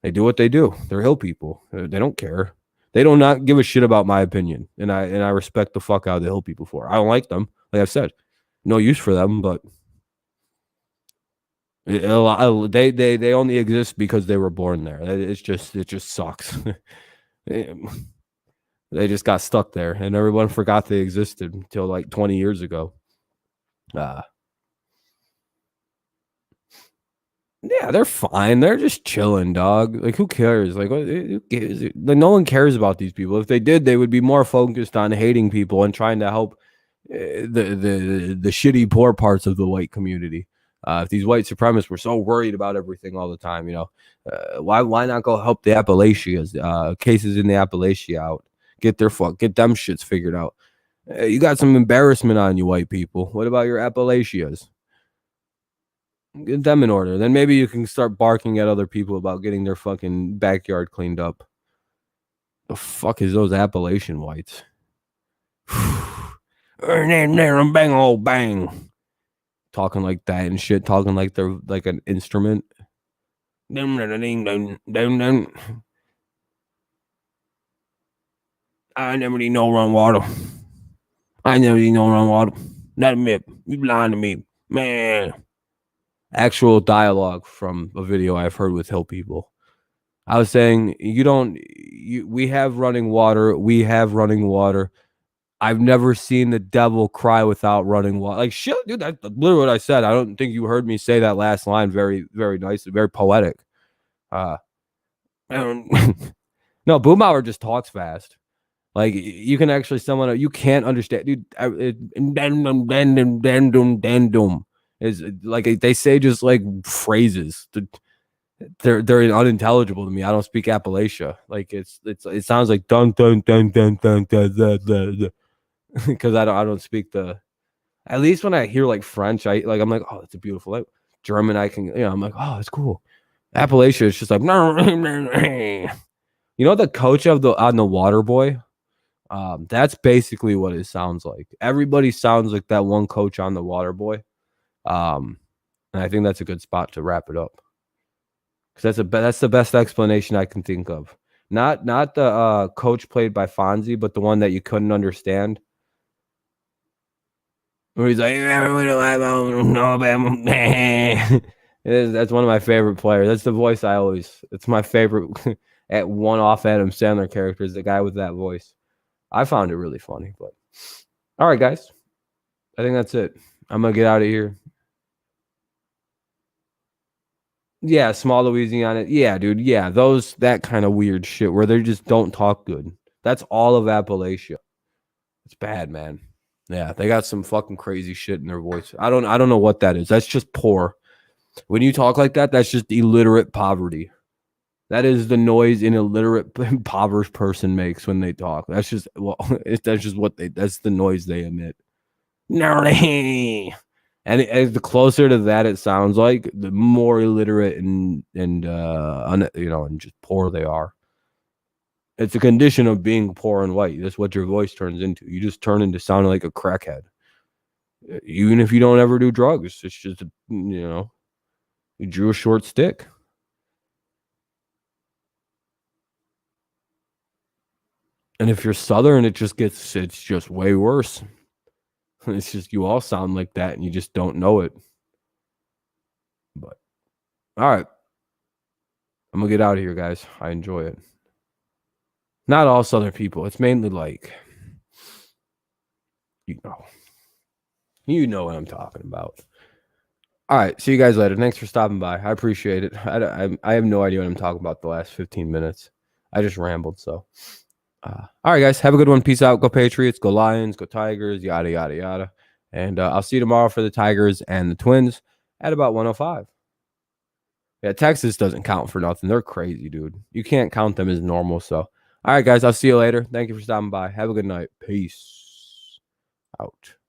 they do what they do. They're hill people. They don't care. They do not give a shit about my opinion, and I respect the fuck out of the hill people for it. I don't like them. Like I've said, no use for them, but they only exist because they were born there. It just sucks. They just got stuck there, and everyone forgot they existed until like 20 years ago. Yeah, they're fine. They're just chilling, dog. Like, who cares? Like, who cares? Like, no one cares about these people. If they did, they would be more focused on hating people and trying to help the shitty poor parts of the white community. If these white supremacists were so worried about everything all the time, why not go help the Appalachias? Cases in the Appalachia out. Get them shits figured out. You got some embarrassment on you, white people. What about your Appalachias? Get them in order. Then maybe you can start barking at other people about getting their fucking backyard cleaned up. The fuck is those Appalachian whites? Bang, oh, bang. Talking like that and shit. Talking like they're like an instrument. I never need no run water. Not admit. You lying to me. Man. Actual dialogue from a video I've heard with hill people. I was saying, we have running water. We have running water. I've never seen the devil cry without running water. Like, shit, dude, that's literally what I said. I don't think you heard me say that last line very, very nicely, very poetic. No, Boomhauer just talks fast. Like, you can actually you can't understand, dude. Is like they say just like phrases. They're unintelligible to me. I don't speak Appalachia. Like it sounds like dun dun dun dun dun dun dun dun, because I don't speak the. At least when I hear like French, I'm like, oh, it's a beautiful language. German, I can, I'm like, oh, it's cool. Appalachia is just like, the coach on the Water Boy. That's basically what it sounds like. Everybody sounds like that one coach on the Water Boy. And I think that's a good spot to wrap it up, because that's the best explanation I can think of. Not the coach played by Fonzie, but the one that you couldn't understand, where he's like, that's one of my favorite players. That's the voice it's my favorite at one-off Adam Sandler characters, the guy with that voice. I found it really funny. But all right, guys, I think that's it. I'm gonna get out of here. Yeah, small Louisiana. Yeah, dude. Yeah, that kind of weird shit where they just don't talk good. That's all of Appalachia. It's bad, man. Yeah, they got some fucking crazy shit in their voice. I don't know what that is. That's just poor. When you talk like that, that's just illiterate poverty. That is the noise an illiterate, impoverished person makes when they talk. That's just that's the noise they emit. And the closer to that it sounds like, the more illiterate and just poor they are. It's a condition of being poor and white. That's what your voice turns into. You just turn into sounding like a crackhead. Even if you don't ever do drugs, it's just, you drew a short stick. And if you're Southern, it's just way worse. It's just you all sound like that and you just don't know it. But all right. I'm gonna get out of here, guys. I enjoy it. Not all Southern people. It's mainly like, you know what I'm talking about. All right. See you guys later. Thanks for stopping by. I appreciate it. I have no idea what I'm talking about the last 15 minutes. I just rambled. So, all right, guys. Have a good one. Peace out. Go Patriots. Go Lions. Go Tigers. Yada, yada, yada. And I'll see you tomorrow for the Tigers and the Twins at about 105. Yeah, Texas doesn't count for nothing. They're crazy, dude. You can't count them as normal. So, all right, guys. I'll see you later. Thank you for stopping by. Have a good night. Peace out.